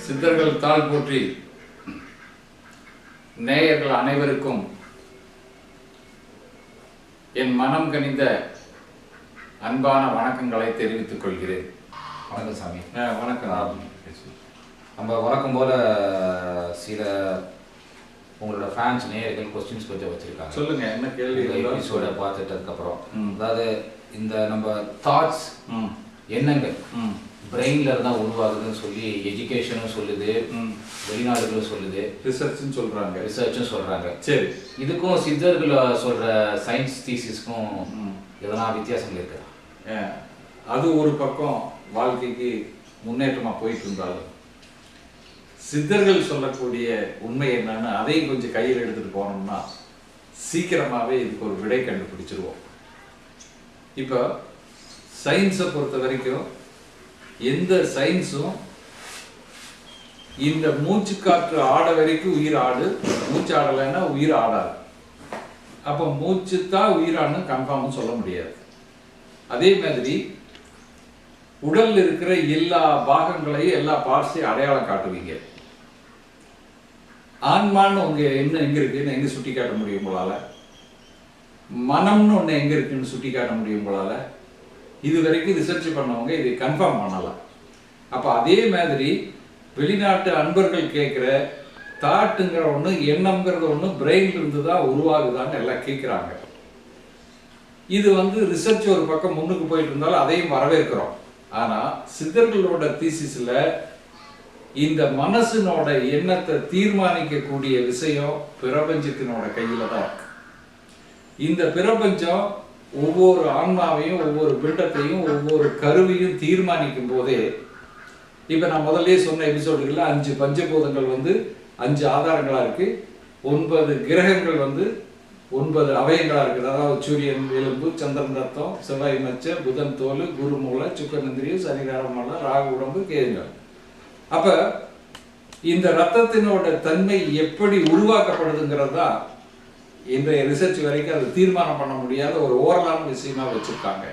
சித்தர்கள் தாழ் போற்றி நேயர்கள் அனைவருக்கும் என் மனம் கனிந்த அன்பான வணக்கங்களை தெரிவித்துக் கொள்கிறேன். வணக்கம் சாமி. வணக்கம். நம்ம வழக்கம் போல சில உங்களோட ஃபேன்ஸ் நேயர்கள் கொஸ்டின்ஸ் கொஞ்சம் வச்சிருக்காங்க. சொல்லுங்க, என்ன கேள்வி? எபிசோட பார்த்துட்டதுக்கப்புறம் அதாவது இந்த நம்ம தாட்ஸ் எண்ணங்கள் பிரெயின்ல தான் உருவாகுதுன்னு சொல்லி எஜுகேஷனும் சொல்லுது, வெளிநாடுகளும் சொல்லுது, ரிசர்ச்சும் சொல்றாங்க. சரி, இதுக்கும் சித்தர்கள் சொல்ற சயின்ஸ் தீசிஸ்க்கும் எதனா வித்தியாசங்கள் இருக்குதா? அது ஒரு பக்கம் வாழ்க்கைக்கு முன்னேற்றமா போயிட்டு இருந்தாலும் சித்தர்கள் சொல்லக்கூடிய உண்மை என்னன்னு அதையும் கொஞ்சம் கையில் எடுத்துட்டு போனோம்னா சீக்கிரமாவே இதுக்கு ஒரு விடை கண்டுபிடிச்சிருவோம். இப்போ சயின்ஸை பொறுத்த வரைக்கும் எந்த சயின்ஸும் இந்த மூச்சு காற்று ஆட வரைக்கும் உயிர் ஆடு, மூச்சு ஆடலைன்னா உயிர் ஆடாது. அப்போ மூச்சு தான் உயிரானு கன்ஃபார்ம் சொல்ல முடியாது. அதே மாதிரி உடல்ல இருக்கிற எல்லா பாகங்களையும் எல்லா பார்ட்ஸையும் அடையாளம் காட்டுவீங்க. ஆன்மான்னு உங்க என்ன எங்க இருக்குன்னு எங்க சுட்டி காட்ட முடியும் உங்களால? மனம்னு ஒண்ணு எங்க இருக்குன்னு சுட்டி காட்ட முடியும் உங்களால? இது வரைக்கும் ரிசர்ச் பண்ணவங்க இதை கன்ஃபார்ம் பண்ணலாம். அப்ப அதே மாதிரி வெளிநாட்டு அன்பர்கள் கேட்கிற தாட்டுங்கிற ஒண்ணு, எண்ணம்ங்கிறது ஒண்ணு பிரெயின்ல இருந்து தான் உருவாகுதான்னு எல்லாம் கேட்கிறாங்க. இது ரிசர்ச் ஒரு பக்கம் முன்னுக்கு போயிட்டு இருந்தாலும் அதையும் வரவேற்கிறோம். ஆனா சித்தர்களோட தீசிஸ்ல இந்த மனசினோட எண்ணத்தை தீர்மானிக்கக்கூடிய விஷயம் பிரபஞ்சத்தினோட கையில தான் இருக்கு. இந்த பிரபஞ்சம் ஒவ்வொரு ஆன்மாவையும், ஒவ்வொரு பிண்டத்தையும், ஒவ்வொரு கருவியும் தீர்மானிக்கும் போதே, இப்ப நான் முதல்ல சொன்ன எபிசோடுகள்ல 5 பஞ்சபூதங்கள் 5 ஆதாரங்களா இருக்கு, 9 கிரகங்கள் 9 அவயங்களா இருக்குது. அதாவது சூரியன் எலும்பு, சந்திரன் ரத்தம், செவ்வாய் மச்ச, புதன் தோல், குரு மூளை, சுக்கரந்திரியம், சனிகாரம் மலை, ராகு உடம்பு, கேதுங்கள். அப்ப இந்த ரத்தத்தினோட தன்மை எப்படி உருவாக்கப்படுதுங்கிறது தான் இன்றைய ரிசர்ச் வரைக்கும் அது தீர்மானம் பண்ண முடியாத ஒரு ஓரலான விஷயமா வச்சிருக்காங்க.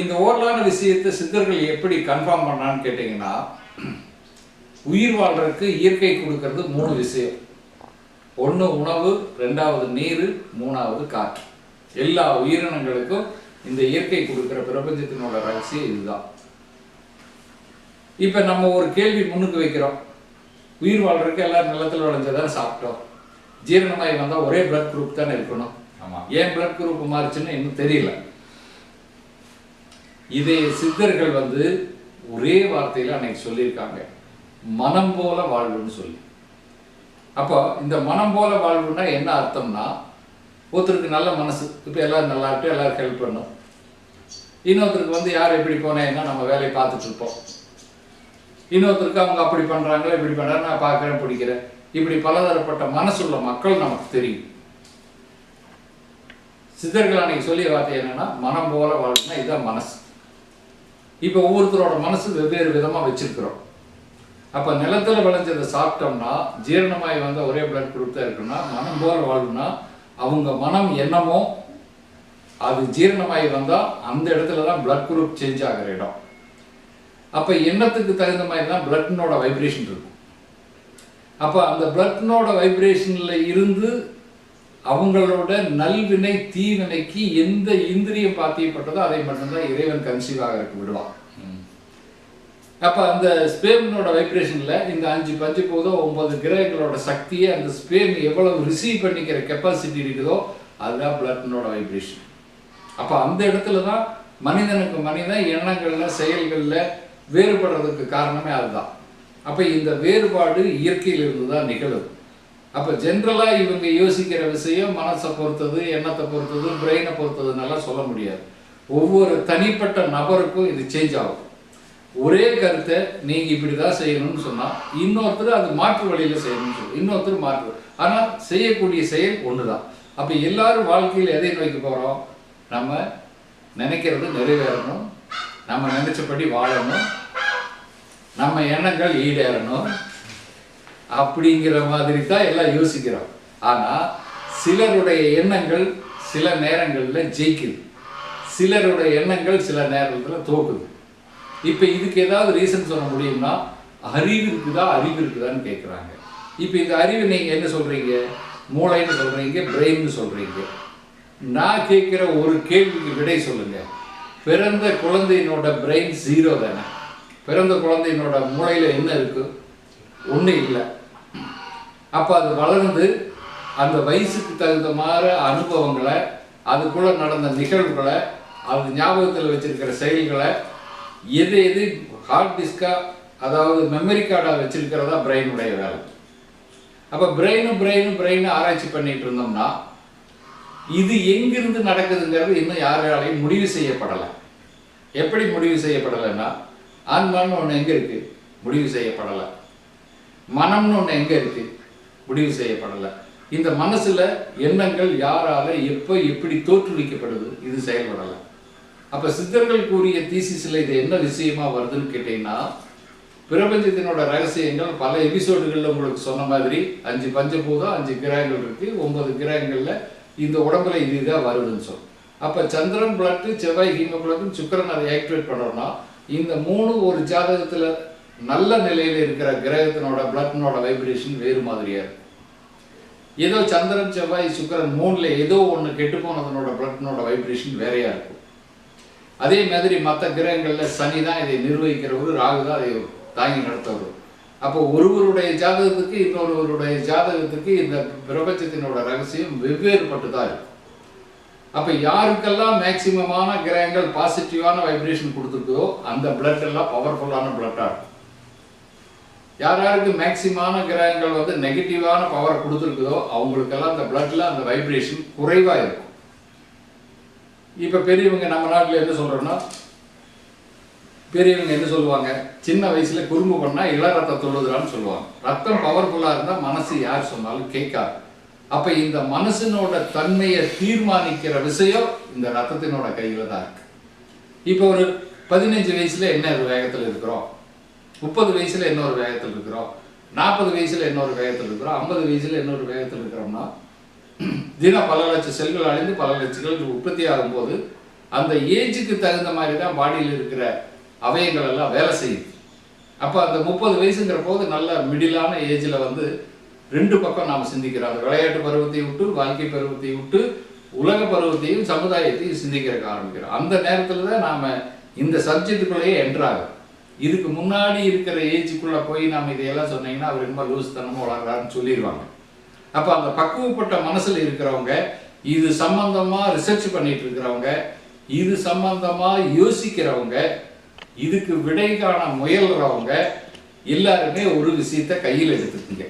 இந்த ஓரலான விஷயத்தை சித்தர்கள் எப்படி கன்ஃபார்ம் பண்ணான்னு கேட்டீங்கன்னா, உயிர் வாழ்றதுக்கு இயற்கை கொடுக்கறது 3 விஷயம். 1 உணவு, 2வது நீர், 3வது காற்று. எல்லா உயிரினங்களுக்கும் இந்த இயற்கை கொடுக்கிற பிரபஞ்சத்தினோட ரகசியம் இதுதான். இப்ப நம்ம ஒரு கேள்வி முன்னுக்கு வைக்கிறோம். உயிர் வாழ்றதுக்கு எல்லாரும் நிலத்தில் விளைஞ்சதானே சாப்பிட்டோம், ஜீரணமாய் வந்தா ஒரே பிளட் குரூப் தானே இருக்கணும். ஏன் பிளட் குரூப் மாறிச்சுன்னு இன்னும் தெரியல. இதே சித்தர்கள் ஒரே வார்த்தையில அன்னைக்கு சொல்லியிருக்காங்க, மனம் போல வாழ்வுன்னு சொல்லி. அப்போ இந்த மனம் போல வாழ்வுன்னா என்ன அர்த்தம்னா, ஒருத்தருக்கு நல்ல மனசு, இப்ப எல்லாரும் நல்லா இருக்கு, எல்லாரும் ஹெல்ப் பண்ணும். இன்னொருத்தருக்கு யார் எப்படி போனேன்னா நம்ம வேலையை பார்த்துட்டு இருப்போம். இன்னொருத்தருக்கு அவங்க அப்படி பண்றாங்களா, இப்படி பண்றாங்க, நான் பார்க்கிறேன், பிடிக்கிறேன். இப்படி பலதரப்பட்ட மனசுள்ள மக்கள் நமக்கு தெரியும். சித்தர்கள் அன்னைக்கு சொல்லிய வார்த்தை என்னன்னா, மனம் போல வாழ்வுன்னா இதுதான் மனசு. இப்ப ஒவ்வொருத்தரோட மனசு வெவ்வேறு விதமா வச்சிருக்கிறோம். அப்ப நிலத்துல விளைஞ்சதை சாப்பிட்டோம்னா ஜீரணமாய் வந்த ஒரே பிளட் குரூப் தான் இருக்குன்னா, மனம் போல வாழ்வுனா அவங்க மனம் என்னமோ அது ஜீரணமாய் வந்தா அந்த இடத்துலதான் பிளட் குரூப் சேஞ்ச் ஆகிற இடம். அப்ப எண்ணத்துக்கு தகுந்த மாதிரி தான் பிளட்னோட வைப்ரேஷன் இருக்கும். அப்ப அந்த பிளட்னோட வைப்ரேஷன்ல இருந்து அவங்களோட நல்வினை தீவினைக்கு எந்த இந்திரியம் பாத்தியப்பட்டதோ அதை மட்டும்தான் இறைவன் கன்சீவ் ஆகிறதுக்கு விடுவான். அப்ப அந்த ஸ்பேமினோட வைப்ரேஷன்ல இந்த 5 பஞ்சபூதம் 9 கிரகங்களோட சக்தியை அந்த ஸ்பேம் எவ்வளவு ரிசீவ் பண்ணிக்கிற கெப்பாசிட்டி இருக்குதோ அதுதான் பிளட்னோட வைப்ரேஷன். அப்ப அந்த இடத்துல தான் மனிதனுக்கு மனிதன் எண்ணங்கள்ல செயல்கள்ல வேறுபடுறதுக்கு காரணமே அதுதான். அப்ப இந்த வேறுபாடு இயற்கையில் இருந்துதான் நிகழுது. அப்ப ஜென்ரலா இவங்க யோசிக்கிற விஷயம் மனசை பொறுத்தது, எண்ணத்தை பொறுத்தது, பிரெயினை பொறுத்ததுனால சொல்ல முடியாது. ஒவ்வொரு தனிப்பட்ட நபருக்கும் இது சேஞ்ச் ஆகும். ஒரே கருத்தை நீங்க இப்படிதான் செய்யணும்னு சொன்னா இன்னொருத்தர் அது மாற்று வழியில செய்யணும்னு சொல்லுவோம், இன்னொருத்தர் மாற்று. ஆனா செய்யக்கூடிய செயல் ஒண்ணுதான். அப்ப எல்லாரும் வாழ்க்கையில் எதை நோக்கி போறோம்? நம்ம நினைக்கிறது நிறைவேறணும், நம்ம நினைச்சபடி வாழணும், நம்ம எண்ணங்கள் ஈடேறணும், அப்படிங்கிற மாதிரி தான் எல்லாம் யோசிக்கிறோம். ஆனா சிலருடைய எண்ணங்கள் சில நேரங்கள்ல ஜெயிக்குது, சிலருடைய எண்ணங்கள் சில நேரத்துல தோக்குது. இப்ப இதுக்கு ஏதாவது ரீசன் சொல்ல முடியும்னா, அறிவு இருக்குதான்னு கேட்குறாங்க. இப்போ இந்த அறிவு நீங்கள் என்ன சொல்கிறீங்க? மூளைன்னு சொல்கிறீங்க, பிரெயின்னு சொல்கிறீங்க. நான் கேட்குற ஒரு கேள்விக்கு விடை சொல்லுங்கள். பிறந்த குழந்தையினோட பிரெயின் 0 தானே? பிறந்த குழந்தையினோட மூளையில் என்ன இருக்குது? ஒன்றும் இல்லை. அப்போ அது வளர்ந்து அந்த வயசுக்கு தகுந்த மாதிரி அனுபவங்களை, அதுக்குள்ளே நடந்த நிகழ்வுகளை, அது ஞாபகத்தில் வச்சிருக்கிற செயல்களை எது ஹார்ட் டிஸ்காக, அதாவது மெமரி கார்டாக வச்சிருக்கிறதா பிரெயினுடைய வேலை. அப்போ பிரெயின் ஆராய்ச்சி பண்ணிட்டு இருந்தோம்னா இது எங்கிருந்து நடக்குதுங்கிறது இன்னும் யாராலையும் முடிவு செய்யப்படலை. எப்படி முடிவு செய்யப்படலைன்னா, ஆன்மான்னு ஒன்று எங்கே இருக்குது? முடிவு செய்யப்படலை. மனம்னு ஒன்று எங்கே இருக்குது? முடிவு செய்யப்படலை. இந்த மனசில் எண்ணங்கள் யாரால் எப்போ எப்படி தோற்றுவிக்கப்படுது? இது செயல்படலை. அப்போ சித்தர்கள் கூறிய தீசிஸில் இது என்ன விஷயமா வருதுன்னு கேட்டிங்கன்னா, பிரபஞ்சத்தினோட ரகசியங்கள் பல எபிசோடுகளில் உங்களுக்கு சொன்ன மாதிரி 5 பஞ்சபூதம், 5 கிரகங்கள் இருக்குது. 9 கிரகங்களில் இந்த உடம்புல இதுதான் வருதுன்னு சொல்லு. அப்போ சந்திரன் பிளட்டு, செவ்வாய் ஹீமோகுளோபின், சுக்கிரன் அதை ஆக்டிவேட் பண்ணுறோம்னா இந்த 3 ஒரு ஜாதகத்தில் நல்ல நிலையில் இருக்கிற கிரகத்தினோட பிளட்டினோட வைப்ரேஷன் வேறு மாதிரியாக இருக்கும். ஏதோ சந்திரன், செவ்வாய், சுக்கிரன் 3ல் ஏதோ ஒன்று கெட்டு போனதனோட பிளட்டினோட வைப்ரேஷன் வேறையாக இருக்கும். அதே மாதிரி மற்ற கிரகங்களில் சனி தான் இதை நிர்வகிக்கிறவர், ராகு தான் அதை தாங்கி நடத்துவர். அப்போ ஒருவருடைய ஜாதகத்துக்கு இன்னொருவருடைய ஜாதகத்துக்கு இந்த பிரபஞ்சத்தினோட ரகசியம் வெவ்வேறுபட்டு தான் இருக்கும். அப்போ யாருக்கெல்லாம் மேக்சிமமான கிரகங்கள் பாசிட்டிவான வைப்ரேஷன் கொடுத்துருக்குதோ அந்த பிளட் எல்லாம் பவர்ஃபுல்லான பிளட்டாக இருக்கும். யாருக்கு மேக்சிமமான கிரகங்கள் வந்து நெகட்டிவான பவர் கொடுத்துருக்குதோ அவங்களுக்கெல்லாம் அந்த பிளட்ல அந்த வைப்ரேஷன் குறைவாக இருக்கும். இப்போ பெரியவங்க நம்ம நாட்டில் என்ன சொல்கிறோன்னா, பெரியவங்க என்ன சொல்லுவாங்க, சின்ன வயசுல குறும்பு பண்ணால் இள ரத்தம் தொழுதுறான்னு சொல்லுவாங்க. ரத்தம் பவர்ஃபுல்லாக இருந்தால் மனசு யார் சொன்னாலும் கேட்காது. அப்போ இந்த மனசினோட தன்மையை தீர்மானிக்கிற விஷயம் இந்த ரத்தத்தினோட கையில் தான் இருக்கு. இப்போ ஒரு 15 வயசுல என்ன ஒரு வேகத்தில் இருக்கிறோம், 30 வயசுல இன்னொரு வேகத்தில் இருக்கிறோம், 40 வயசுல இன்னொரு வேகத்தில் இருக்கிறோம், 50 வயசுல இன்னொரு வேகத்தில் இருக்கிறோம்னா தினம் பல லட்சம் செல்கள் அழிந்து பல லட்சங்கள் உற்பத்தி ஆகும்போது அந்த ஏஜுக்கு தகுந்த மாதிரி தான் பாடியில் இருக்கிற அவயங்கள் எல்லாம் வேலை செய்யுது. அப்போ அந்த 30 வயசுங்கிற போது நல்ல மிடிலான ஏஜில் வந்து 2 பக்கம் நாம் சிந்திக்கிறோம். அந்த விளையாட்டு பருவத்தை விட்டு, வாழ்க்கை பருவத்தை விட்டு, உலக பருவத்தையும் சமுதாயத்தையும் சிந்திக்கிறக்க ஆரம்பிக்கிறோம். அந்த நேரத்தில் தான் நாம் இந்த சப்ஜெக்டுக்குள்ளேயே என்ட்ராகும். இதுக்கு முன்னாடி இருக்கிற ஏஜுக்குள்ளே போய் நாம் இதையெல்லாம் சொன்னீங்கன்னா அவர் ரொம்ப லூஸ்தனமாக வளர்றாருன்னு சொல்லிடுவாங்க. அப்போ அந்த பக்குவப்பட்ட மனசில் இருக்கிறவங்க, இது சம்பந்தமாக ரிசர்ச் பண்ணிட்டு இருக்கிறவங்க, இது சம்பந்தமாக யோசிக்கிறவங்க, இதுக்கு விடை காண முயல்றவங்க எல்லாருமே ஒரு விஷயத்தை கையில் எடுத்துக்கீங்க.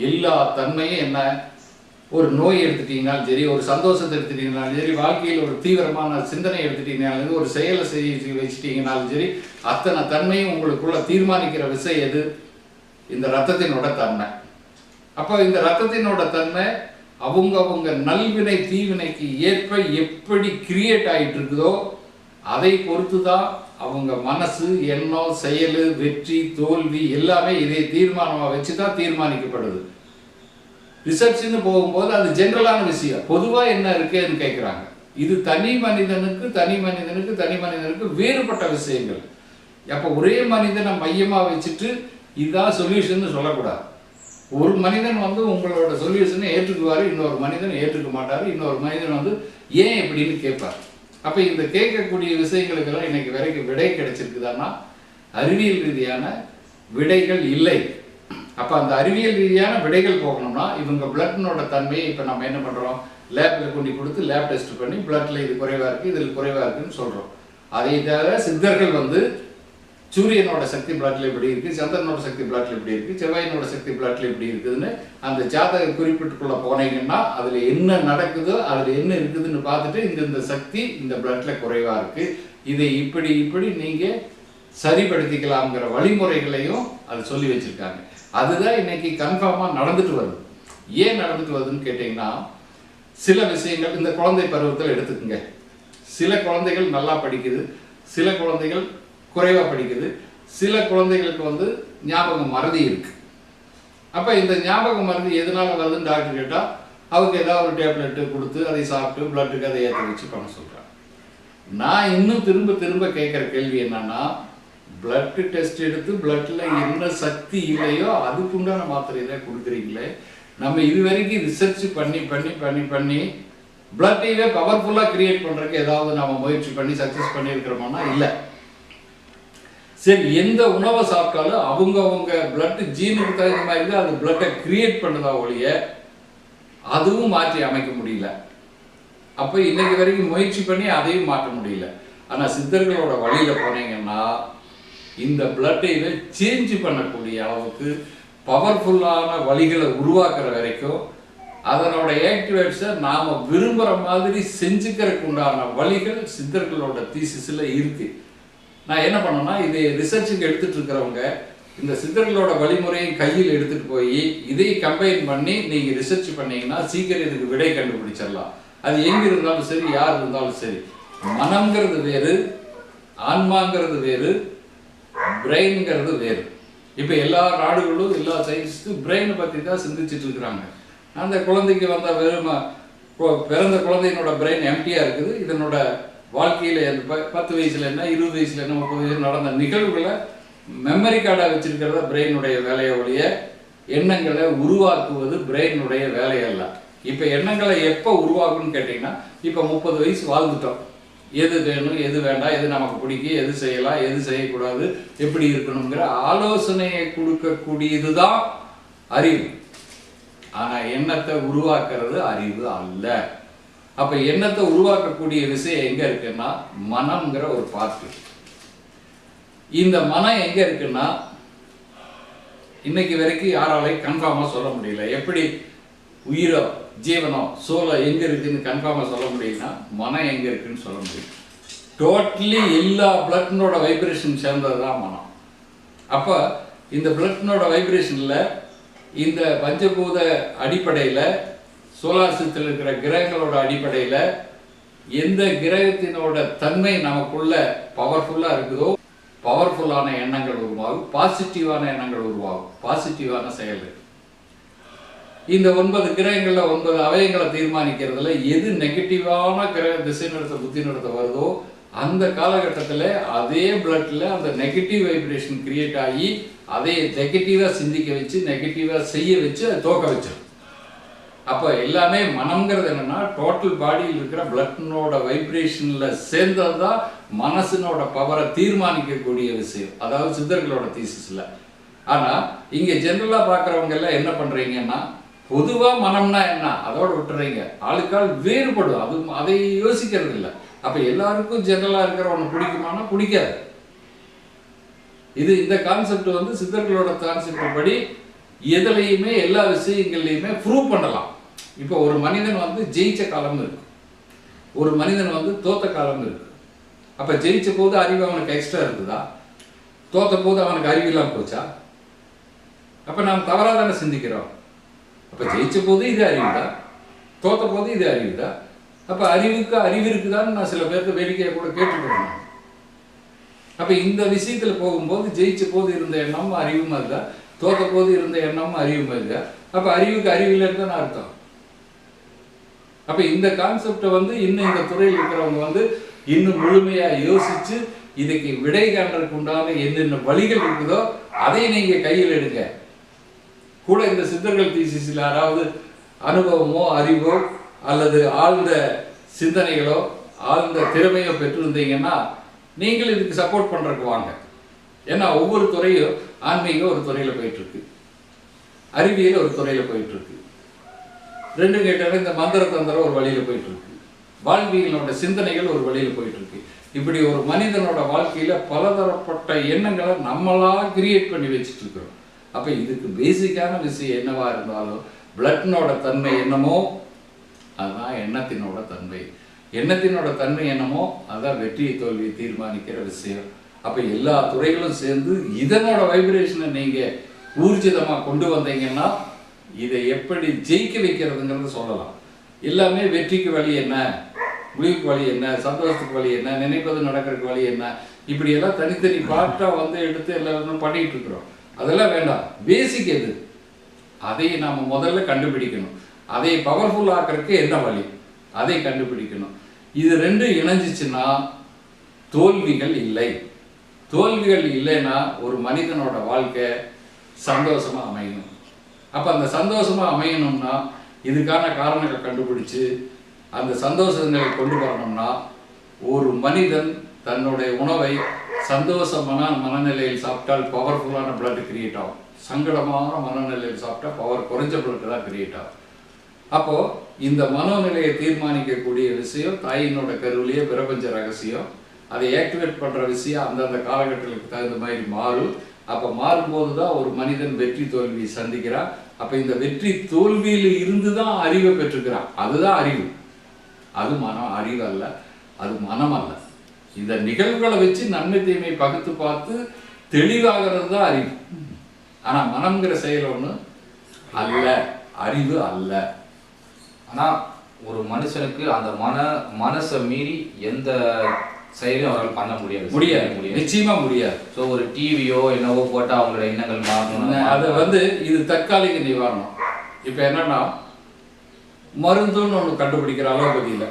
எல்லா தன்மையும் என்ன, ஒரு நோய் எடுத்துட்டீங்கனாலும் சரி, ஒரு சந்தோஷத்தை எடுத்துட்டீங்கனாலும் சரி, வாழ்க்கையில் ஒரு தீவிரமான சிந்தனை எடுத்துட்டீங்கனாலும், ஒரு செயலை செய்ய வச்சுட்டீங்கனாலும் சரி, அத்தனை தன்மையும் உங்களுக்குள்ள தீர்மானிக்கிற விஷயம் எது? இந்த ரத்தத்தினோட தன்மை. அப்போ இந்த ரத்தத்தினோட தன்மை அவங்க நல்வினை தீவினைக்கு ஏற்ப எப்படி கிரியேட் ஆகிட்டு இருக்குதோ அதை பொறுத்து தான் அவங்க மனசு, எண்ணம், செயல், வெற்றி, தோல்வி எல்லாமே இதை தீர்மானமாக வச்சு தான் தீர்மானிக்கப்படுது. ரிசர்ச்னு போகும்போது அது ஜென்ரலான விஷயம், பொதுவாக என்ன இருக்குன்னு கேட்குறாங்க. இது தனி மனிதனுக்கு வேறுபட்ட விஷயங்கள். அப்போ ஒரே மனிதனை மையமாக வச்சுட்டு இதுதான் சொல்யூஷன் சொல்லக்கூடாது. ஒரு மனிதன் வந்து உங்களோட சொல்யூஷனை ஏற்றுக்குவார், இன்னொரு மனிதன் ஏற்றுக்க மாட்டார், இன்னொரு மனிதன் வந்து ஏன் எப்படின்னு கேட்பார். அப்போ இந்த கேட்கக்கூடிய விஷயங்களுக்கெல்லாம் இன்னைக்கு வரைக்கும் விடை கிடைச்சிருக்குதான்னா அறிவியல் ரீதியான விடைகள் இல்லை. அப்போ அந்த அறிவியல் ரீதியான விடைகள் போகணும்னா இவங்க பிளட்னோட தன்மையை இப்போ நம்ம என்ன பண்ணுறோம், லேபில் கொண்டு கொடுத்து லேப் டெஸ்ட் பண்ணி பிளட்டில் இது குறைவாக இருக்குது, இதில் குறைவாக இருக்குதுன்னு சொல்கிறோம். அதை தவிர சித்தர்கள் வந்து சூரியனோட சக்தி பிளாட்ல எப்படி இருக்குது, சந்திரனோட சக்தி பிளாட்ல எப்படி இருக்குது, செவ்வாயினோட சக்தி பிளாட்ல எப்படி இருக்குதுன்னு அந்த ஜாதக குறிப்பிட்டுக்குள்ளே போனீங்கன்னா அதில் என்ன நடக்குதோ அதில் என்ன இருக்குதுன்னு பார்த்துட்டு இந்த சக்தி இந்த பிளட்ல குறைவாக இருக்குது, இதை இப்படி நீங்கள் சரிப்படுத்திக்கலாம்ங்கிற வழிமுறைகளையும் அது சொல்லி வச்சுருக்காங்க. அதுதான் இன்னைக்கு கன்ஃபார்மாக நடந்துட்டு வருது. ஏன் நடந்துட்டு வருதுன்னு கேட்டிங்கன்னா, சில விஷயங்கள் இந்த குழந்தை பருவத்தில் எடுத்துக்கோங்க. சில குழந்தைகள் நல்லா படிக்குது, சில குழந்தைகள் குறைவாக படிக்குது, சில குழந்தைகளுக்கு வந்து ஞாபகம் மறதி இருக்கு. அப்போ இந்த ஞாபகம் மறதி எதனால வருதுன்னு டாக்டர் கேட்டால் அவங்க ஏதாவது ஒரு டேப்லெட்டு கொடுத்து அதை சாப்பிட்டு பிளட்டுக்கு அதை ஏற்ற வச்சு பண்ண சொல்கிறாங்க. நான் இன்னும் திரும்ப கேட்குற கேள்வி என்னன்னா, பிளட் டெஸ்ட் எடுத்து பிளட்ல என்ன சக்தி இல்லையோ அதுக்குண்டான மாத்திரை தான் கொடுக்குறீங்களே. நம்ம இது வரைக்கும் ரிசர்ச் பண்ணி பண்ணி பண்ணி பண்ணி பிளட்டையே பவர்ஃபுல்லாக கிரியேட் பண்ணுறதுக்கு ஏதாவது நம்ம முயற்சி பண்ணி சக்ஸஸ் பண்ணியிருக்கிறோம்னா இல்லை. சரி, எந்த உணவை சாப்பிட்டாலும் அவங்க பிளட் ஜீனுக்கு தகுந்த மாதிரி தான் அது பிளட்டை கிரியேட் பண்ணுதா ஒழிய அதுவும் மாற்றி அமைக்க முடியல. அப்போ இன்னைக்கு வரைக்கும் முயற்சி பண்ணி அதையும் மாற்ற முடியல. ஆனால் சித்தர்களோட வழியில் போனீங்கன்னா இந்த பிளட்டையே சேஞ்ச் பண்ணக்கூடிய அளவுக்கு பவர்ஃபுல்லான வழிகளை உருவாக்குற வரைக்கும் அதனோட ஆக்டிவேட்ஸை நாம் விரும்புகிற மாதிரி செஞ்சுக்கிறதுக்கு உண்டான வழிகள் சித்தர்களோட தீசிஸில் இருக்குது. நான் என்ன பண்ணேன்னா, இது ரிசர்ச்சுக்கு எடுத்துகிட்டு இருக்கிறவங்க இந்த சித்தர்களோட வழிமுறையை கையில் எடுத்துகிட்டு போய் இதை கம்பைன் பண்ணி நீங்கள் ரிசர்ச் பண்ணீங்கன்னா சீக்கிரம் இதுக்கு விடை கண்டுபிடிச்சிடலாம். அது எங்கே இருந்தாலும் சரி, யார் இருந்தாலும் சரி. மனம்ங்கிறது வேறு, ஆன்மாங்கிறது வேறு, பிரெயின்ங்கிறது வேறு. இப்போ எல்லா நாடுகளும் எல்லா சயின்ஸுக்கும் பிரெயினை பற்றி தான் சிந்திச்சுட்டு இருக்கிறாங்க. அந்த குழந்தைக்கு வந்த வெறும் பிறந்த குழந்தையினோட பிரெயின் எம்டியாக இருக்குது. இதனோட வாழ்க்கையில் 10 வயசுல என்ன, 20 வயசுல என்ன, 30 வயசுல நடந்த நிகழ்வுகளை மெமரி கார்டாக வச்சிருக்கிறத பிரெயினுடைய வேலையை ஒழிய எண்ணங்களை உருவாக்குவது பிரெயினுடைய வேலையல்ல. இப்போ எண்ணங்களை எப்போ உருவாகுன்னு கேட்டிங்கன்னா, இப்போ 30 வயசு வாழ்ந்துட்டோம். எது வேணும், எது வேண்டாம், எது நமக்கு பிடிக்கும், எது செய்யலாம், எது செய்யக்கூடாது, எப்படி இருக்கணுங்கிற ஆலோசனையை கொடுக்கக்கூடியது தான் அறிவு. ஆனால் எண்ணத்தை உருவாக்குறது அறிவு அல்ல. அப்போ எண்ணத்தை உருவாக்கக்கூடிய விஷயம் எங்கே இருக்குன்னா மனம்ங்கிற ஒரு பார்ட்டு. இந்த மனம் எங்கே இருக்குன்னா இன்னைக்கு வரைக்கும் யாராலையும் கன்ஃபார்மாக சொல்ல முடியல. எப்படி உயிரோ ஜீவனோ சோலோ எங்கே இருக்குன்னு கன்ஃபார்மாக சொல்ல முடியும்னா மனம் எங்கே இருக்குன்னு சொல்ல முடியும். டோட்டலி எல்லா பிளட்னோட வைப்ரேஷன் சேர்ந்தது தான் மனம். அப்போ இந்த பிளட்னோட வைப்ரேஷனில் இந்த பஞ்சபூத அடிப்படையில் சோலார் சிஸ்டத்தில் இருக்கிற கிரகங்களோட அடிப்படையில் எந்த கிரகத்தினோட தன்மை நமக்குள்ள பவர்ஃபுல்லாக இருக்குதோ பவர்ஃபுல்லான எண்ணங்கள் உருவாகும், பாசிட்டிவான எண்ணங்கள் உருவாகும், பாசிட்டிவான செயல்கள். இந்த 9 கிரகங்களில் 9 அவயங்களை தீர்மானிக்கிறதுல எது நெகட்டிவான கிரக திசை நடத்த புத்தி நடத்த வருதோ அந்த காலகட்டத்தில் அதே பிளட்ல அந்த நெகட்டிவ் வைப்ரேஷன் கிரியேட் ஆகி அதை நெகட்டிவாக சிந்திக்க வச்சு நெகட்டிவாக செய்ய வச்சு அதை தோக்க வச்சிடும். அப்போ எல்லாமே மனம்ங்கிறது என்னன்னா டோட்டல் பாடியில் இருக்கிற பிளட்னோட வைப்ரேஷனில் சேர்ந்தது தான் மனசினோட பவரை தீர்மானிக்கக்கூடிய விஷயம். அதாவது சித்தர்களோட தீசிஸில். ஆனால் இங்கே ஜென்ரலாக பார்க்குறவங்க எல்லாம் என்ன பண்ணுறீங்கன்னா பொதுவாக மனம்னா என்ன அதோட விட்டுறீங்க. ஆளுக்கால் வேறுபடும், அது அதை யோசிக்கிறது இல்லை. அப்போ எல்லாருக்கும் ஜென்ரலாக இருக்கிற ஒன்று பிடிக்குமானா பிடிக்காது. இந்த கான்செப்ட் வந்து சித்தர்களோட கான்செப்ட் படி எதுலையுமே எல்லா விஷயங்கள்லையுமே ப்ரூவ் பண்ணலாம். இப்போ ஒரு மனிதன் வந்து ஜெயிச்ச காலம் இருக்கு, ஒரு மனிதன் வந்து தோத்த காலம் இருக்கு. அப்போ ஜெயிச்ச போது அறிவு அவனுக்கு எக்ஸ்ட்ரா இருக்குதா, தோத்த போது அவனுக்கு அறிவு இல்லாமல் போச்சா? அப்போ நாம் தவறாக தானே சிந்திக்கிறோம். அப்போ ஜெயிச்ச போது இது அறிவுதா, தோத்த போது இது அறிவுதா? அப்போ அறிவுக்கு அறிவு இருக்குதான்னு நான் சில பேருக்கு வேடிக்கையை கூட கேட்டுக்கிறேன். அப்போ இந்த விஷயத்தில் போகும்போது ஜெயிச்ச போது இருந்த எண்ணம் அறிவு மாதிரி தான், தோத்த போது இருந்த எண்ணமும் அறிவு மாதிரி தான். அப்போ அறிவுக்கு அறிவில் இருந்தான்னு அர்த்தம். அப்போ இந்த கான்செப்டை வந்து இன்னும் இந்த துறையில் இருக்கிறவங்க வந்து இன்னும் முழுமையாக யோசித்து இதுக்கு விடை காண்றதுக்கு உண்டான என்னென்ன வழிகள் இருக்குதோ அதை நீங்கள் கையில் எடுங்க. கூட இந்த சித்தர்கள் தீசிஸில் யாராவது அனுபவமோ அறிவோ அல்லது ஆழ்ந்த சிந்தனைகளோ ஆழ்ந்த திறமையோ பெற்றிருந்தீங்கன்னா நீங்கள் இதுக்கு சப்போர்ட் பண்ணுறதுக்கு வாங்க. ஏன்னா ஒவ்வொரு துறையும் ஆன்மீகம் ஒரு துறையில் போயிட்டுருக்கு, அறிவியல் ஒரு துறையில் போயிட்டுருக்கு, ரெண்டு கேட்டாலும் இந்த மந்திர தந்திரம் ஒரு வழியில் போயிட்டுருக்கு, வாழ்வியலோட சிந்தனைகள் ஒரு வழியில் போயிட்டுருக்கு. இப்படி ஒரு மனிதனோட வாழ்க்கையில் பலதரப்பட்ட எண்ணங்களை நம்மளாக கிரியேட் பண்ணி வச்சுட்டு இருக்கிறோம். அப்போ இதுக்கு பேசிக்கான விஷயம் என்னவா இருந்தாலும் பிளட்னோட தன்மை என்னமோ அதுதான் எண்ணத்தினோட தன்மை. எண்ணத்தினோட தன்மை என்னமோ அதுதான் வெற்றியை தோல்வியை தீர்மானிக்கிற விஷயம். அப்போ எல்லா துறைகளும் சேர்ந்து இதனோட வைப்ரேஷனை நீங்கள் ஊர்ஜிதமாக கொண்டு வந்தீங்கன்னா இதை எப்படி ஜெயிக்க வைக்கிறதுங்கிறது சொல்லலாம். எல்லாமே வெற்றிக்கு வழி என்ன, முடிவுக்கு வழி என்ன, சந்தோஷத்துக்கு வழி என்ன, நினைப்பது நடக்கிறதுக்கு வழி என்ன, இப்படியெல்லாம் தனித்தனி பாட்டாக வந்து எடுத்து எல்லாரும் பண்ணிகிட்டு இருக்கிறோம். அதெல்லாம் வேண்டாம். பேசிக் எது அதை நாம் முதல்ல கண்டுபிடிக்கணும். அதை பவர்ஃபுல் ஆக்கிறதுக்கு என்ன வழி அதை கண்டுபிடிக்கணும். இது ரெண்டும் இணைஞ்சிச்சுன்னா தோல்விகள் இல்லை. தோல்விகள் இல்லைன்னா ஒரு மனிதனோட வாழ்க்கை சந்தோஷமா அமையும். அப்போ அந்த சந்தோஷமா அமையணும்னா இதுக்கான காரணங்களை கண்டுபிடிச்சு அந்த சந்தோஷங்களை கொண்டு வரணும்னா ஒரு மனிதன் தன்னுடைய உணவை சந்தோஷமான மனநிலையில் சாப்பிட்டால் பவர்ஃபுல்லான பிளட் கிரியேட் ஆகும். சங்கடமான மனநிலையில் சாப்பிட்டா பவர் குறைஞ்ச பிளட் தான் கிரியேட் ஆகும். அப்போது இந்த மனோநிலையை தீர்மானிக்கக்கூடிய விஷயம் தாயினோட கருவிலேயே பிரபஞ்ச ரகசியம். அதை ஆக்டிவேட் பண்ணுற விஷயம் அந்தந்த காலகட்டங்களுக்கு தகுந்த மாதிரி மாறும். அப்போ மாறும்போது தான் ஒரு மனிதன் வெற்றி தோல்வியை சந்திக்கிறான். அப்போ இந்த வெற்றி தோல்வியில் இருந்து தான் அறிவை பெற்றுக்கிறான். அதுதான் அறிவு. அது மனம், அறிவு அல்ல, அது மனம் அல்ல. இந்த நிகழ்வுகளை வச்சு நன்மை தீமை பகுத்து பார்த்து தெளிவாகிறது தான் அறிவு. ஆனால் மனம்ங்கிற செயல் ஒன்று அல்ல, அறிவு அல்ல. ஆனால் ஒரு மனுஷனுக்கு அந்த மனசை மீறி எந்த செயலையும் அவரால் பண்ண முடியாது. நிச்சயமா முடியாது. ஸோ ஒரு டிவியோ என்னவோ போட்டால் அவங்களோட எண்ணங்கள் மாறணும். அது இது தற்காலிக நிவாரணம். இப்போ என்னன்னா மருந்துன்னு ஒன்று கண்டுபிடிக்கிற அலோபதியில்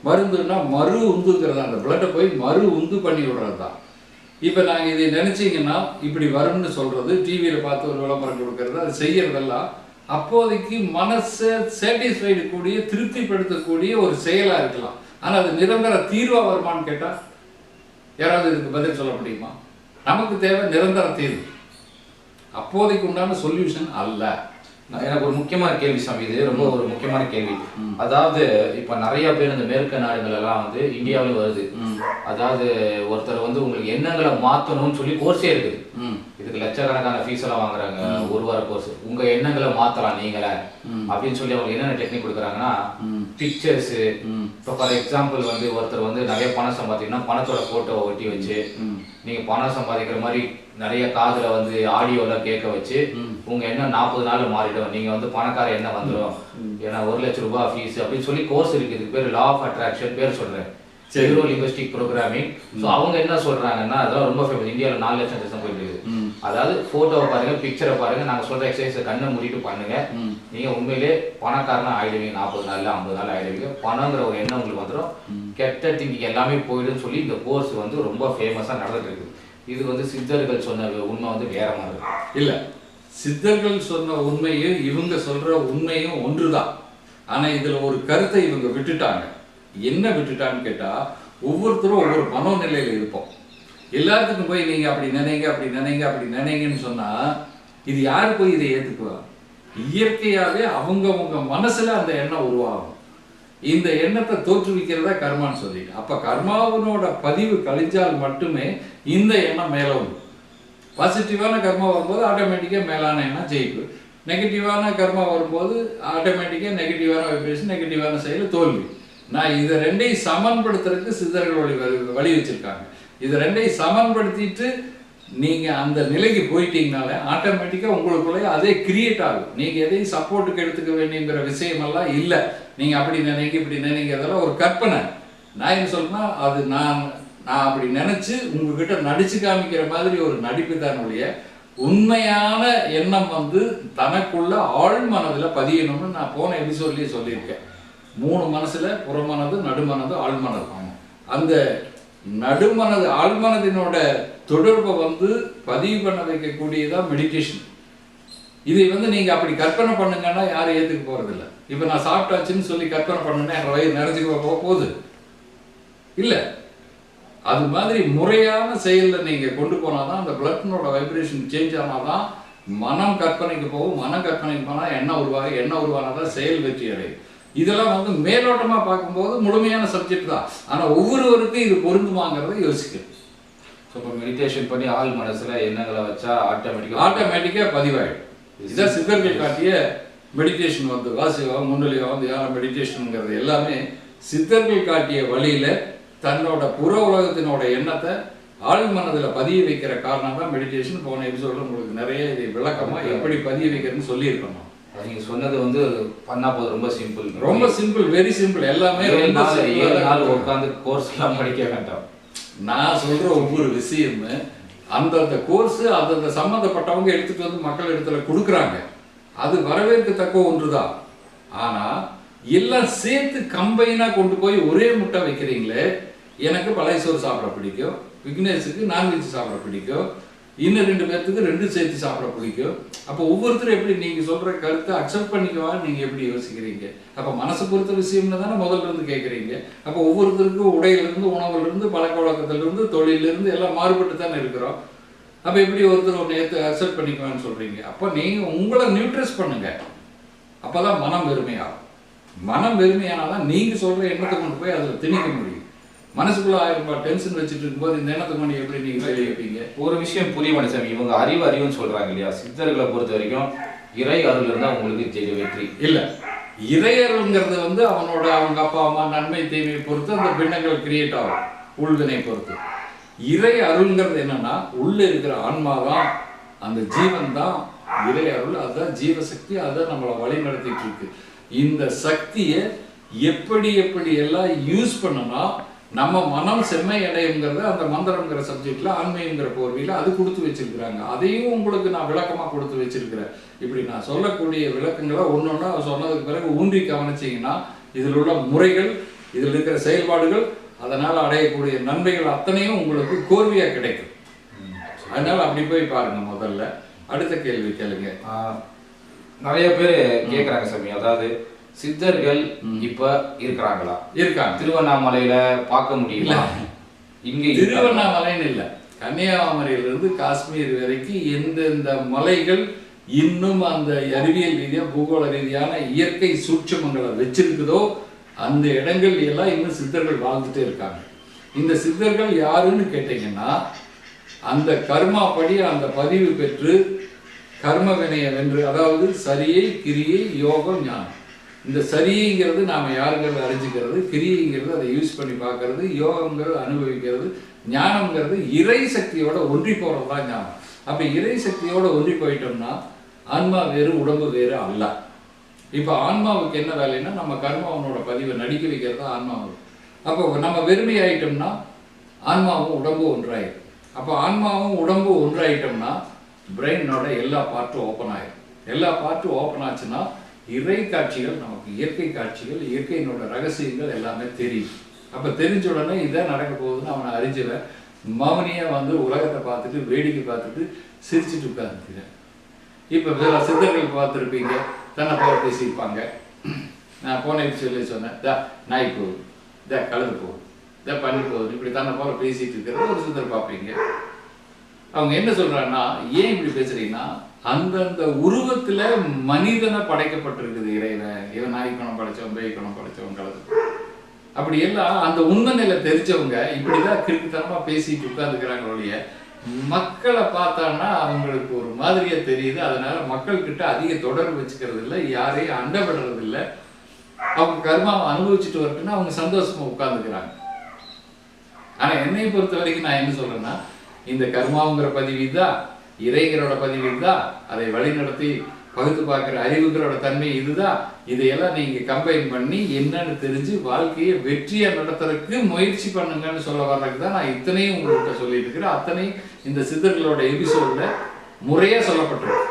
மருந்துன்னா மறு உந்துங்கிறது, அந்த பிளட்டை போய் மறு உந்து பண்ணி விடுறது தான். இப்போ நாங்கள் இதை நினச்சிங்கன்னா இப்படி வரும்னு சொல்கிறது, டிவியில் பார்த்து ஒரு விளம்பரம் கொடுக்கறது, அது செய்யறதெல்லாம் அப்போதைக்கு மனசை சாட்டிஸ்ஃபைடு கூடிய திருப்திப்படுத்தக்கூடிய ஒரு செயலாக இருக்கலாம். ஆனால் அது நிரந்தர தீர்வாக வருமானு கேட்டால் யாராவது இதுக்கு பதில் சொல்ல முடியுமா? நமக்கு தேவை நிரந்தர தீர்வு, அப்போதைக்கு உண்டான சொல்யூஷன் அல்ல. எனக்கு ஒரு முக்கியமான கேள்வி சாமி, இது ரொம்ப ஒரு முக்கியமான கேள்வி. அதாவது இப்ப நிறைய பேர் இந்த மேற்கு நாடுகள் எல்லாம் வந்து இந்தியாவிலும் வருது. அதாவது ஒருத்தர் வந்து உங்களுக்கு எண்ணங்களை மாத்தணும்னு சொல்லி கோர்ஸே இருக்குது. இதுக்கு லட்சக்கணக்கான ஃபீஸ் எல்லாம் வாங்குறாங்க, ஒரு வார கோர்ஸ். உங்க எண்ணங்களை மாத்தலாம் நீங்களே அப்படின்னு சொல்லி அவங்க என்னென்ன டெக்னிக் கொடுக்குறாங்கன்னா, பிக்சர்ஸ். இப்போ ஃபார் எக்ஸாம்பிள் வந்து ஒருத்தர் வந்து நிறைய பணம் சம்பாதிக்கணும்னா பணத்தோட போட்டோவை ஒட்டி வச்சு நீங்க பணம் சம்பாதிக்கிற மாதிரி நிறைய காதுல வந்து ஆடியோலாம் கேட்க வச்சு உங்க எண்ணம் 40 நாள் மாறிடும், நீங்க வந்து பணக்கார எண்ணம் வந்துடும், ஏன்னா 1 லட்சம் ரூபாய் ஃபீஸ் அப்படின்னு சொல்லி கோர்ஸ் இருக்கு. இதுக்கு பேர் லா ஆஃப் அட்ராக்ஷன் பேர் சொல்றேன், நியூரோ லிங்குவிஸ்டிக் ப்ரோக்ராமிங். ஸோ அவங்க என்ன சொல்றாங்கன்னா அதெல்லாம் ரொம்ப ஃபேமஸ், இந்தியாவில் 4 லட்சம் தேசம் போயிட்டு இருக்குது. அதாவது போட்டோவை பாருங்க, பிக்சரை பாருங்க, நாங்க சொல்ற எக்ஸசைஸை கண்ணை மூடிட்டு பண்ணுங்க, நீங்க உண்மையிலே பணக்காரனா ஆயிடுவீங்க, 40 நாள்ல 50 நாள் ஆயிடுவீங்க, பணங்கிற ஒரு எண்ணம் உங்களுக்கு வந்துடும், கெட்ட திங்கிங் எல்லாமே போயிடுன்னு சொல்லி இந்த கோர்ஸ் வந்து ரொம்ப ஃபேமஸா நடந்துட்டு இருக்குது. இது வந்து சித்தர்கள் சொன்ன உண்மை வந்து வேற மாதிரி இல்லை. சித்தர்கள் சொன்ன உண்மையும் இவங்க சொல்ற உண்மையும் ஒன்றுதான். ஆனா இதுல ஒரு கருத்தை இவங்க விட்டுட்டாங்க. என்ன விட்டுட்டான்னு கேட்டா, ஒவ்வொருத்தரும் ஒவ்வொரு மனோநிலையில இருப்போம். எல்லாத்துக்கும் போய் நீங்க அப்படி நினைங்க அப்படி நினைங்க அப்படி நினைங்கன்னு சொன்னா இது யாரு போய் இதை ஏத்துக்குவா? இயற்கையாவே அவங்கவுங்க மனசுல அந்த எண்ணம் உருவாகும். இந்த எண்ணத்தை தோற்றுவிக்கிறதா கர்மான்னு சொல்லிட்டு, அப்ப கர்மாவனோட பதிவு கழிஞ்சால் மட்டுமே இந்த எண்ணம் மேல வரும். பாசிட்டிவான கர்மா வரும்போது ஆட்டோமேட்டிக்கா மேலான எண்ணம் ஜெயிப்பு, நெகட்டிவான கர்மா வரும்போது ஆட்டோமேட்டிக்கா நெகட்டிவான வைப்ரேஷன், நெகட்டிவான செயல் தோல்வி. நான் இதை ரெண்டையும் சமன்படுத்துறதுக்கு சித்தர்கள் வழி வச்சிருக்காங்க. இதை ரெண்டையும் சமன்படுத்திட்டு நீங்க அந்த நிலைக்கு போயிட்டீங்கனால ஆட்டோமேட்டிக்கா உங்களுக்குள்ளே அதே கிரியேட் ஆகும். நீங்க எதையும் சப்போர்ட்டுக்கு எடுத்துக்க வேண்டியங்கிற விஷயமெல்லாம் இல்லை. நீங்க அப்படி நினைங்க இப்படி நினைங்க, அதெல்லாம் ஒரு கற்பனை. நான் என்ன சொல்றேன்னா, அது நான் அப்படி நினைச்சு உங்ககிட்ட நடிச்சு காமிக்கிற மாதிரி ஒரு நடிப்பு தான் ஒழிய உண்மையான எண்ணம் வந்து தனக்குள்ள ஆழ் மனதில் பதியணும்னு நான் போன எபிசோட்லயே சொல்லியிருக்கேன். 3 மனசுல புறமனது, நடுமனது, ஆழ்மனது. அந்த நடுமனது ஆழ்மனதினோட தொடர்பை வந்து பதிவு பண்ண வைக்கக்கூடியதான் மெடிடேஷன். இதை வந்து நீங்க அப்படி கற்பனை பண்ணுங்கன்னா யாரும் ஏத்துக்க போறது இல்லை. இப்ப நான் சாப்பிட்டாச்சுன்னு சொல்லி கற்பனை பண்ணுன்னா என் வயிறு நிறைஞ்சுக்க போகுது இல்ல. அது மாதிரி முறையான செயல்ல நீங்க கொண்டு போனாதான் அந்த பிளட்னோட வைப்ரேஷன் சேஞ்ச் ஆனாதான் மனம் கற்பனைக்கு போகும். மனம் கற்பனைக்கு போனா எண்ணம் உருவாகும், எண்ணம் உருவானாதான் செயல் வெற்றி அடையும். இதெல்லாம் வந்து மேலோட்டமா பார்க்கும்போது முழுமையான சப்ஜெக்ட் தான். ஆனா ஒவ்வொருவருக்கும் இது பொருந்துமாங்கிறத யோசிக்கணும். ஸோ இப்போ மெடிடேஷன் பண்ணி ஆள் மனசுல எண்ணங்களை வச்சா ஆட்டோமேட்டிக்கா பதிவாயிடும். இதான் சித்தர்கள் காட்டிய மெடிடேஷன் வந்து வாசிவம் முன்னிலையம் தியான மெடிடேஷனுங்கிறது எல்லாமே சித்தர்கள் காட்டிய வழியில தன்னோட புற உலகத்தினோட எண்ணத்தை ஆள் மனதில் பதிய வைக்கிற காரணம் தான் மெடிடேஷன். போன எபிசோட்ல உங்களுக்கு நிறைய இது விளக்கமா எப்படி பதிய வைக்கிறதுன்னு சொல்லியிருக்கணும். நீங்க சொன்னது வந்து பண்ணா போதும், ரொம்ப சிம்பிள், ரொம்ப சிம்பிள், வெரி சிம்பிள். எல்லாமே 7 நாள் உட்காந்து கோர்ஸ் எல்லாம் படிக்க வேண்டாம். நான் சொல்ற ஒவ்வொரு விஷயமே அந்தந்த கோர்ஸ் அந்தந்த சம்மந்தப்பட்டவங்க எடுத்துட்டு வந்து மக்கள் இடத்துல கொடுக்குறாங்க. அது வரவேற்கத்தக்க ஒன்றுதான். ஆனா எல்லாம் சேர்த்து கம்பைனா கொண்டு போய் ஒரே முட்டை வைக்கிறீங்களே. எனக்கு பழைய சோறு சாப்பிட பிடிக்கும், விக்னேஷுக்கு நான்வெஜ் சாப்பிட பிடிக்கும், இன்னும் 2 பேர்த்துக்கு 2 சேர்த்து சாப்பிட பிடிக்கும். அப்போ ஒவ்வொருத்தரும் எப்படி நீங்க சொல்ற கருத்தை அக்செப்ட் பண்ணிக்குவான்னு நீங்க எப்படி யோசிக்கிறீங்க? அப்ப மனசை பொறுத்த விஷயம்னு தானே முதல்ல இருந்து கேட்குறீங்க. அப்போ ஒவ்வொருத்தருக்கும் உடையிலிருந்து, உணவுலேருந்து, பழக்க வழக்கத்திலிருந்து, தொழிலிருந்து எல்லாம் மாறுபட்டு தானே இருக்கிறோம். அப்போ எப்படி ஒருத்தர் ஒன்று ஏற்று அக்செப்ட் பண்ணிக்குவான்னு சொல்றீங்க? அப்போ நீங்க உங்களை நியூட்ரஸ் பண்ணுங்க, அப்பதான் மனம் வெறுமையாகும். மனம் வெறுமையானாதான் நீங்க சொல்ற எண்ணத்தை கொண்டு போய் அதில் திணிக்க முடியும். மனசுக்குள்ள 1000 ரூபாய் டென்ஷன் வச்சுட்டு இருக்கும்போது இந்த எண்ணத்தை கொண்டு எப்படி நீங்க வெளியே வைப்பீங்க? ஒரு விஷயம் புரிய மாட்டேன். இவங்க அறிவுன்னு சொல்றாங்க இல்லையா? சித்தர்களை பொறுத்த வரைக்கும் இறை அருள் இருந்தா உங்களுக்கு வெற்றி இல்லை. இறை அருள்ங்கிறது அவங்க அப்பா அம்மா நன்மை தீமையை பொறுத்து அந்த பின்னங்கள் கிரியேட் ஆகும், உள்வினை பொறுத்து. இறை அருள்ங்கிறது என்னன்னா உள்ள இருக்கிற ஆன்மாதான், அந்த ஜீவன் தான் இறை அருள். அதுதான் ஜீவசக்தி, அதுதான் நம்மளை வழி நடத்திட்டு இருக்கு. இந்த சக்தியை எப்படி எப்படி எல்லாம் யூஸ் பண்ணனா நம்ம மனம் செம்மை அடையுங்கிறத அந்த மந்திரங்கிற சப்ஜெக்ட்ல ஆன்மீகங்கிற போர்வையில் அது கொடுத்து வச்சிருக்கிறாங்க. அதையும் உங்களுக்கு நான் விளக்கமா கொடுத்து வச்சிருக்கிறேன். இப்படி நான் சொல்லக்கூடிய விளக்கங்களை ஒன்னொன்னா சொன்னதுக்கு பிறகு ஊன்றி கவனிச்சீங்கன்னா இதில் உள்ள முறைகள், இதில் இருக்கிற செயல்பாடுகள், அதனால அடையக்கூடிய நன்மைகள் அத்தனையும் உங்களுக்கு கோர்வையா கிடைக்கும். அதனால அப்படி போய் பாருங்க. முதல்ல அடுத்த கேள்வி கேளுங்க. நிறைய பேர் கேட்குறாங்க சாமி, அதாவது சித்தர்கள் இப்ப இருக்கிறாங்களா? இருக்காங்க. திருவண்ணாமலையில பார்க்க முடியல. இங்க திருவண்ணாமலைன்னு இல்லை, கன்னியாகுமரியிலிருந்து காஷ்மீர் வரைக்கும் எந்தெந்த மலைகள் இன்னும் அந்த அறிவியல் ரீதியா பூகோள ரீதியான இயற்கை சூட்சமங்களை வச்சிருக்குதோ அந்த இடங்கள் எல்லாம் இன்னும் சித்தர்கள் வாழ்ந்துட்டே இருக்காங்க. இந்த சித்தர்கள் யாருன்னு கேட்டீங்கன்னா அந்த கர்மா படி அந்த பதிவு பெற்று கர்ம வினைய வென்று, அதாவது சரியை, கிரியை, யோகம், ஞானம். இந்த சரிங்கிறது நாம யாருங்கிறது அறிஞ்சுக்கிறது, கிரியைங்கிறது அதை யூஸ் பண்ணி பார்க்கறது, யோகங்கிறது அனுபவிக்கிறது, ஞானம்ங்கிறது இறை சக்தியோட ஒன்றி போறதுதான் ஞானம். அப்ப இறை சக்தியோட ஒன்றி போயிட்டோம்னா ஆன்மா வேறு, உடம்பு வேறு அல்ல. இப்ப ஆன்மாவுக்கு என்ன வேலைன்னா நம்ம கர்மாவனோட பதிவை நடிக்க வைக்கிறது தான் ஆன்மாவுக்கு. அப்போ நம்ம வெறுமை ஆயிட்டோம்னா ஆன்மாவும் உடம்பும் ஒன்றாயிடும். அப்போ ஆன்மாவும் உடம்பும் ஒன்றாயிட்டோம்னா பிரெயினோட எல்லா பார்ட்டும் ஓப்பன் ஆயிடும். எல்லா பார்ட்டும் ஓப்பன் ஆச்சுன்னா இறை காட்சிகள், நமக்கு இயற்கை காட்சிகள், இயற்கையினோட ரகசியங்கள் எல்லாமே தெரியும். அப்ப தெரிஞ்ச உடனே இதான் நடக்க போகுதுன்னு அவனை அறிஞ்சவன் மௌனியா உலகத்தை பார்த்துட்டு வேடிக்கை பார்த்துட்டு சிரிச்சுட்டு உட்கார்ந்துக்கிறேன். இப்ப வேற சித்தர்கள் பார்த்துருப்பீங்க, தன்னை போல பேசியிருப்பாங்க. நான் போன சொல்லி சொன்னேன், நாய் போகுது, கழுது போகுது, பண்ணி போகுது, இப்படி தன்னை போல பேசிட்டு இருக்கிறது ஒரு சித்தர் பார்ப்பீங்க. அவங்க என்ன சொல்றாங்கன்னா, ஏன் இப்படி பேசுறீங்கன்னா அந்தந்த உருவத்துல மனிதனை படைக்கப்பட்டிருக்குது இறைவன். இவன் நாய் குணம் படைச்சவன், பேய் குணம் படைச்சவன், கலந்து அப்படி எல்லாம் அந்த உண்மை நிலை தெரிஞ்சவங்க இப்படிதான் கிறுக்குத்தனமா பேசிட்டு உட்கார்ந்துக்கிறாங்க ஒழிய மக்களை பார்த்தான்னா அவங்களுக்கு ஒரு மாதிரியா தெரியுது. அதனால மக்கள் கிட்ட அதிக தொடர்பு வச்சுக்கிறது இல்லை, யாரையும் அண்ட விடுறது இல்லை. அவங்க கர்மாவை அனுபவிச்சுட்டு வரட்டுன்னா அவங்க சந்தோஷமா உட்கார்ந்துக்கிறாங்க. ஆனா என்னை பொறுத்த வரைக்கும் நான் என்ன சொல்றேன்னா, இந்த கர்மாவுங்கிற பதிவு தான், இறைகளோட பதிவு தான், அதை வழி நடத்தி பகுத்து பார்க்குற அறிவுகளோட தன்மை இதுதான். இதையெல்லாம் நீங்க கம்பைன் பண்ணி என்னன்னு தெரிஞ்சு வாழ்க்கையை வெற்றியா நடத்துறதுக்கு முயற்சி பண்ணுங்கன்னு சொல்ல வர்றதுக்கு தான் நான் இத்தனையும் உங்கள்கிட்ட சொல்லிட்டு இருக்கிறேன். அத்தனையும் இந்த சித்தர்களோட எபிசோட்ல முறையா சொல்லப்பட்டிருக்கு.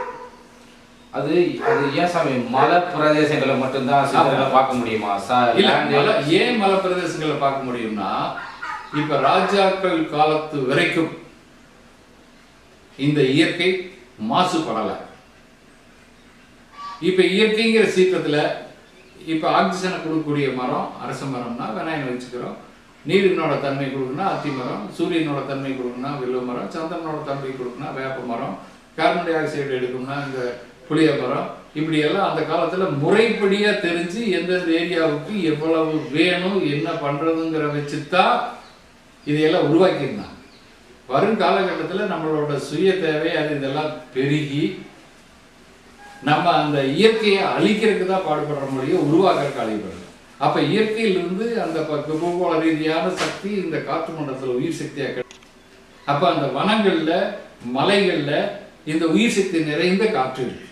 அது அது ஏன் சாமி மலை பிரதேசங்களை மட்டும்தான் சித்தர்களை பார்க்க முடியுமா? ஏன் மலை பிரதேசங்களை பார்க்க முடியும்னா, இப்ப ராஜாக்கள் காலத்து வரைக்கும் இந்த இயற்கை மாசுபடலை. இப்ப இயற்கைங்கிற சீற்றத்துல இப்ப ஆக்சிஜனை கொடுக்கக்கூடிய மரம் அரச மரம்னா விநாயகன் வச்சுக்கிறோம், நீரினோட தன்மை கொடுக்குன்னா அத்தி மரம், சூரியனோட தன்மை கொடுக்குன்னா வில்வ மரம், சந்திரனோட தன்மை கொடுக்குன்னா வேப்ப மரம், கார்பன் டை ஆக்சைடு எடுக்கும்னா இந்த புளிய மரம். இப்படி எல்லாம் அந்த காலத்துல முறைப்படியா தெரிஞ்சு எந்தெந்த ஏரியாவுக்கு எவ்வளவு வேணும் என்ன பண்றதுங்கிற வச்சுதான் இதையெல்லாம் உருவாக்கியிருந்தாங்க. வரும் காலகட்டத்தில் நம்மளோட சுய தேவை அது இதெல்லாம் பெருகி நம்ம அந்த இயற்கையை அழிக்கிறதுக்கு தான் பாடுபடுற முடியும், உருவாக்க அழிபடுறது. அப்ப இயற்கையிலிருந்து அந்த பூகோள ரீதியான சக்தி இந்த காற்று மண்டலத்தில் உயிர் சக்தியாக. அப்ப அந்த வனங்கள்ல மலைகள்ல இந்த உயிர் சக்தி நிறைந்த காற்று இருக்கு.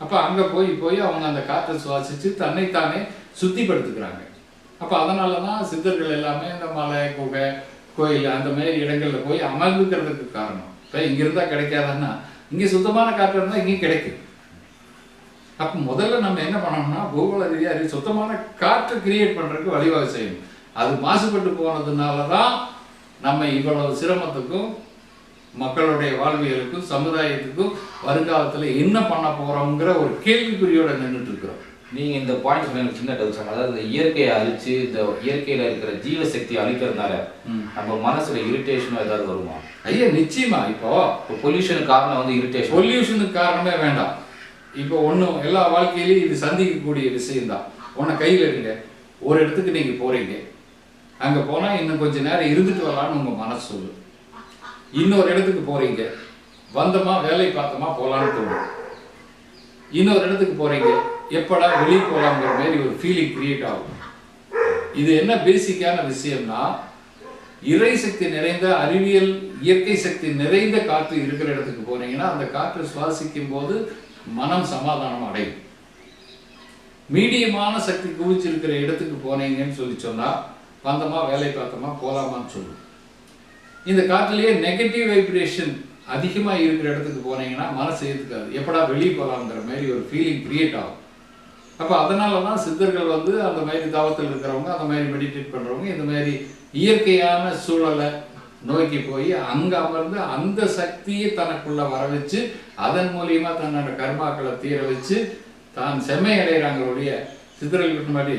அப்ப அங்க போய் போய் அவங்க அந்த காற்றை சுவாசிச்சு தன்னைத்தானே சுத்திப்படுத்துக்கிறாங்க. அப்ப அதனாலதான் சித்தர்கள் எல்லாமே இந்த மலை, குகை, கோயில் அந்த மாதிரி இடங்கள்ல போய் அமர்ந்துக்கிறதுக்கு காரணம். இப்ப இங்க இருந்தா கிடைக்காதுன்னா இங்க சுத்தமான காற்று இருந்தா இங்கேயும் கிடைக்கும். அப்ப முதல்ல நம்ம என்ன பண்ணோம்னா பூகோள ரீதியா சுத்தமான காற்றை கிரியேட் பண்றதுக்கு வழிவகை செய்யணும். அது மாசுபட்டு போனதுனாலதான் நம்ம இவ்வளவு சிரமத்துக்கும் மக்களுடைய வாழ்வியலுக்கும் சமுதாயத்துக்கும் வருங்காலத்தில் என்ன பண்ண போறோங்கிற ஒரு கேள்விக்குறியோட நின்றுட்டு இருக்கிறோம். நீங்க இந்த பாயிண்ட் எனக்கு சின்ன டவுட் சார். அதாவது இயற்கையை அழிச்சு இந்த இயற்கையில இருக்கிற ஜீவசக்தி அழிக்கிறதுனால நம்ம மனசுல இரிட்டேஷன் ஏதாவது வருமா? ஐயா நிச்சயமா. இப்போ பொல்யூஷனுக்கு காரணம் வந்து இரிட்டேஷன். பொல்யூஷனுக்கு காரணமே வேண்டாம். இப்போ ஒன்றும் எல்லா வாழ்க்கையிலையும் இது சந்திக்கக்கூடிய விஷயம்தான். உன்னை கையில் எடுங்க, ஒரு இடத்துக்கு நீங்க போறீங்க, அங்க போனா இன்னும் கொஞ்ச நேரம் இருந்துட்டு வரலான்னு உங்க மனசு சொல்லு. இன்னொரு இடத்துக்கு போறீங்க, வந்தமா வேலை பார்த்தோமா போலான்னு தோணும். இன்னொரு இடத்துக்கு போறீங்க, எப்படா வெளியே போகலாங்கிற மாதிரி ஒரு ஃபீலிங் கிரியேட் ஆகும். இது என்ன பேசிக்கான விஷயம்னா, இறை சக்தி நிறைந்த அறிவியல் இயற்கை சக்தி நிறைந்த காற்று இருக்கிற இடத்துக்கு போனீங்கன்னா அந்த காற்று சுவாசிக்கும் போது மனம் சமாதானம் அடையும். மீடியமான சக்தி குவிச்சிருக்கிற இடத்துக்கு போனீங்கன்னு சொல்லி சொன்னா வந்தமா வேலை பார்த்தோமா போலாமான்னு சொல்லும். இந்த காற்றுலயே நெகட்டிவ் வைப்ரேஷன் அதிகமா இருக்கிற இடத்துக்கு போனீங்கன்னா மனசு ஏத்துக்காது, எப்படா வெளியே போகலாங்கிற மாதிரி ஒரு ஃபீலிங் கிரியேட் ஆகும். அப்போ அதனால தான் சித்தர்கள் வந்து அந்த மாதிரி தாவத்தில் இருக்கிறவங்க, அந்த மாதிரி மெடிடேட் பண்ணுறவங்க இந்த மாதிரி இயற்கையான சூழலை நோக்கி போய் அங்கே அமர்ந்து அந்த சக்தியை தனக்குள்ள வர வச்சு அதன் மூலியமாக தன்னோட கர்மாக்களை தீர வச்சு தான் செம்மை அடைகிறாங்களுடைய சித்தர்கள் மாதிரி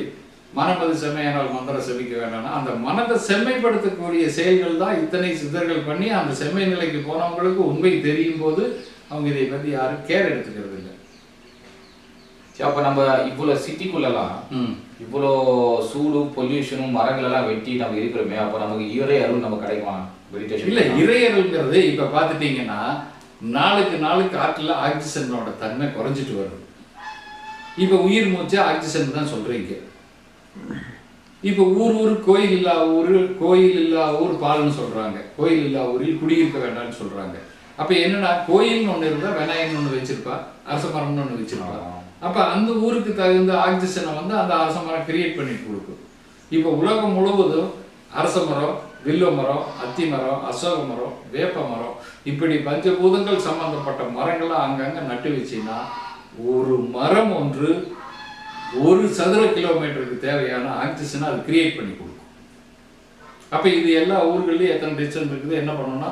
மனமது செம்மையானால் மந்திர செமிக்க வேண்டாம்னா அந்த மனதை செம்மைப்படுத்தக்கூடிய செயல்கள் தான் இத்தனை சித்தர்கள் பண்ணி அந்த செம்மை நிலைக்கு போனவங்களுக்கு உண்மை தெரியும் போது அவங்க இதை பற்றி யாரும் கேர் எடுத்துக்கிறது இல்லை. அப்ப நம்ம இவ்வளவு சிட்டிக்குள்ளலாம் இவ்வளோ சூடு பொல்யூஷனும் மரங்கள் எல்லாம் வெட்டி நம்ம இருக்கிறோமே, அப்ப நமக்கு இறை அருள் நம்ம கிடைக்குமா? மெடிடேஷன் இல்ல, இறை அருள்ங்கிறது இப்ப பாத்துட்டீங்கன்னா நாளுக்கு நாளுக்கு காற்றுல ஆக்சிஜனோட தன்மை குறைஞ்சிட்டு வருது. இப்ப உயிர் மூச்சு ஆக்சிஜன் தான் சொல்றீங்க. இப்ப ஊர் கோயில் இல்லா ஊர் பால்னு சொல்றாங்க, கோயில் இல்லா ஊரில் குடியிருக்க வேண்டாம்னு சொல்றாங்க. அப்ப என்னன்னா கோயில்னு ஒண்ணு இருந்தா விநாயகன் ஒண்ணு வச்சிருப்பா, அரச மரம்னு ஒண்ணு வச்சிருப்பா. அப்ப அந்த ஊருக்கு தகுந்த ஆக்சிஜனை வந்து அந்த அரச மரம் கிரியேட் பண்ணிட்டு கொடுக்கும். இப்ப உலகம் முழுவதும் அரச மரம், வில்வ மரம், அத்தி மரம், அசோக மரம், வேப்ப மரம், இப்படி பஞ்சபூதங்கள் சம்பந்தப்பட்ட மரங்களை அங்கங்க நட்டு வச்சீங்கன்னா ஒரு மரம் ஒன்று 1 சதுர கிலோமீட்டருக்கு தேவையான ஆக்சிஜனை அது கிரியேட் பண்ணி கொடுக்கும். அப்ப இது எல்லா ஊர்களையும் எத்தனை டிஸ்டன்ஸ் இருக்குது, என்ன பண்ணணும்னா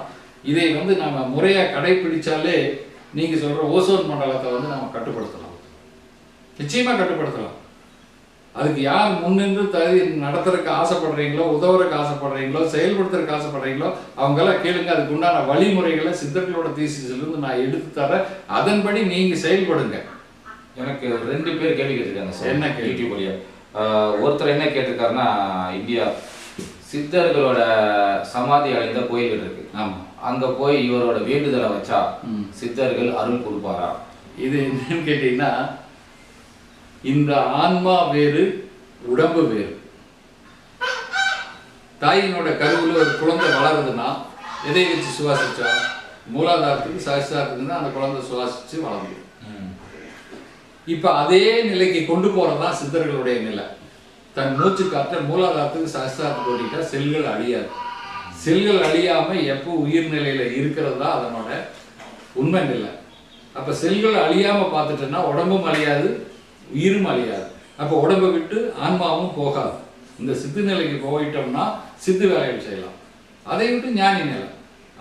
இதை வந்து நம்ம முறையா கடைபிடிச்சாலே நீங்க சொல்ற ஓசோன் மண்டலத்தை வந்து நம்ம கட்டுப்படுத்தலாம், நிச்சயமா கட்டுப்படுத்தலாம். அதுக்கு யார் முன்னின்று நடத்துறதுக்கு ஆசைப்படுறீங்களோ, உதவுறதுக்கு ஆசைப்படுறீங்களோ, செயல்படுத்துறதுக்கு ஆசைப்படுறீங்களோ அவங்க எல்லாம் கேளுங்க. அதுக்கு உண்டான வழிமுறைகளை சித்தர்களோட தீசிலிருந்து நான் எடுத்து தரேன், அதன்படி நீங்க செயல்படுங்க. எனக்கு 2 பேர் கேள்வி கேட்டிருக்காங்க சார். என்ன கேள்வி? யூடியூப் வழியா ஒருத்தர் என்ன கேட்டிருக்காருன்னா, இந்தியா சித்தர்களோட சமாதி அடைந்த கோயில்கள் இருக்கு, ஆமா, அங்க போய் இவரோட வேண்டுதலை வச்சா சித்தர்கள் அருள் கொடுப்பாரா? இது என்னன்னு கேட்டீங்கன்னா, இந்த ஆன்மா வேறு, உடம்பு வேறு. தாயினோட கருவுல ஒரு குழந்தை வளருதுன்னா எதை வச்சு சுவாசிச்சா? மூலாதாரத்துக்கு சகசிராரத்துக்கு தான் அந்த குழந்தை சுவாசிச்சு வளர்ந்து. இப்ப அதே நிலைக்கு கொண்டு போறதுதான் சித்தர்களுடைய நிலை. தன் மூச்சு காற்ற மூலாதாரத்துக்கு சகசிராரத்துக்கு ஓடிட்டா செல்கள் அழியாது. செல்கள் அழியாம எப்போ உயிர்நிலையில இருக்கிறது தான் அதனோட உண்மை நிலை. அப்ப செல்கள் அழியாம பார்த்துட்டோம்னா உடம்பும் அழியாது, உயிரும் அழியாது. அப்ப உடம்பை விட்டு ஆன்மாவும் போகாது. இந்த சித்து நிலைக்கு போயிட்டோம்னா சித்து வேலைகள் செய்யலாம். அதை விட்டு ஞானி நிலை,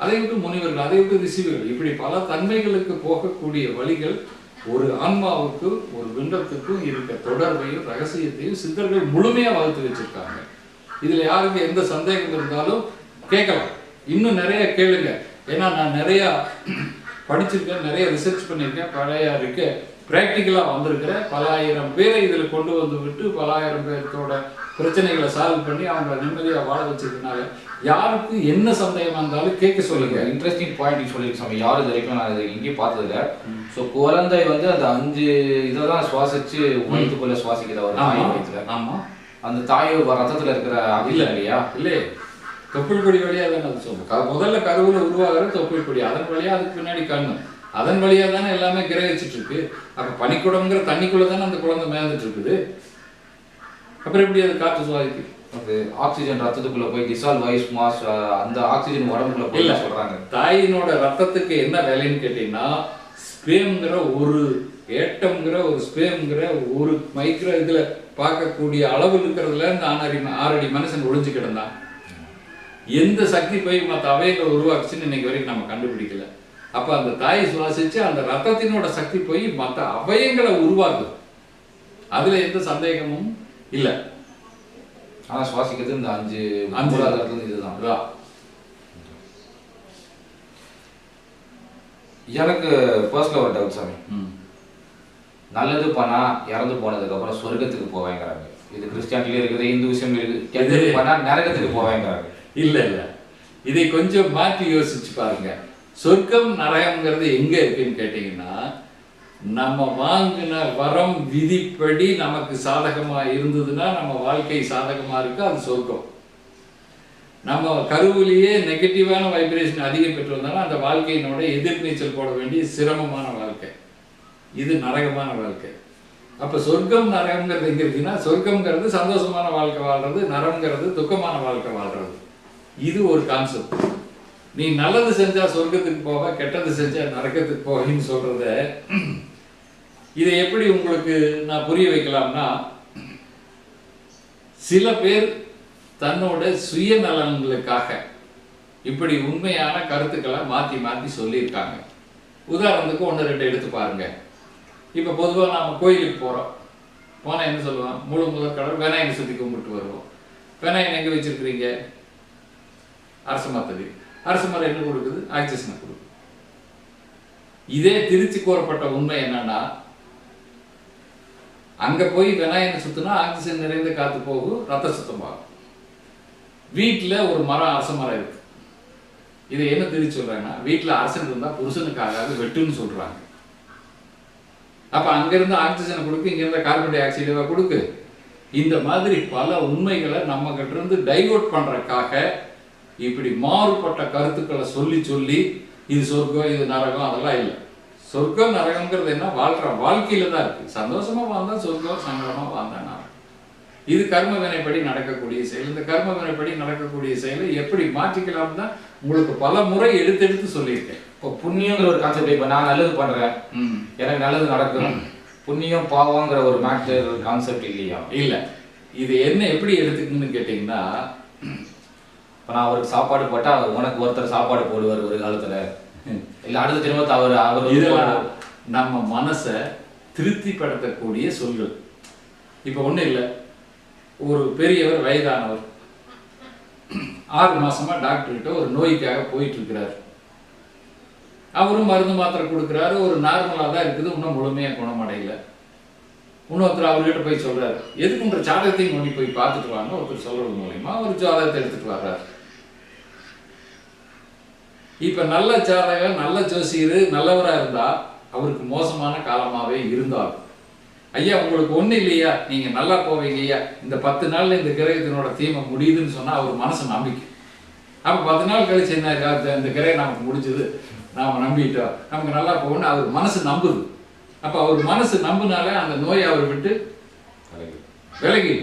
அதை விட்டு முனிவர்கள், அதை விட்டு ரிஷிவர்கள், இப்படி பல தன்மைகளுக்கு போகக்கூடிய வழிகள் ஒரு ஆன்மாவுக்கு ஒரு பிண்டத்துக்கும் இருக்க தொடர்பையும் ரகசியத்தையும் சித்தர்கள் முழுமையா வகுத்து வச்சிருக்காங்க. இதுல யாருக்கு எந்த சந்தேகம் இருந்தாலும் கேட்கலாம், இன்னும் நிறைய கேளுங்க. ஏன்னா நான் நிறைய படிச்சிருக்கேன், நிறைய ரிசர்ச் பண்ணியிருக்கேன், பழைய இருக்க பிராக்டிக்கலாக வந்திருக்கிற பல ஆயிரம் பேரை இதில் கொண்டு வந்து விட்டு பல ஆயிரம் பேர்த்தோட பிரச்சனைகளை சால்வ் பண்ணி அவங்க நிம்மதியாக வாழ வச்சிருக்கனால யாருக்கு என்ன சந்தேகமாக இருந்தாலும் கேட்க சொல்லுங்க. இன்ட்ரெஸ்டிங் பாயிண்ட் சொல்லியிருக்கேன் சாமி. யாரும் இது வரைக்கும் நான் இதை எங்கேயும் பார்த்ததில்ல. ஸோ குழந்தை வந்து அந்த 5 இதெல்லாம் சுவாசிச்சு வயிற்றுக்குள்ள சுவாசிக்கிற ஒரு தாய் வயிற்றுல. ஆமாம், அந்த தாய் ரத்தத்தில் இருக்கிற அகில இல்லையா? இல்லையே, தொப்புள் கொடி வழியாக தானே அது சொல்லுவோம். முதல்ல கருவில் உருவாகிற தொப்புள் கொடி, அதன் வழியாக அதுக்கு பின்னாடி கண்ணு, அதன் வழியாக தானே எல்லாமே கிரகிச்சிட்டு இருக்கு. அப்போ பனிக்குடம்ங்கிற தண்ணிக்குள்ளே தானே அந்த குழந்தை மேந்துட்டு இருக்குது. அப்புறம் எப்படி அது காற்று சுவாசிக்கு? அது ஆக்சிஜன் ரத்தத்துக்குள்ள போய் டிசால்வ் ஆகி மாஸ் அந்த ஆக்சிஜன் உடம்புக்குள்ள போய் சொல்றாங்க. தாயினோட ரத்தத்துக்கு என்ன வேலைன்னு கேட்டீங்கன்னா, ஸ்பேம்ங்கிற ஒரு ஏட்டம்ங்கிற ஒரு ஸ்பேம்ங்கிற ஒரு மைக்ரோ இதுல பார்க்கக்கூடிய அளவு இருக்கிறதுல இந்த 6 அடி மனுஷன் ஒளிஞ்சு கிடந்தான். எந்த சக்தி போய் மற்ற அவயங்களை உருவாக்குச்சுன்னு இன்னைக்கு வரைக்கும் நம்ம கண்டுபிடிக்கல. அப்ப அந்த தாய் சுவாசிச்சு அந்த ரத்தத்தினோட சக்தி போய் மற்ற அவயங்களை உருவாக்குது. அதுல எந்த சந்தேகமும் இல்லை. ஆனா சுவாசிக்கிறது இந்த 5 இதுதான். எனக்கு பர்சனல் ஒரு டவுட் சாமி. நல்லது பண்ணா இறந்து போனதுக்கு அப்புறம் சொர்க்கத்துக்கு போவேங்கிறாங்க. இது கிறிஸ்டியானிட்டில இருக்குது, இந்து விஷயம் இருக்குது. கெட்டது பண்ணா நரகத்துக்கு போவேங்கிறாங்க. இல்ல இல்ல, இதை கொஞ்சம் மாற்றி யோசிச்சு பாருங்க. சொர்க்கம் நரகம்ங்கிறது எங்க இருக்குன்னு கேட்டீங்கன்னா, நம்ம வாங்கின வரம் விதிப்படி நமக்கு சாதகமா இருந்ததுன்னா நம்ம வாழ்க்கை சாதகமா இருக்கு, அது சொர்க்கம். நம்ம கருவிலேயே நெகட்டிவான வைப்ரேஷன் அதிகம் பெற்று வந்தாலும் அந்த வாழ்க்கையினோட எதிர்நீச்சல் போட வேண்டிய சிரமமான வாழ்க்கை, இது நரகமான வாழ்க்கை. அப்ப சொர்க்கம் நரகம்ங்கிறது எங்க இருக்குன்னா, சொர்க்கம்ங்கிறது சந்தோஷமான வாழ்க்கை வாழ்றது, நரகம்ங்கிறது துக்கமான வாழ்க்கை வாழ்றது. இது ஒரு கான்செப்ட். நீ நல்லது செஞ்சா சொர்க்கத்துக்கு போவ, கெட்டது செஞ்சா நரகத்துக்கு போகின்னு சொல்றத இதை எப்படி உங்களுக்கு நான் புரிய வைக்கலாம்னா, சில பேர் தன்னோட சுயநலன்களுக்காக இப்படி உண்மையான கருத்துக்களை மாற்றி மாற்றி சொல்லியிருக்காங்க. உதாரணத்துக்கு 1-2 எடுத்து பாருங்க. இப்போ பொதுவாக நாம் கோயிலுக்கு போகிறோம், போனால் என்ன சொல்லுவோம், முழு முதல் கடவுள் விநாயகரை சுற்றி கும்பிட்டு வருவோம். விநாயகன் எங்கே வச்சிருக்கிறீங்க? அரச மரத்துக்கு. அரச மரம் என்ன கொடுக்குது? ஆக்சிஜனை கொடுக்குது. இதே திருச்சி கூறப்பட்ட உண்மை என்னன்னா, அங்கே போய் விநாயகனை சுற்றினா ஆக்சிஜன் நிறைந்த காற்று போகும், ரத்த சுத்தமாகும். வீட்டில் ஒரு மரம், அரச மரம் இருக்கு. இதை என்ன திருச்சி சொல்றாங்கன்னா, வீட்டில் அரசன் இருந்தால் புருஷனுக்காக வெட்டுன்னு சொல்றாங்க. அப்ப அங்கிருந்து ஆக்சிஜனை கொடுக்கு, இங்கிருந்த கார்பன் டை ஆக்சைடை கொடுக்கு. இந்த மாதிரி பல உண்மைகளை நம்ம கிட்ட இருந்து டைவர்ட் பண்றதுக்காக இப்படி மாறுபட்ட கருத்துக்களை சொல்லி சொல்லி இது சொர்க்கம் இது நரகம் அதெல்லாம் இல்லை. சொர்க்கம் நரகம்ங்கிறது என்ன, வாழ்ற வாழ்க்கையில தான் இருக்கு. சந்தோஷமா வாழ்ந்தா சொர்க்கம், சங்கடமா வாழ்ந்தா நரகம். இது கர்ம வினைப்படி நடக்கக்கூடிய செயல். இந்த கர்ம வினைப்படி நடக்கக்கூடிய செயலை எப்படி மாற்றிக்கலாம் தான் உங்களுக்கு பல முறை எடுத்து சொல்லியிருக்கேன். இப்போ புண்ணியங்கிற ஒரு கான்செப்ட், இப்போ நான் நல்லது பண்றேன், எனக்கு நல்லது நடக்கும், புண்ணியம் பாவங்கிற ஒரு மேட்டர் கான்செப்ட் இல்லையா? இல்லை. இது என்ன எப்படி எடுத்துக்கணும்னு கேட்டீங்கன்னா, இப்போ நான் அவருக்கு சாப்பாடு போட்டா உனக்கு ஒருத்தர் சாப்பாடு போடுவார் ஒரு காலத்துல, இல்லை அடுத்த ஜென்மத்தை அவர் இதெல்லாம் நம்ம மனசை திருப்திப்படுத்தக்கூடிய சொல்கள். இப்போ ஒன்றும் இல்லை, ஒரு பெரியவர் வயதானவர் 6 மாசமா டாக்டர்கிட்ட ஒரு நோய்க்காக போயிட்டு இருக்கிறார். அவரும் மருந்து மாத்திரை கொடுக்குறாரு, ஒரு நார்மலாக தான் இருக்குது, இன்னும் முழுமையாக குணமடையல. இன்னொருத்தர் அவர்கிட்ட போய் சொல்றாரு, எதுக்குன்ற ஜாதகத்தையும் கொண்டு போய் பார்த்துட்டு வாங்க. ஒருத்தர் சொல்றது மூலியமா ஒரு ஜாதகத்தை எடுத்துட்டு வர்றாரு. இப்ப நல்ல ஜாதகம், நல்ல ஜோசியர் நல்லவரா இருந்தா அவருக்கு மோசமான காலமாவே இருந்தாலும், ஐயா உங்களுக்கு ஒண்ணு இல்லையா, நீங்க நல்லா போவீங்க ஐயா, இந்த 10 நாள்ல இந்த கிரகத்தினோட தீமை முடியுதுன்னு சொன்னா அவர் மனசு நம்பிக்கை. அப்ப 10 நாள் கழிச்சு என்ன, இந்த கிரகம் நமக்கு முடிஞ்சது, நாம நம்பிட்டோம், நமக்கு நல்லா போகணும்னு அவர் மனசு நம்புது. அப்ப அவர் மனசு நம்புனாலே அந்த நோயை அவர் விட்டு விலகி.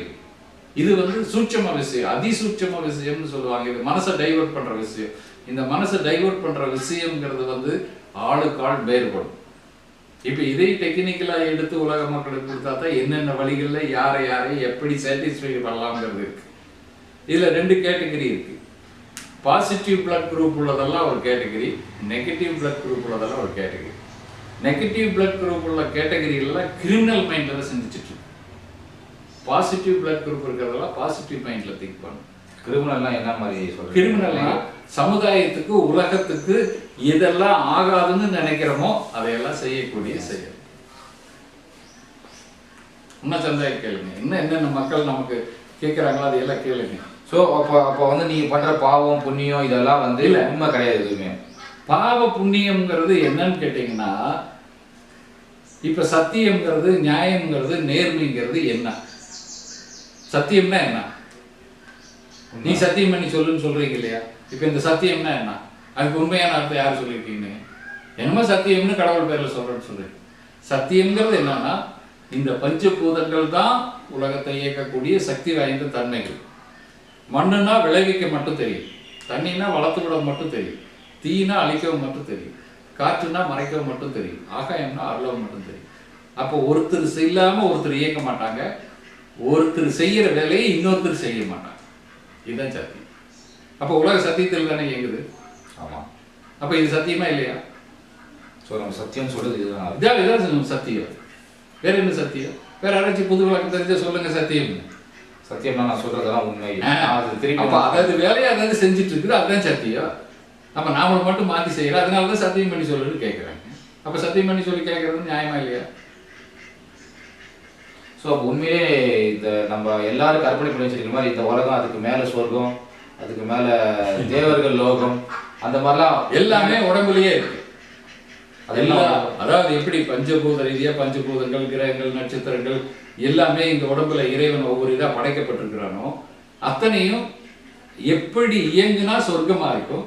இது சூட்சம விஷயம், அதிசூட்சம விஷயம்னு சொல்லுவாங்க. இது மனசை டைவர்ட் பண்ற விஷயம். இந்த மனசை டைவர்ட் பண்ற விஷயம்ங்கிறது ஆளுக்கு ஆள் வேறுபடும். இப்ப இதை டெக்னிக்கலா எடுத்து உலக மக்களுக்கு கொடுத்தா தான் என்னென்ன வழிகள்ல யாரை எப்படி சாட்டிஸ்ஃபை பண்ணலாம்ங்கிறது இருக்கு. இதுல 2 கேட்டகரி இருக்கு. பாசிட்டிவ் பிளட் குரூப் உள்ளதெல்லாம் ஒரு கேட்டகரி, நெகட்டிவ் பிளட் குரூப் உள்ளதெல்லாம் ஒரு கேட்டகரி. நெகட்டிவ் பிளட் குரூப் உள்ள கேட்டகரியெல்லாம் கிரிமினல் மைண்ட்ல தான் சிந்திச்சுட்டு இருக்கு. பாசிட்டிவ் பிளட் குரூப் இருக்கிறதெல்லாம் பாசிட்டிவ் மைண்ட்ல திங்க் பண்ணும். கிரிமினல்லாம் என்ன மாதிரி சொல்றீங்க? கிரிமினல்னா சமுதாயத்துக்கு உலகத்துக்கு எதெல்லாம் ஆகாதுன்னு நினைக்கிறோமோ அதையெல்லாம் செய்யக்கூடிய செயல். இன்னும் சந்தேகம் கேளுங்க, இன்னும் என்னென்ன மக்கள் நமக்கு கேட்கிறாங்களோ அதையெல்லாம் கேளுங்க. ஸோ அப்போ நீங்க பண்ற பாவம் புண்ணியம் இதெல்லாம் இல்ல உண்மை கிடையாது எதுவுமே. பாவ புண்ணியம்ங்கிறது என்னன்னு கேட்டீங்கன்னா, இப்ப சத்தியம்ங்கிறது, நியாயம்ங்கிறது, நேர்மைங்கிறது என்ன? சத்தியம்னா என்ன? நீ சத்தியம் பண்ணி சொல்லுன்னு சொல்றீங்க இல்லையா? இப்ப இந்த சத்தியம்னா என்ன? அதுக்கு உண்மையான அர்த்தம் யார் சொல்லியிருக்கீங்க? என்னமோ சத்தியம்னு கடவுள் பேர்ல சொல்றேன்னு சொல்றீங்க. சத்தியம்ங்கிறது என்னன்னா, இந்த பஞ்சபூதங்கள் தான் உலகத்தை இயக்கக்கூடிய சக்தி வாய்ந்த தன்மைகள். மண்ணுனா விளைவிக்க மட்டும் தெரியும், தண்ணினா வளர்த்து விட மட்டும் தெரியும், தீனா அழிக்கவும் மட்டும் தெரியும், காற்றுனா மறைக்கவும் மட்டும் தெரியும், ஆகாயம்னா அருளவும் மட்டும் தெரியும். அப்போ ஒருத்தர் இல்லாம ஒருத்தர் இயக்க மாட்டாங்க, ஒருத்தர் செய்யற வேலையை இன்னொருத்தர் செய்ய மாட்டாங்க. இதுதான் சத்தியம். அப்போ உலக சத்தியத்தில் தானே இயங்குது. ஆமா. அப்ப இது சத்தியமா இல்லையா? ஸோ நம்ம சத்தியம் சொல்றது இதுதான். இதான் சத்தியம். வேற என்ன சத்தியம்? வேற யாராச்சும் புது விளக்கம் தெரிஞ்ச சொல்லுங்க சத்தியம். சத்தியம்னா நான் சொல்றதெல்லாம் உண்மை. அது திருப்பி அப்ப அதாவது வேலையை அதாவது செஞ்சுட்டு இருக்குது, அதுதான் சத்தியம். அப்ப நாம மட்டும் மாத்தி செய்யறோம், அதனாலதான் சத்தியம் பண்ணி சொல்லுன்னு கேட்கறாங்க. அப்ப சத்தியம் பண்ணி சொல்லி கேட்கறது நியாயமா இல்லையா? ஸோ அப்போ உண்மையிலே இந்த நம்ம எல்லாரும் கற்பனை பண்ணி வச்சிருக்கிற மாதிரி இந்த உலகம், அதுக்கு மேல சொர்க்கம், அதுக்கு மேல தேவர்கள் லோகம், அந்த மாதிரிலாம் எல்லாமே உடம்புலயே இருக்கு. அதெல்லாம் அதாவது எப்படி பஞ்சபூத ரீதியா பஞ்சபூதங்கள், கிரகங்கள், நட்சத்திரங்கள் எல்லாமே இந்த உடம்புல இறைவன் ஒவ்வொரு இதா படைக்கப்பட்டிருக்கிறானோ அத்தனையும் எப்படி இயங்குனா சொர்க்கமா இருக்கும்,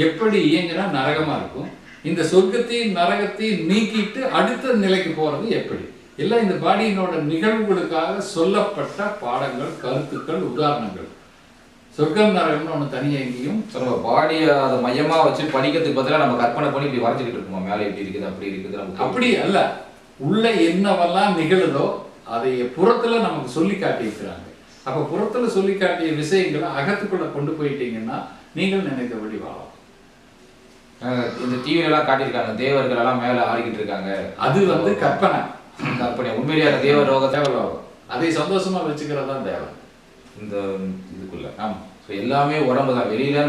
எப்படி இயங்குனா நரகமா இருக்கும். இந்த சொர்க்கத்தையும் நரகத்தையும் நீக்கிட்டு அடுத்த நிலைக்கு போறது எப்படி, எல்லாம் இந்த பாடியினோட நிகழ்வுகளுக்காக சொல்லப்பட்ட பாடங்கள், கருத்துக்கள், உதாரணங்கள். சொர்க்கம் நரகம்னு ஒண்ணு தனியா எங்கேயும் நம்ம பாடியை அதை மையமா வச்சு படிக்கிறதுக்கு பதிலாக நம்ம கற்பனை பண்ணி இப்படி வரைஞ்சிக்கிட்டு இருக்கோமா, மேலே இப்படி இருக்குது அப்படி இருக்குது. நமக்கு அப்படி அல்ல, உள்ள என்னவெல்லாம் நிகழுதோ அதை புறத்துல நமக்கு சொல்லி காட்டியிருக்கிறாங்க. அப்ப புறத்துல சொல்லி காட்டிய விஷயங்களை அகத்துக்குள்ள கொண்டு போயிட்டீங்கன்னா நீங்கள் நினைத்தபடி வாழலாம். இந்த டிவில எல்லாம் காட்டியிருக்காங்க, தேவர்கள் எல்லாம் மேல ஆடிக்கிட்டு இருக்காங்க. அது கற்பனை. கற்பனை. உண்மையிலேயே தேவ ரோக தேவலோகம் அதை சந்தோஷமா வச்சுக்கிறதா தேவை இந்த இதுக்குள்ள. ஆமா. எல்லாமே உடம்பு தான், வெளியில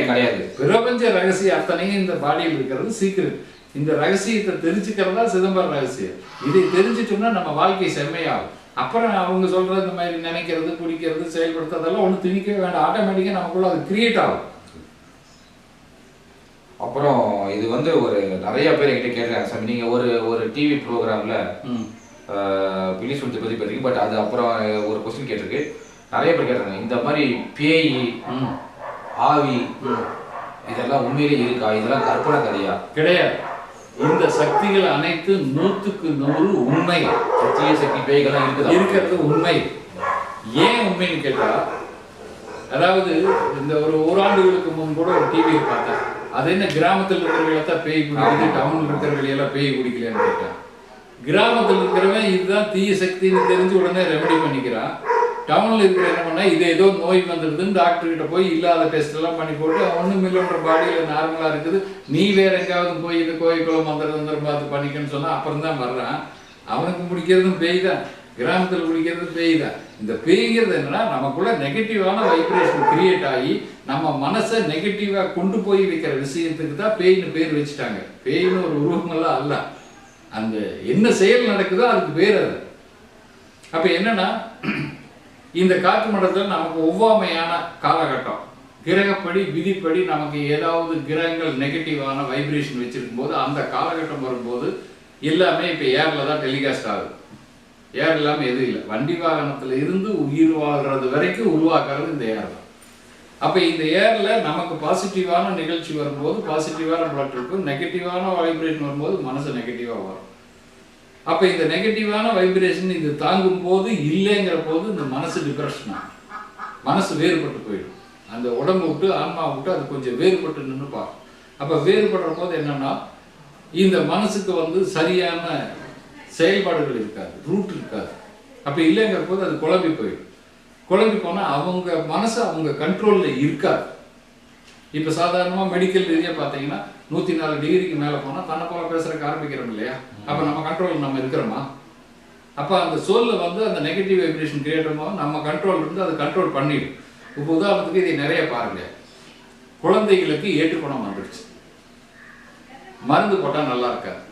கிடையாது. பிரபஞ்ச ரகசியம் அத்தனையும் இந்த பாடியில் இருக்கிறது சீக்கிரம். இந்த ரகசியத்தை தெரிஞ்சுக்கிறதா சிதம்பரம் ரகசியம். இதை தெரிஞ்சிட்டோம்னா நம்ம வாழ்க்கை செம்மையாகும். அப்புறம் அவங்க சொல்றது இந்த மாதிரி நினைக்கிறது, குடிக்கிறது, செயல்படுத்துறதெல்லாம் ஒண்ணு திணிக்கவே வேண்டாம். ஆட்டோமேட்டிக்கா நமக்குள்ள அது கிரியேட் ஆகும். அப்புறம் இது ஒரு நிறைய பேர் என்கிட்ட கேட்குறாங்க சாமி, நீங்க ஒரு டிவி ப்ரோக்ராம்ல பிலி சுத்தி பத்தி பார்த்தீங்க. பட் அது அப்புறம் ஒரு கொஸ்டின் கேட்டிருக்கு, நிறைய பேர் கேட்டாங்க இந்த மாதிரி பேய், ஆவி இதெல்லாம் உண்மையிலே இருக்கா, இதெல்லாம் கற்பனை கதையா? கிடையாது. இந்த சக்திகள் அனைத்து 100க்கு 100 உண்மை. சக்திய சக்தி பேய்கள்லாம் இருக்கிறது உண்மை. ஏன் உண்மைன்னு கேட்டா, அதாவது இந்த ஒரு ஆண்டுகளுக்கு முன் கூட ஒரு டிவியை பார்த்தேன். அது என்ன கிராமத்தில் இருக்கிறவங்கள பேய் குடிக்குது, டவுன்ல இருக்கிறவங்களெல்லாம் பேய் குடிக்கலன்னு கேட்டேன். கிராமத்தில் இருக்கிறவன் இதுதான் தீய சக்தின்னு தெரிஞ்சு உடனே ரெமெடி பண்ணிக்கிறான். டவுன்ல இருக்கிற என்ன பண்ணா, இது ஏதோ நோய் வந்துடுதுன்னு டாக்டர் கிட்ட போய் இல்லாத டெஸ்ட் எல்லாம் பண்ணி போட்டு ஒன்றும் இல்லைன்ற பாடியில நார்மலா இருக்குது, நீ வேற எங்காவது போய் இது கோயிலுக்குள்ள மந்திரம் பார்த்து பண்ணிக்கன்னு சொன்னா அப்புறம் தான் வர்றான். அவனுக்கு முடிக்கிறதும் பேய் தான், கிராமத்தில் குடிக்கிறது பேய் தான். இந்த பேய்கிறது என்னன்னா, நமக்குள்ள நெகட்டிவான வைப்ரேஷன் கிரியேட் ஆகி நம்ம மனசை நெகட்டிவா கொண்டு போய் வைக்கிற விஷயத்துக்கு தான் பேய்னு பேர் வச்சுட்டாங்க. பேய்னு ஒரு உருவமெல்லாம் அல்ல, அந்த என்ன செயல் நடக்குதோ அதுக்கு பேர் அது. அப்ப என்னன்னா, இந்த காற்று மண்டலத்தில் நமக்கு ஒவ்வாமையான காலகட்டம், கிரகப்படி விதிப்படி நமக்கு ஏதாவது கிரகங்கள் நெகட்டிவான வைப்ரேஷன் வச்சிருக்கும் போது அந்த காலகட்டம் வரும்போது எல்லாமே இப்போ ஏர்ல தான் டெலிகாஸ்ட் ஆகுது. ஏர் இல்லாமல் எதுவும் இல்லை. வண்டி வாகனத்துல இருந்து உயிர் வாழ்றது வரைக்கும் உருவாக்குறது இந்த ஏர் தான். அப்போ இந்த ஏர்ல நமக்கு பாசிட்டிவான நிகழ்ச்சி வரும்போது பாசிட்டிவான பிளட் இருக்கும், நெகட்டிவான வைப்ரேஷன் வரும்போது மனசு நெகட்டிவாக வரும். அப்போ இந்த நெகட்டிவான வைப்ரேஷன் இது தாங்கும் போது இல்லைங்கிற போது இந்த மனசு டிப்ரெஷன் ஆகும், மனசு வேறுபட்டு போயிடும். அந்த உடம்பு விட்டு ஆன்மா விட்டு அது கொஞ்சம் வேறுபட்டு நின்று பார்க்கும். அப்போ வேறுபடுற போது என்னன்னா, இந்த மனசுக்கு சரியான செயல்பாடுகள் இருக்காது, ரூட் இருக்காது. அப்போ இல்லைங்கிற போது அது குழம்பி போயிடும். குழம்பி போனால் அவங்க மனசு அவங்க கண்ட்ரோலில் இருக்காது. இப்போ சாதாரணமாக மெடிக்கல் ரீதியாக பார்த்தீங்கன்னா 104 டிகிரிக்கு மேலே போனால் தன்னை போல பேசுறதுக்கு ஆரம்பிக்கிறோம் இல்லையா? அப்போ நம்ம கண்ட்ரோல் நம்ம இருக்கிறோமா? அப்போ அந்த சோலில் அந்த நெகட்டிவ் வைப்ரேஷன் கிரியேட் ஆகும், நம்ம கண்ட்ரோல் இருந்து அதை கண்ட்ரோல் பண்ணிடும். இப்போ உதாரணத்துக்கு இதை நிறைய பாருங்க, குழந்தைகளுக்கு ஏற்றுக்குணம் வந்துடுச்சு, மருந்து போட்டால் நல்லா இருக்காது.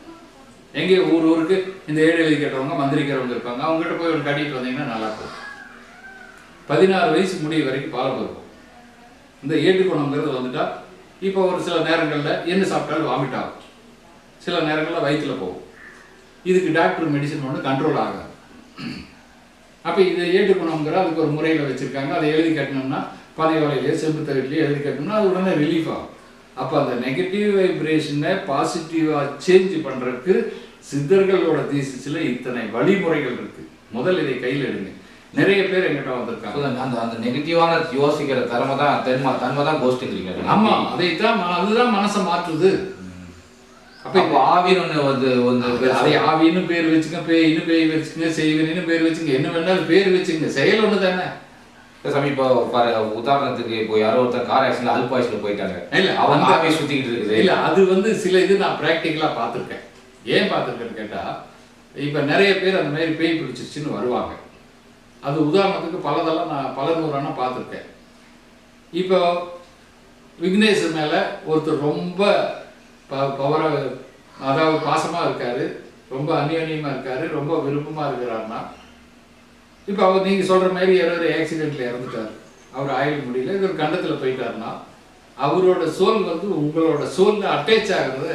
எங்கே ஊருக்கு இந்த ஏழு எழுதி கேட்டவங்க மந்திரிக்கிறவங்க இருப்பாங்க, அவங்ககிட்ட போய் ஒரு கட்டிட்டு வந்தீங்கன்னா நல்லா இருக்கும். 16 வயசு முடிய வரைக்கும் பாலம் இருக்கும். இந்த ஏற்றுக்குணங்கிறது வந்துட்டா இப்போ ஒரு சில நேரங்களில் என்ன சாப்பிட்டாலும் வாமிட் ஆகும், சில நேரங்களில் வயிற்றுல போகும். இதுக்கு டாக்டர் மெடிசன் ஒன்று கண்ட்ரோல் ஆகாது. அப்போ இதை ஏற்றுக்குணங்கிற அதுக்கு ஒரு முறையில் வச்சுருக்காங்க. அதை எழுதி கட்டணும்னா பதிவாளையிலேயே செம்பு தகட்டிலேயே எழுதி கட்டணும்னா அது உடனே ரிலீஃப் ஆகும். அப்போ அந்த நெகட்டிவ் வைப்ரேஷனை பாசிட்டிவாக சேஞ்ச் பண்ணுறதுக்கு சித்தர்களோட தீசிஸில் இத்தனை வழிமுறைகள் இருக்கு. முதல் இதை கையில் எடுங்க. நிறைய பேர் எங்கிட்ட வந்திருக்காங்க. அந்த நெகட்டிவான யோசிக்கிற தன்மை தான் கோஷ்டிங்கிறீங்க. ஆமா, அதைத்தான், அதுதான் மனசை மாற்றுது. அப்போ ஆவின்னு அதை ஆவின்னு பேர் வச்சுங்க, பேயின்னு பேய் வச்சுங்க, செய்வனின்னு பேர் வச்சுங்க, என்ன வேணாலும் பேர் வச்சுங்க, செயல் ஒன்று தானே. சாமி இப்போ உதாரணத்துக்கு இப்போ யாரோ ஒருத்தர் கார் ஆக்சிடென்ட் அல்பாய்ஸ்ல போயிட்டாங்க, இல்ல அவங்க ஆவி சுத்திக்கிட்டு இருக்குது. இல்ல அது வந்து சில இது நான் பிராக்டிக்கலா பார்த்துருக்கேன். ஏன் பார்த்துருக்கேன்னு கேட்டா, இப்ப நிறைய பேர் அந்த மாதிரி பேய் பிடிச்சிருச்சுன்னு வருவாங்க. அது உதாரணத்துக்கு பலதெல்லாம் நான் பல நூறான பார்த்துருக்கேன். இப்போ விக்னேஷ் மேல ஒருத்தர் ரொம்ப பவரா, அதாவது பாசமா இருக்காரு, ரொம்ப அந்யோன்யமா இருக்காரு, ரொம்ப விருப்பமா இருக்கிறாருன்னா, இப்போ அவர் நீங்க சொல்ற மாதிரி யாராவது ஆக்சிடென்ட்ல இறந்துட்டாரு, அவர் ஆயுள் முடியல, இது ஒரு கண்டத்துல போயிட்டாருன்னா, அவரோட சோல் வந்து உங்களோட சோல்ல அட்டாச் ஆகுறத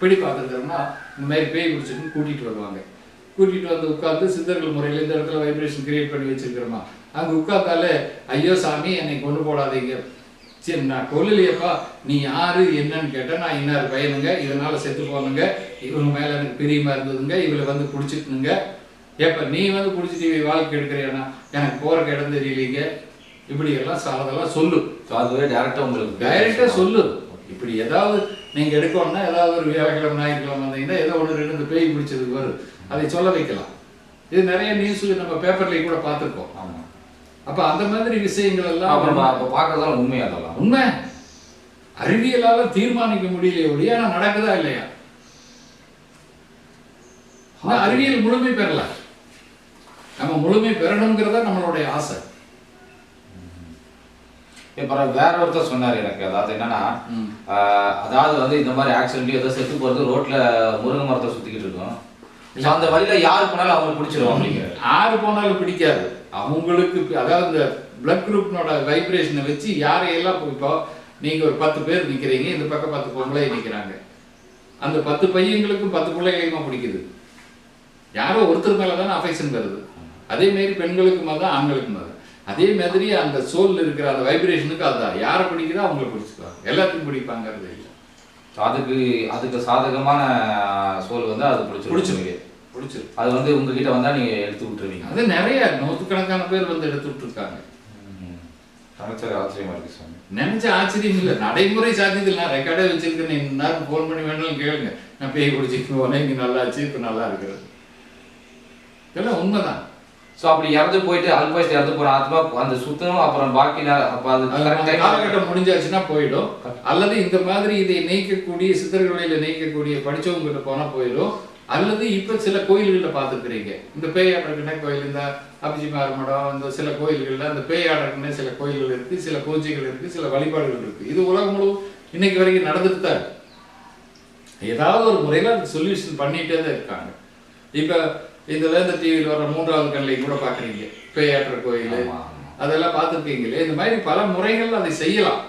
பிடி பார்த்துருக்காருன்னா, இந்த மாதிரி பேய் பிடிச்சிட்டு கூட்டிட்டு வருவாங்க. கூட்டிட்டு வந்து உட்காந்து சித்தர்கள் முறையில் இந்த இடத்துல வைப்ரேஷன் கிரியேட் பண்ணி வச்சிருக்கிறோமா, அங்கே உட்கார்ந்தாலே ஐயோ சாமி என்னை கொண்டு போடாதீங்க, சரி நான் கொல்லலையப்பா, நீ யாரு என்னன்னு கேட்டால் நான் இன்னார் பையனுங்க, இதனால செத்து போனுங்க, இவங்க மேலே எனக்கு பிரியமா இருந்ததுங்க, இவளை வந்து பிடிச்சிட்டுனுங்க, ஏப்ப நீ வந்து பிடிச்சிட்டு வாழ்க்கை எடுக்கிறியானா எனக்கு போறக்கு இடம் தெரியலீங்க, இப்படி எல்லாம் சாதெல்லாம் சொல்லு. அதுவே டைரக்டா உங்களுக்கு டைரக்டா சொல்லு. இப்படி ஏதாவது நீங்க எடுக்கணும்னா, ஏதாவது ஒரு வியாழக்கிழமை ஞாயிற்றுக்கிழமை வந்தீங்கன்னா ஏதோ ஒன்று ரெண்டு பேய் பிடிச்சதுக்கு வரும், அதை சொல்ல வைக்கலாம். இது நிறைய நியூஸ் நம்ம பேப்பர்லேயும் கூட பார்த்துருக்கோம். ஆமா. அப்ப அந்த மாதிரி விஷயங்கள் எல்லாம் பார்க்கறதால உண்மை, அதெல்லாம் உண்மை. அறிவியலால தீர்மானிக்க முடியலையே ஒழிய ஆனா நடக்குதா இல்லையா? அறிவியல் முழுமை பெறல, நம்ம முழுமை பெறணுங்கிறத நம்மளுடைய ஆசை. இப்போ வேற ஒருத்தர் சொன்னார் எனக்கு, அதாவது என்னன்னா, அதாவது வந்து இந்த மாதிரி ஆக்சிடென்ட் ஏதோ செத்து போறது ரோட்ல முருங்கை மரத்தை சுத்திக்கிட்டு இருக்கோம், அந்த வழியில யாரு போனாலும் அவங்களுக்கு பிடிச்சிடும் அப்படிங்கிற. யாரு போனாலும் பிடிக்காது அவங்களுக்கு. அதாவது இந்த பிளட் குரூப்னோட வைப்ரேஷனை வச்சு யாரையெல்லாம், இப்போ நீங்க ஒரு 10 பேர் நிக்கிறீங்க, இந்த பக்கம் 10 பொம்பளை நிக்கிறாங்க, அந்த 10 பையங்களுக்கும் 10 பிள்ளைகளுமா பிடிக்குது. யாரோ ஒருத்தர் மேலதானே அஃபெக்ஷன் வருது. அதே மாதிரி பெண்களுக்கும் தான் ஆண்களுக்கும் தான். அதே மாதிரி அந்த சோல்ல இருக்கிற அந்த வைப்ரேஷனுக்கு அதுதான் யாரை பிடிக்குதோ அவங்களை பிடிச்சிக்குவாங்க, எல்லாத்துக்கும் பிடிப்பாங்கிறது இல்லை. அதுக்கு சாதகமான சோல் வந்து அது பிடிச்சிருக்கு. அது வந்து உங்ககிட்ட வந்தா நீங்க எடுத்து விட்டுருவீங்க. அது நிறைய நூற்றுக்கணக்கான பேர் வந்து எடுத்து விட்டுருக்காங்க. நினைச்சது ஆச்சரியமா இருக்கு சாமி. நினைச்ச ஆச்சரியம் இல்லை, நடைமுறை சாத்தியத்தில் நான் ரெக்கார்டே வச்சிருக்கேன். இன்னும் ஃபோன் பண்ணி வேணாலும் கேளுங்க, நான் பேய் பிடிச்சிட்டு போனேன், இங்கே நல்லா ஆச்சு, இப்போ நல்லா இருக்கிறது, இதெல்லாம் உண்மைதான். ஸோ அப்படி இறந்து போயிட்டு அல்பாய்ஸ் இறந்து போற ஆத்மா அந்த சுத்தம் அப்புறம் பாக்கி அப்போ அது காலகட்டம் முடிஞ்சாச்சுன்னா போயிடும். அல்லது இந்த மாதிரி இதை நீக்கக்கூடிய சித்தர்களில் நீக்கக்கூடிய படிச்சவங்ககிட்ட போனா போயிடும். அல்லது இப்ப சில கோயில்களில் பார்த்துருக்கிறீங்க, இந்த பேயாடுறதுக்குன்னே கோயில், இந்த அபிஜிமார் மடம், இந்த சில கோயில்களில் அந்த பேயாடுறதுக்குன்னே சில கோயில்கள் இருக்கு, சில பூஜைகள் இருக்கு, சில வழிபாடுகள் இருக்கு. இது உலகம் முழு இன்னைக்கு வரைக்கும் நடந்துட்டு தான் இருக்கு. ஏதாவது ஒரு முறையில் அது சொல்யூஷன் பண்ணிட்டே தான் இருக்காங்க. இப்ப இந்த வேந்த டிவியில் வர 3வது கண்ணையும் கூட பார்க்குறீங்க, பேயாற்ற கோயில், அதெல்லாம் பார்த்துருக்கீங்களே. இந்த மாதிரி பல முறைகள் அதை செய்யலாம்.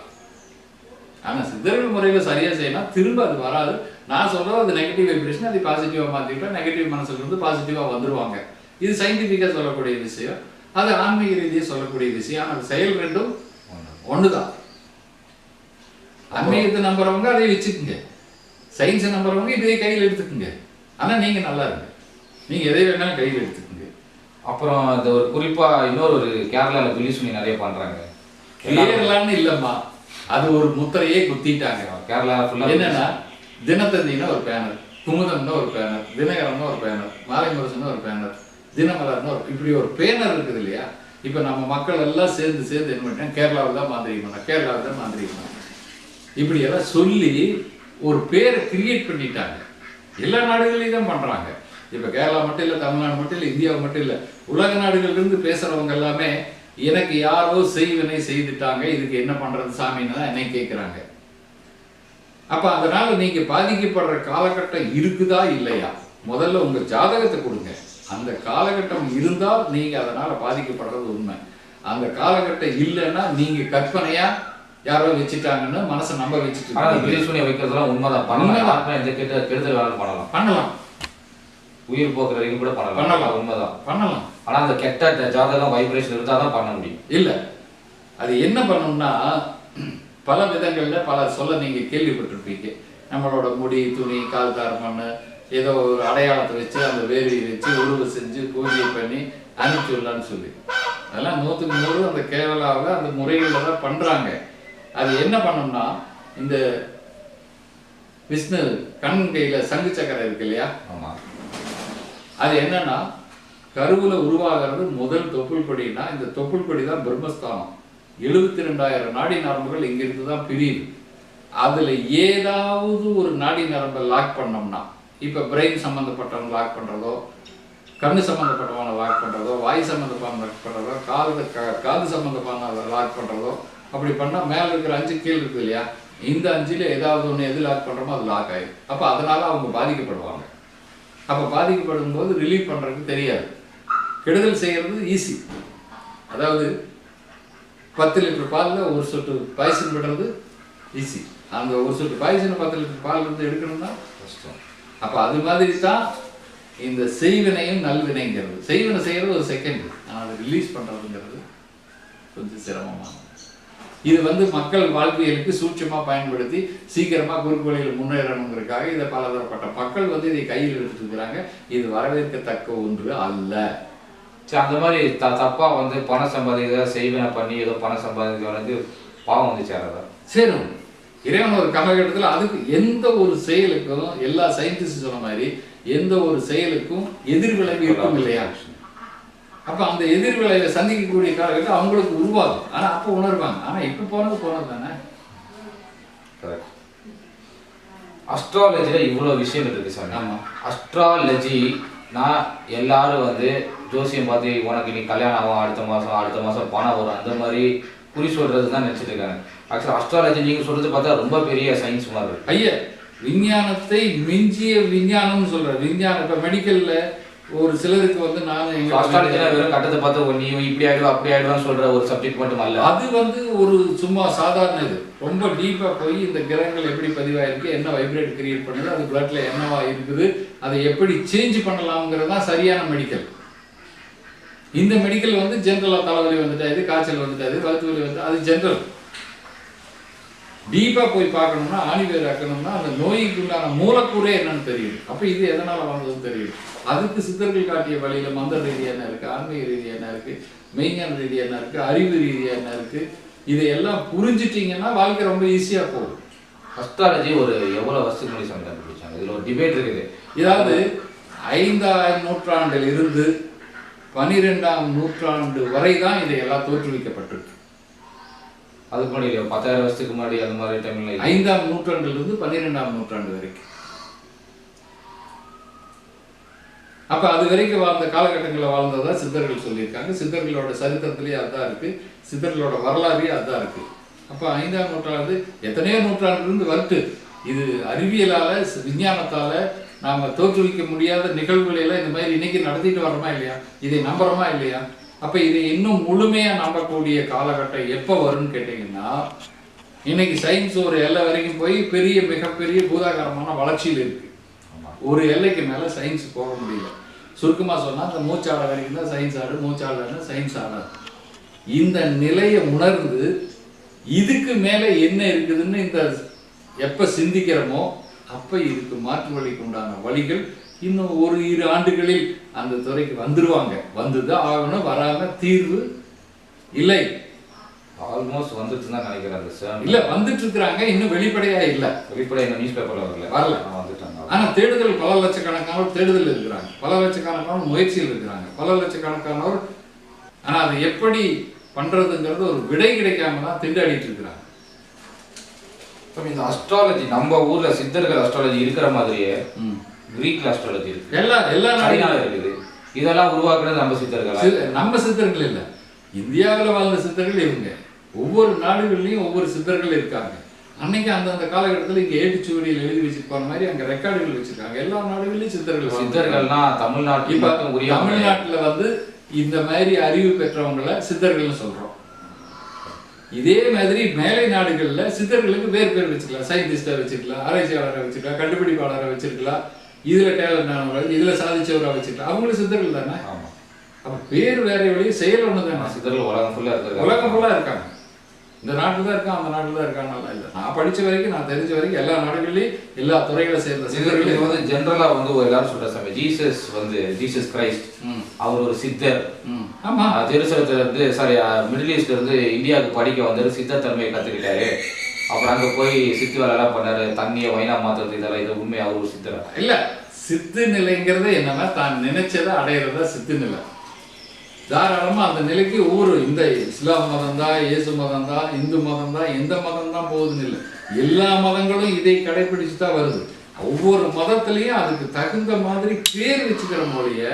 ஆனால் சித்தர்கள் முறையில் சரியா செய்யலாம், திரும்ப அது வராது. நான் சொல்றது அது நெகட்டிவ் வைப்ரேஷன், அதை பாசிட்டிவாக மாற்றிக்கிட்டா நெகட்டிவ் மனசுல இருந்து பாசிட்டிவாக வந்துடுவாங்க. இது சயின்டிஃபிக்காக சொல்லக்கூடிய விஷயம், அது ஆன்மீக ரீதியாக சொல்லக்கூடிய விஷயம். ஆனால் அது செயல் ரெண்டும் ஒண்ணுதான். ஆன்மீகத்தை நம்புறவங்க அதை வச்சுக்குங்க, சயின்ஸை நம்புறவங்க இதையே கையில் எடுத்துக்குங்க. ஆனால் நீங்க நல்லா இருங்க, நீங்க எதை வேணாலும் கையில் எடுத்துக்கோங்க. அப்புறம் இந்த ஒரு குறிப்பா இன்னொரு கேரளால பிலிசுனி நிறைய பண்றாங்க. கேரளான்னு இல்லம்மா, அது ஒரு முத்திரையே குத்திட்டாங்க. கேரளா ஃபுல்லா என்னன்னா, தினத்தந்தினா ஒரு பேனர், குமுதம்னா ஒரு பேனர், தினகரம்னா ஒரு பேனர், மாலை முரசுன்னா ஒரு பேனர், தினமலர்னா ஒரு, இப்படி ஒரு பேனர் இருக்குது இல்லையா? இப்ப நம்ம மக்கள் எல்லாம் சேர்ந்து என்ன பண்ணிட்டாங்க, கேரளாவில் தான் மாந்திரிக்கணும், கேரளாவில் தான் மாந்திரிக்கணும், இப்படி எல்லாம் சொல்லி ஒரு பேரை கிரியேட் பண்ணிட்டாங்க. எல்லா நாடுகளையும் தான் பண்றாங்க. இப்ப கேரளா மட்டும் இல்லை, தமிழ்நாடு மட்டும் இல்லை, இந்தியாவை மட்டும் இல்லை, உலக நாடுகள்ல இருந்து பேசுறவங்க எல்லாமே எனக்கு யாரோ செய்வினை செய்துட்டாங்க, இதுக்கு என்ன பண்றது சாமின்னு தான் என்னை கேட்கிறாங்க. அப்ப அதனால நீங்க பாதிக்கப்படுற காலகட்டம் இருக்குதா இல்லையா, முதல்ல உங்க ஜாதகத்தை கொடுங்க. அந்த காலகட்டம் இருந்தால் நீங்க அதனால பாதிக்கப்படுறது உண்மை. அந்த காலகட்டம் இல்லைன்னா நீங்க கற்பனையா யாரோ வச்சுட்டாங்கன்னு மனசை நம்ப வச்சுட்டு வைக்கிறதுலாம் உண்மைதான். பண்ணலாம், எந்த கெடுதல் வேலை பண்ணலாம், உயிர் போக்குற வரைக்கும் கூட பண்ணலாம், உண்மைதான் பண்ணலாம். ஆனா அந்த கெட்ட ஜாதகம் வைப்ரேஷன் இருந்தா தான் பண்ண முடியும். இல்ல அது என்ன பண்ணணும்னா, பல விதங்கள்ல பல சொல்ல நீங்க கேள்விப்பட்டிருப்பீங்க. நம்மளோட முடி, துணி, கால் தார மண்ணு, ஏதோ ஒரு அடையாளத்தை வச்சு அந்த வேலியை வச்சு உருவ செஞ்சு பூஜை பண்ணி அனுப்பிச்சுடலான்னு சொல்லி, அதெல்லாம் 100க்கு 100 அந்த கேரளாவில் அந்த முறைகளில் தான் பண்றாங்க. அது என்ன பண்ணோம்னா, இந்த விஷ்ணு கண் கையில சங்கு சக்கரம் இருக்கு இல்லையா, ஆமா, அது என்னன்னா கருவுல உருவாகிறது முதல் தொப்புள் கொடினா இந்த தொப்புள் கொடி தான் பிரம்மஸ்தானம். 72,000 நாடி நரம்புகள் இங்கிருந்து தான் பிரியுது. அதுல ஏதாவது ஒரு நாடி நரம்பை லாக் பண்ணோம்னா, இப்ப பிரெயின் சம்பந்தப்பட்டவங்க லாக் பண்றதோ, கண்ணு சம்பந்தப்பட்டவனை லாக் பண்றதோ, வாய் சம்பந்தப்பட்டதோ, காது சம்பந்தப்பட்ட லாக் பண்றதோ, அப்படி பண்ணா மேல இருக்கிற 5 கீழ் இருக்கு இல்லையா, இந்த 5ல ஏதாவது ஒண்ணு எது லாக் பண்றோமோ அது லாக் ஆயிடும். அப்ப அதனால அவங்க பாதிக்கப்படுவாங்க. அப்ப பாதிக்கப்படும் போது ரிலீவ் பண்றதுக்கு தெரியாது. கெடுதல் செய்யறது ஈஸி. அதாவது 10 லிட்டர் பாலில் ஒரு சொட்டு பாய்சன் விடுறது ஈஸி. அந்த ஒரு சொட்டு பாய்சனை 10 லிட்டர் பால் இருந்து எடுக்கணும்னா கஷ்டம். அப்போ அது மாதிரி தான் இந்த செய்வினையும் நல்வினைங்கிறது. செய்வினை செய்கிறது ஒரு செகண்ட், ஆனால் அதை ரிலீஸ் பண்ணுறதுங்கிறது கொஞ்சம் சிரமமானது. இது மக்கள் வாழ்வியலுக்கு சூட்சமாக பயன்படுத்தி சீக்கிரமாக குறுக்கு வழியில் முன்னேறணுங்கிறதுக்காக இதை பலதரப்பட்ட மக்கள் இதை கையில் எடுத்துட்டு இருக்கிறாங்க. இது வரவேற்கத்தக்க ஒன்று அல்ல. சரி, அந்த மாதிரி தப்பா பணம் சம்பாதிக்க செய்வினை பண்ணி ஏதோ பணம் சம்பாதிக்க பாவம் சேராதா? சேரும். இறைவன் ஒரு காலகட்டத்தில் அதுக்கு எந்த ஒரு செயலுக்கும், எல்லா சயின்டிஸ்ட் சொன்ன மாதிரி எந்த ஒரு செயலுக்கும் எதிர்விளைவு இருக்கும் இல்லையா? அப்ப அந்த எதிர்விளைவை சந்திக்கக்கூடிய காலகட்டம் அவங்களுக்கு உருவாகும். ஆனா அப்ப உணர்வாங்க. ஆனா இப்ப போனது தானே. அஸ்ட்ராலஜில இவ்வளவு விஷயங்கள் இருக்கு சார். ஆமா, அஸ்ட்ராலஜி நான் எல்லாரும் ஜோசியம் பார்த்து உனக்கு நீ கல்யாணம் ஆகும், அடுத்த மாதம் பணம் வரும், அந்த மாதிரி குறி சொல்றது தான் நினச்சிட்டு இருக்காங்க. ஆக்சுவலாக அஸ்ட்ராலஜி நீங்கள் சொல்றது பார்த்தா ரொம்ப பெரிய சயின்ஸ் மாதிரி இருக்கு. ஐயா, விஞ்ஞானத்தை மிஞ்சிய விஞ்ஞானம்னு சொல்ற விஞ்ஞானம். இப்போ மெடிக்கல்ல ஒரு சிலருக்கு நான் அஸ்ட்ராலஜினா வெறும் கட்டத்தை பார்த்து நீ இப்படி ஆயிடுவா அப்படி ஆயிடுவான்னு சொல்ற ஒரு சப்ஜெக்ட் மட்டும் அல்ல. அது ஒரு சும்மா சாதாரண இது. ரொம்ப டீப்பா போய் இந்த கிரகங்கள் எப்படி பதிவாயிருக்கு, என்ன வைப்ரேட் கிரியேட் பண்ணுது, அது பிளட்ல என்னவா இருக்குது, அதை எப்படி சேஞ்ச் பண்ணலாம்ங்கிறது தான் சரியான மெடிக்கல். இந்த மெடிக்கல் ஜென்ரலா தலைவலி வந்துட்டா இது, காய்ச்சல் வந்துட்டா இது, வயிற்று வலி வந்துட்டா அது ஜென்ரல். டீப்பா போய் பார்க்கணும்னா, ஆணிவேர் ஆக்கணும்னா அந்த நோய்க்கு உண்டான மூலக்கூறே என்னன்னு தெரியும். அப்ப இது எதனால வந்ததுன்னு தெரியும். அதுக்கு சித்தர்கள் காட்டிய வழியில மந்திர ரீதியா என்ன இருக்கு, ஆன்மீக ரீதியா என்ன இருக்கு, மெய்ஞான ரீதியா என்ன இருக்கு, அறிவு ரீதியா என்ன இருக்கு, இதையெல்லாம் புரிஞ்சுட்டீங்கன்னா வாழ்க்கை ரொம்ப ஈஸியா போகும். அஸ்ட்ராலஜி ஒரு எவ்வளவு வருஷத்துக்கு முன்னாடி சமையல் கண்டுபிடிச்சாங்க? இதுல ஒரு டிபேட் இருக்குது. இதாவது 5ஆம் நூற்றாண்டில் இருந்து 12ஆம் நூற்றாண்டு வரை தான் இதையெல்லாம் தோற்றுவிக்கப்பட்டிருக்கு. அதுக்கு முன்னாடி 10,000 வருஷத்துக்கு முன்னாடி அந்த மாதிரி டைம்ல 5ஆம் நூற்றாண்டிலிருந்து 12ஆம் நூற்றாண்டு வரைக்கும். அப்ப அது வரைக்கும் வாழ்ந்த காலகட்டங்களில் வாழ்ந்ததா சித்தர்கள் சொல்லியிருக்காங்க. சித்தர்களோட சரித்திரத்திலேயே அதுதான் இருக்கு, சித்தர்களோட வரலாறே அதுதான் இருக்கு. அப்ப 5ஆம் நூற்றாண்டு எத்தனையோ நூற்றாண்டிலிருந்து வருட்டு. இது அறிவியலால விஞ்ஞானத்தால நாம தோற்றுவிக்க முடியாத நிகழ்வுகளை எல்லாம் இந்த மாதிரி இன்னைக்கு நடத்திட்டு வரோமா இல்லையா, இதை நம்புறோமா இல்லையா? அப்ப இதை இன்னும் முழுமையா நம்பக்கூடிய காலகட்டம் எப்ப வரும்னு கேட்டீங்கன்னா, இன்னைக்கு சயின்ஸ் ஒரு எல்லை வரைக்கும் போய் மிகப்பெரிய பூதாகரமான வளர்ச்சியில் இருக்கு. ஒரு எல்லைக்கு மேல சயின்ஸ் போக முடியல. சுருக்கமா சொன்னா இந்த மூச்சாட வரைக்கும் தான் சயின்ஸ் ஆடு, மூச்சாடனா சயின்ஸ் ஆடாது. இந்த நிலையை உணர்ந்து இதுக்கு மேல என்ன இருக்குதுன்னு இந்த எப்ப சிந்திக்கிறோமோ அப்ப இதுக்கு மாற்று வழிக்கு உண்டான வழிகள் இன்னும் 1-2 ஆண்டுகளில் அந்த துறைக்கு வந்துருவாங்க. வந்துதான் ஆகணும், வராம தீர்வு இல்லை. ஆல்மோஸ்ட் வந்துட்டு தான் நினைக்கிறாங்க சார். இல்ல வந்துட்டு இருக்கிறாங்க, இன்னும் வெளிப்படையா இல்ல. வெளிப்படையா நியூஸ் பேப்பர்ல வரல. வந்துட்டாங்க. ஆனா தேடுதல் பல லட்சக்கணக்கானோர் தேடுதல் இருக்கிறாங்க, பல லட்சக்கணக்கானோர் முயற்சியில் இருக்கிறாங்க, பல லட்சக்கணக்கானோர். ஆனா அதை எப்படி பண்றதுங்கிறது ஒரு விடை கிடைக்காம தான் திண்டாடிட்டு இருக்கிறாங்க. இந்த அஸ்ட்ராலஜி நம்ம ஊர்ல சித்தர்கள் அஸ்ட்ராலஜி இருக்கிற மாதிரியே கிரீக்ல அஸ்ட்ராலஜி இருக்கு, எல்லா நாடுகளும் இருக்குது. இதெல்லாம் உருவாக்குறது நம்ம சித்தர்கள். நம்ம சித்தர்கள் இல்ல, இந்தியாவில் வாழ்ந்த சித்தர்கள் இவங்க. ஒவ்வொரு நாடுகள்லயும் ஒவ்வொரு சித்தர்கள் இருக்காங்க. அன்னைக்கு அந்தந்த காலகட்டத்தில் இங்க ஏட்டுச்சுவடியில் எழுதி வச்சிருப்பாங்க மாதிரி அங்க ரெக்கார்டுகள் வச்சிருக்காங்க. எல்லா நாடுகள்லயும் சித்தர்கள்னா தமிழ்நாட்டில் தமிழ்நாட்டுல இந்த மாதிரி அறிவு பெற்றவங்களை சித்தர்கள்னு சொல்றோம். இதே மாதிரி மேலை நாடுகள்ல சித்தர்களுக்கு வேறு பேர் வச்சுக்கலாம். சயின்டிஸ்டா வச்சுக்கலாம், ஆராய்ச்சியாளரை வச்சுக்கலாம், கண்டுபிடிப்பாளரை வச்சிருக்கலாம், இதுல டேலண்ட் இதுல சாதிச்சவரா வச்சுக்கலாம். அவங்களும் சித்தர்கள் தானே. அப்ப பேர் வேற வழியும் செயல் ஒண்ணுதானே. சித்தர்கள் உலகம் ஃபுல்லா இருக்காங்க. இந்த நாட்டுல தான் இருக்கான், அந்த நாட்டுல தான் இருக்காங்க இல்லை. நான் படிச்ச வரைக்கும், நான் தெரிஞ்ச வரைக்கும் எல்லா நாடுகள்லயும் எல்லா துறைகளை சேர்ந்த சித்தர்கள் ஜெனரலா எல்லாரும் சொல்ற சமயம் ஜீசஸ் கிரைஸ்ட் அவர் ஒரு சித்தர். ஆமா, ஜெருசலத்துல இருந்து மிடில் ஈஸ்ட்ல இருந்து இந்தியாவுக்கு படிக்க வந்தாரு, சித்த தன்மையை கத்துக்கிட்டாரு. அப்புறம் அங்க போய் சித்து வேலை எல்லாம் பண்ணாரு, தண்ணியை வைனா மாத்துறது, இதெல்லாம் இது உண்மை அவர் ஒரு சித்தர் இல்ல. சித்து நிலைங்கிறது என்னன்னா தான் நினைச்சதை அடையிறதா சித்து நிலை. தாராளமா அந்த நிலைக்கு ஒவ்வொரு இந்த இஸ்லாம் மதம் தான், இயேசு மதம் தான், இந்து மதம் தான், எந்த மதம் தான் போகுதுன்னு இல்லை, எல்லா மதங்களும் இதை கடைபிடிச்சு தான் வருது. ஒவ்வொரு மதத்திலையும் அதுக்கு தகுந்த மாதிரி பேர் வச்சுக்கிற மொழிய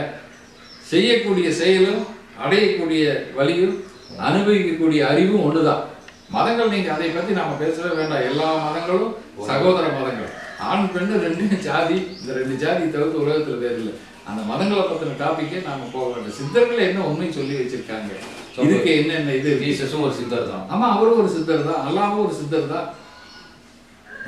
செய்யக்கூடிய செயலும் அடையக்கூடிய வழியும் அனுபவிக்கக்கூடிய அறிவும் ஒண்ணுதான். மதங்கள் நீங்க அதை பத்தி நாம பேசவே வேண்டாம். எல்லா மதங்களும் சகோதர மதங்கள். ஆண் பெண்ணு 2 ஜாதி, இந்த 2 ஜாதி தவிர்த்து உலகத்துல வேறு இல்லை. அந்த மதங்களை பத்தின டாபிக்கே நாம போக வேண்டும். சித்தர்கள் என்ன உண்மை சொல்லி வச்சிருக்காங்க, இதுக்கு என்னென்ன இது. ஜீசஸும் ஒரு சித்தர் தான். ஆமா, அவரும் ஒரு சித்தர் தான், அல்லாவும் ஒரு சித்தர் தான்.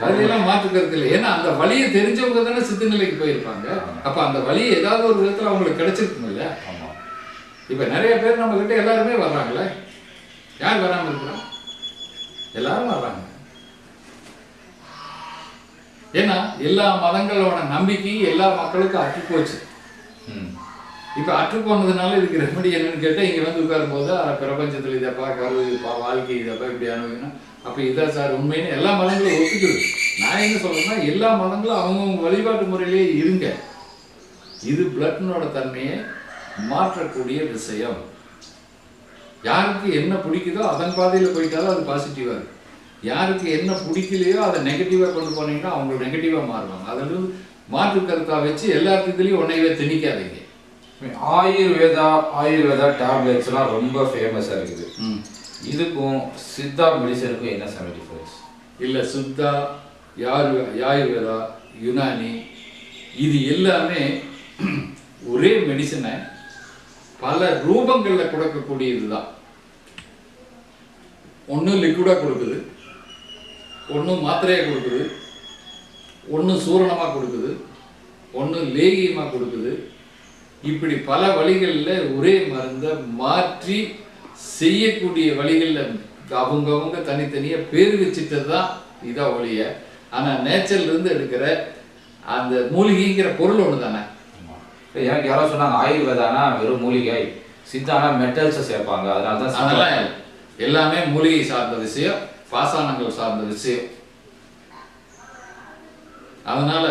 அதெல்லாம் மாற்றுக்கிறது இல்லை. ஏன்னா அந்த வழியை தெரிஞ்சவங்க தானே சித்த நிலைக்கு போயிருப்பாங்க. அப்ப அந்த வழி ஏதாவது ஒரு விதத்துல அவங்களுக்கு கிடைச்சிருக்கும் இல்ல. இப்ப நிறைய பேர் நம்ம கிட்ட எல்லாருமே வர்றாங்களே, யார் வராம இருக்கிறோம்? எல்லாரும் வர்றாங்க. ஏன்னா எல்லா மதங்களோட நம்பிக்கை எல்லா மக்களுக்கும் அற்று போச்சு. இப்ப அற்று போனதுனால இதுக்கு ரெமடி என்னன்னு கேட்டா, இங்க வந்து உட்காரும் போது பிரபஞ்சத்துல இதப்பா, கரு வாழ்க்கை இதப்பா இப்படி அனுபவிக்கணும். அப்ப இதான் சார் உண்மைன்னு எல்லா மதங்களும் ஒத்துக்குது. நான் என்ன சொல்றேன்னா, எல்லா மதங்களும் அவங்கவுங்க வழிபாட்டு முறையிலேயே இருங்க. இது பிளட்னோட தன்மையை மாற்றக்கூடிய விஷயம். யாருக்கு என்ன பிடிக்குதோ அதன் பாதையில போயிட்டாலும் அது பாசிட்டிவா இருக்கு. யாருக்கு என்ன பிடிக்கலையோ அதை நெகட்டிவா கொண்டு போனீங்கன்னா அவங்க நெகட்டிவா மாறுவாங்க. அதுல இருந்து மாற்று கருத்தா வச்சு எல்லாத்துலயும் ஒன்னையவே திணிக்காதீங்க. ஆயுர்வேதா டேப்லெட்ஸ் எல்லாம் ரொம்ப ஃபேமஸா இருக்குது. இதுக்கும் சித்தா மெடிசனுக்கும் என்ன சார் டிஃபரன்ஸ்? இல்ல, சித்தா, ஆயுர்வேதா, யுனானி இது எல்லாமே ஒரே மெடிசனை பல ரூபங்கள்ல கொடுக்கக்கூடியதுதான். ஒன்று லிக்விடா கொடுக்குது, ஒன்று மாத்திரையா கொடுக்குது, ஒன்று சூரணமா கொடுக்குது, ஒன்று லேகியமா கொடுக்குது. இப்படி பல வழிகளில் ஒரே மருந்தை மாற்றி செய்யக்கூடிய வழிகளில் அவங்கவுங்க தனித்தனியா பேர் வச்சுட்டது தான் இதா ஒழிய. ஆனா நேச்சர்ல இருந்து எடுக்கிற அந்த மூலிகைங்கிற பொருள் ஒன்று தானே. எனக்கு யாரோ சொன்னாங்க ஆயுர்வேதானா வெறும் மூலிகை, சித்தானா மெட்டல்ஸை சேர்ப்பாங்க, அதனால தான். அதெல்லாம் எல்லாமே மூலிகை சார்ந்த விஷயம், பாசானங்கள் சார்ந்த விஷயம். அதனால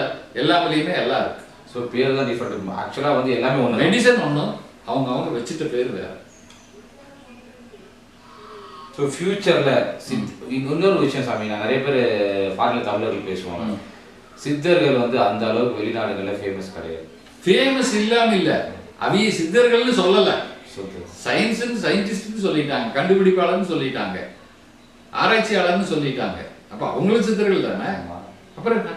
எல்லாமே எல்லாம் இருக்கு. ஸோ பேர் தான் டிஃபரெண்ட். ஆக்சுவலாக வந்து எல்லாமே ஒன்று. மெடிசன் ஒன்று, அவங்க வச்சுட்ட பேர் வேற. ஸோ ஃபியூச்சரில் இன்னொரு விஷயம் சாமி, நான் நிறைய பேர் ஃபாரின்ல தமிழர்கள் பேசுவாங்க, சித்தர்கள் வந்து அந்த அளவுக்கு வெளிநாடுகளில் ஃபேமஸ் கிடையாது. ஃபேமஸ் இல்லாம இல்லை, அவைய சித்தர்கள்னு சொல்லலை, சயின்டிஸ்ட்னு சொல்லிட்டாங்க, கண்டுபிடிப்பாளர்னு சொல்லிட்டாங்க, ஆராய்ச்சியாளர்னு சொல்லிட்டாங்க. அப்போ அவங்களும் சித்தர்கள் தானே. அப்புறம் என்ன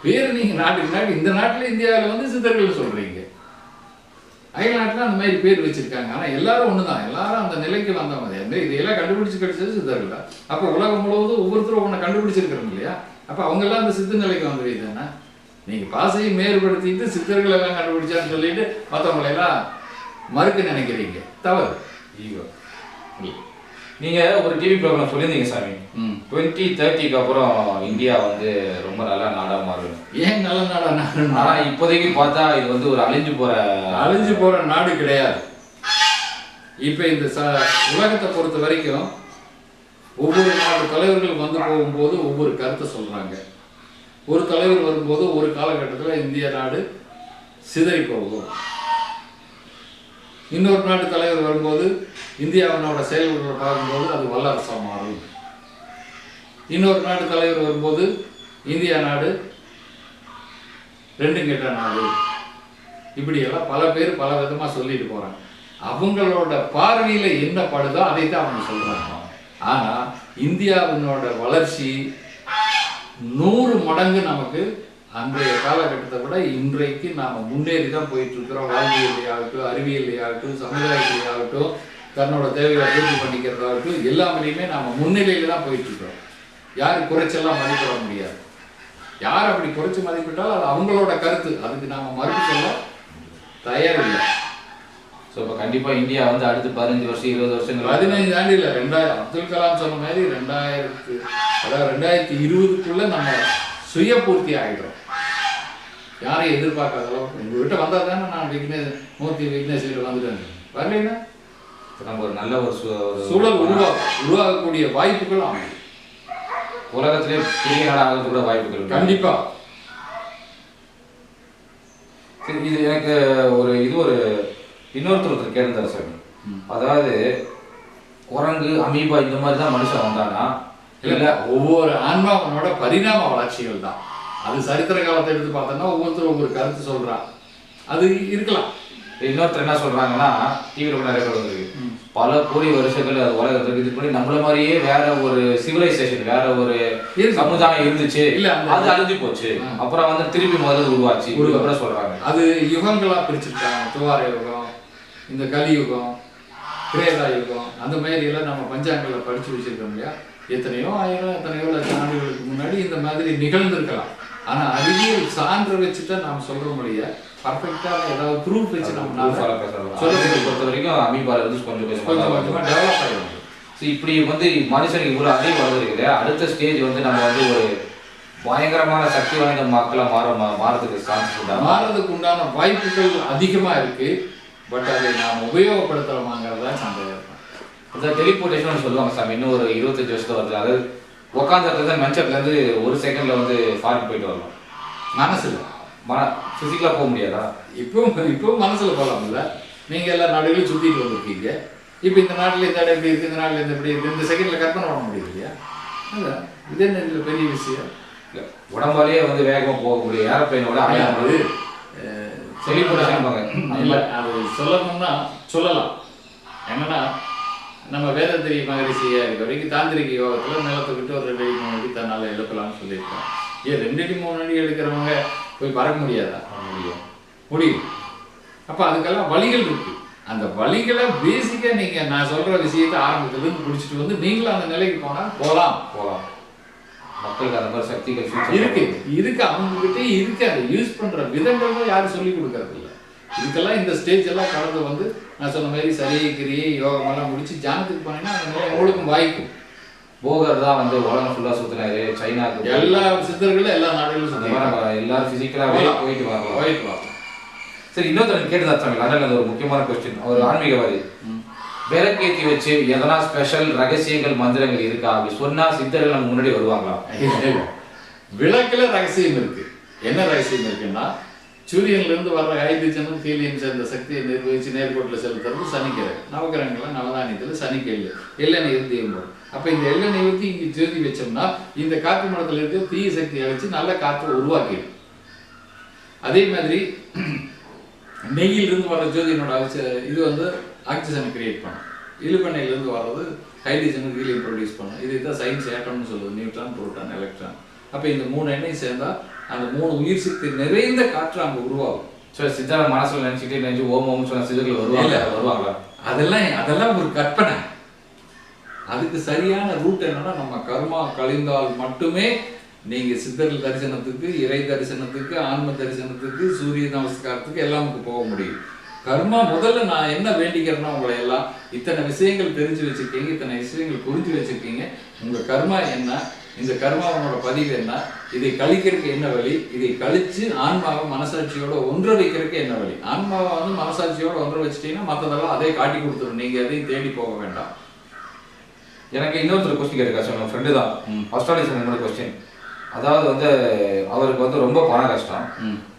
பேர்? நீங்க நாட்டுக்கு நாடு, இந்த நாட்டில் இந்தியாவில் வந்து சித்தர்கள் சொல்றீங்க, அயல் நாட்டில் அந்த மாதிரி பேர் வச்சிருக்காங்க. ஆனால் எல்லாரும் ஒன்று தான், எல்லாரும் அந்த நிலைக்கு வந்தவங்க. இதையெல்லாம் கண்டுபிடிச்சு கிடைச்சது சித்தர்கள் தான். அப்போ உலகம் முழுவதும் ஒவ்வொருத்தரும் ஒன்று கண்டுபிடிச்சிருக்கிறோம் இல்லையா? அப்போ அவங்க எல்லாம் அந்த சித்த நிலைக்கு வந்துடுது தானே. நீங்க பாசையை மேற்படுத்திட்டு சித்தர்கள் எல்லாம் கண்டுபிடிச்சான்னு சொல்லிட்டு மற்றவங்களெல்லாம் மறுக்க நினைக்கிறீங்க, தவறு. நீங்க ஒரு டிவி ப்ரோக்ராம் சொல்லியிருந்தீங்க சாமி, 2030க்கு அப்புறம் இந்தியா வந்து ரொம்ப நல்ல நாடா மாறும். ஏன் நல்ல நாடா? ஆனா இப்போதைக்கு பார்த்தா இது வந்து ஒரு அழிஞ்சு போற நாடு கிடையாது. இப்ப இந்த உலகத்தை பொறுத்த வரைக்கும் ஒவ்வொரு நாட்டு தலைவர்கள் வந்து போகும்போது ஒவ்வொரு கருத்தை சொல்றாங்க. ஒரு தலைவர் வரும்போது ஒரு காலகட்டத்தில் இந்திய நாடு சிதறி போகும். இன்னொரு நாட்டு தலைவர் வரும்போது இந்தியாவினோட செயல்களை பார்க்கும்போது அது வல்லரசா மாறும். இன்னொரு நாட்டு தலைவர் வரும்போது இந்தியா நாடு ரெண்டும் கெட்ட நாடு. இப்படியெல்லாம் பல பேர் பல விதமா சொல்லிட்டு போறாங்க. அவங்களோட பார்வையில என்ன படுதோ அதைத்தான் அவங்க சொல்றாங்க. ஆனா இந்தியாவினோட வளர்ச்சி 100 மடங்கு நமக்கு அன்றைய காலகட்டத்தை விட இன்றைக்கு நாம முன்னேறி தான் போயிட்டு இருக்கிறோம். வாழ்வியலையாகட்டும், அறிவியலையாகட்டும், சமுதாயத்திலேயாகட்டும், தன்னோட தேவைகளை பூர்த்தி பண்ணிக்கிறதாகட்டும், எல்லாமே நாம முன்னிலையில தான் போயிட்டு இருக்கிறோம். யாரும் குறைச்செல்லாம் மதிப்பிட முடியாது. யார் அப்படி குறைச்சு மதிப்பிட்டாலும் அது அவங்களோட கருத்து, அதுக்கு நாம மறுப்பு சொல்ல தயாரில்லை. ஸோ இப்போ கண்டிப்பாக இந்தியா வந்து அடுத்து 15 வருஷம் 20 வருஷங்கள் 15 ஆண்டு இல்லை, 2000 அப்துல் கலாம் சொன்ன மாதிரி 2020க்குள்ள நம்ம சுய பூர்த்தி ஆகிடும். யாரையும் எதிர்பார்க்காத அளவுக்கு உங்ககிட்ட வந்தால் தானே நான் விக்னேஸ்வரில் வந்துட்டேன். வரலைன்னா நம்ம ஒரு நல்ல ஒரு சூழல் உருவாகக்கூடிய வாய்ப்புகள் அமையும். உலகத்திலே பெரிய நாடாக கூட வாய்ப்புகள் கண்டிப்பா. சரி, இது எனக்கு ஒரு இன்னொருத்தர் கேட்டிருந்தாரு சாமி. அதாவது குரங்கு அமீபா இந்த மாதிரி தான் மனுஷன் வந்தானா இல்ல ஒவ்வொரு ஆன்மாவனோட பரிணாம வளர்ச்சிகள் தான். அது சரித்திர காலத்தை எடுத்து பார்த்தோம்னா ஒவ்வொருத்தரும் ஒவ்வொரு கருத்து சொல்றான், அது இருக்கலாம். இன்னொருத்தர் என்ன சொல்றாங்கன்னா, டிவியில் கூட நிறைய பேர் வந்திருக்கு, பல கோடி வருஷங்கள் அது உலகத்துக்கு இதுக்கு முன்னாடி நம்மள மாதிரியே வேற ஒரு சிவிலைசேஷன் வேற ஒரு சமுதாயம் இருந்துச்சு, இல்ல அது அழிஞ்சு போச்சு, அப்புறம் வந்து திருப்பி முதல்ல உருவாச்சு கூட சொல்றாங்க. அது யுகங்களா பிரிச்சிருக்காங்க. துவார யுகம், இந்த கலியுகம், கிரேதா யுகம், அந்த மாதிரி எல்லாம் நம்ம பஞ்சாங்கங்களை படிச்சு வச்சிருக்கோம் இல்லையா. எத்தனையோ ஆயிரம் எத்தனையோ லட்சம் ஆண்டுகளுக்கு முன்னாடி இந்த மாதிரி நிகழ்ந்திருக்கலாம். ஆனா அறிவியல் சான்று வச்சுட்டா நாம் சொல்ற முடிய பர்ஃபெக்டா ஏதாவது ப்ரூஃப் வச்சு நம்ம பொறுத்த வரைக்கும் அமீபால இருந்து கொஞ்சம் கொஞ்சமா டெவலப் ஆகிடும். இப்படி வந்து மனுஷனுக்கு இவ்வளவு அறிவு வளர்ந்துருக்குது. அடுத்த ஸ்டேஜ் வந்து நம்ம வந்து ஒரு பயங்கரமான சக்தி வாய்ந்த மக்களா மாறதுக்கு சான்ஸ் மாறதுக்கு உண்டான வாய்ப்புகள் அதிகமா இருக்கு. பட் அதை நாம் உபயோகப்படுத்தலாமாங்கிறதா சந்தேகம். அந்த டெலிபோர்டேஷன் சொல்லுவாங்க சாமி, இன்னும் ஒரு 25 வருஷத்துல வருது. அதாவது உட்காந்த இடத்துல மென்சர்ல இருந்து ஒரு செகண்ட்ல வந்து ஃபாரின் போயிட்டு வரலாம். மனசுல பிசிக்கலா போக முடியாதா? இப்போ மனசுல போகலாம்ல. நீங்க எல்லா நாடுகளையும் சுத்திட்டு வந்திருக்கீங்க. இப்போ இந்த நாட்டில் இந்த இடம் எப்படி இருக்கு, இந்த நாட்டில் இந்த எப்படி இருக்கு, இந்த செகண்ட்ல கற்பனை பண்ண முடியும் இல்லையா? இது என்ன பெரிய விஷயம் இல்லை. உடம்பாலேயே வந்து வேகமா போக முடியும் ஏரோப்ளைனோட. அது டெலிபோர்டேஷன் இல்லை, அது சொல்லணும்னா சொல்லலாம். என்னன்னா நம்ம வேதத்திரி மகரிஷியா இருக்க வரைக்கும் தாந்திரிக யோகத்தில் நிலத்தை விட்டு ஒரு 2 அடி 3 அடி தன்னால் எழுப்பலாம்னு சொல்லியிருக்கோம். 2 அடி 3 அடி எடுக்கிறவங்க போய் பறக்க முடியாதா? முடியும். அப்போ அதுக்கெல்லாம் வழிகள் இருக்கு. அந்த வழிகளை பேசிக்காக நீங்கள் நான் சொல்கிற விஷயத்தை ஆரம்பத்துலேருந்து பிடிச்சிட்டு வந்து நீங்களும் அந்த நிலைக்கு போனால் போகலாம். மக்களுக்கு அந்த மாதிரி சக்திகள் இருக்கு அவங்ககிட்ட இருக்கு. அதை யூஸ் பண்ணுற விதங்கள் தான் யாரும் சொல்லி கொடுக்கறது இல்லை. இதுக்கெல்லாம் இந்த ஸ்டேஜ் எல்லாம் கடந்து வந்து நான் சொன்ன மாதிரி சரியை கிரியை யோகமெல்லாம் முடிச்சு ஜானத்துக்கு போனீங்கன்னா அந்த நிலை உங்களுக்கும் வாய்க்கும். போகர் தான் வந்து உலகம் ஃபுல்லாக சுற்றினாரு. சைனாக்கு எல்லா சித்தர்களும் எல்லா நாடுகளும் சுற்றினாங்க. எல்லாரும் ஃபிசிக்கலாகவே போயிட்டு வரலாம். சரி, இன்னொருத்தர் கேட்டுதான் சாமி, லண்டன்ல அது ஒரு முக்கியமான கொஸ்டின். அவர் ஆன்மீகவாதி. விளக்கேற்றி வச்சு எதனா ஸ்பெஷல் ரகசியங்கள் மந்திரங்கள் இருக்கா? அப்படி சொன்னா சித்தர்கள் நம்ம முன்னாடி வருவாங்களா? விளக்குல ரகசியம் இருக்கு. என்ன ரகசியம் இருக்குன்னா, சூரியன்லேருந்து வர்ற ஹைட்ரஜனும் ஹீலியம் சேர்ந்த சக்தியை நிர்வகிச்சு நேர்கோட்டில் செலுத்துறது சனிக்கிழமை. நவகிரகங்கள்லாம் நவதானியத்தில் சனிக்கிழமை எள்ளெண்ணெய் தீயம் போடும். அப்போ இந்த எள்ளெண்ணெய் ஊற்றி இங்கே ஜோதி வச்சோம்னா இந்த காற்று மண்டலத்தில் இருக்க தீய சக்தியை வச்சு நல்ல காற்றை உருவாக்கிடும். அதே மாதிரி நெய்யிலிருந்து வர ஜோதியினோட இது வந்து ஆக்சிஜனை கிரியேட் பண்ணும். இழுப்பெண்ணெயிலிருந்து வர்றது ஹைட்ரஜனும் ஹீலியம் ப்ரொடியூஸ் பண்ணும். இதுதான் சயின்ஸ் ஏட்டம்னு சொல்லுது. Neutron, proton, electron. அப்போ இந்த 3 எண்ணெய் சேர்ந்தால் அந்த 3 உயிர் சக்தி நிறைந்த காற்று அங்கே உருவாகும். ஸோ சித்தார மனசில் நினச்சிட்டு ஓம் சொன்ன சிதர்கள் வருவாங்களா? அதெல்லாம் ஒரு கற்பனை. அதுக்கு சரியான ரூட் என்னன்னா, நம்ம கர்மா கழிந்தால் மட்டுமே நீங்க சித்தர்கள் தரிசனத்துக்கு, இறை தரிசனத்துக்கு, ஆன்ம தரிசனத்துக்கு, சூரிய நமஸ்காரத்துக்கு எல்லாமுக்கு போக முடியும். கர்மா முதல்ல நான் என்ன வேண்டிக்கிறேன்னா, உங்களை எல்லாம் இத்தனை விஷயங்கள் தெரிஞ்சு வச்சிருக்கீங்க, இத்தனை விஷயங்கள் புரிஞ்சு வச்சிருக்கீங்க. உங்க கர்மா என்ன, இந்த கர்மாவனோட பதிவு என்ன, இதை கழிக்கிறதுக்கு என்ன வழி, இதை கழிச்சு ஆன்மாவை மனசாட்சியோட ஒன்ற வைக்கிறதுக்கு என்ன வழி. ஆன்மாவை வந்து மனசாட்சியோட ஒன்ற வச்சுட்டீங்கன்னா மற்றதெல்லாம் அதே காட்டி கொடுத்துரும். நீங்க எதையும் தேடி போக வேண்டாம். எனக்கு இன்னொருத்தர் கொஸ்டின் கேட்டிருக்கா, ஃப்ரெண்டு தான் அஸ்ட்ராலஜி கொஸ்டின். அதாவது வந்து அவருக்கு வந்து ரொம்ப பண கஷ்டம்.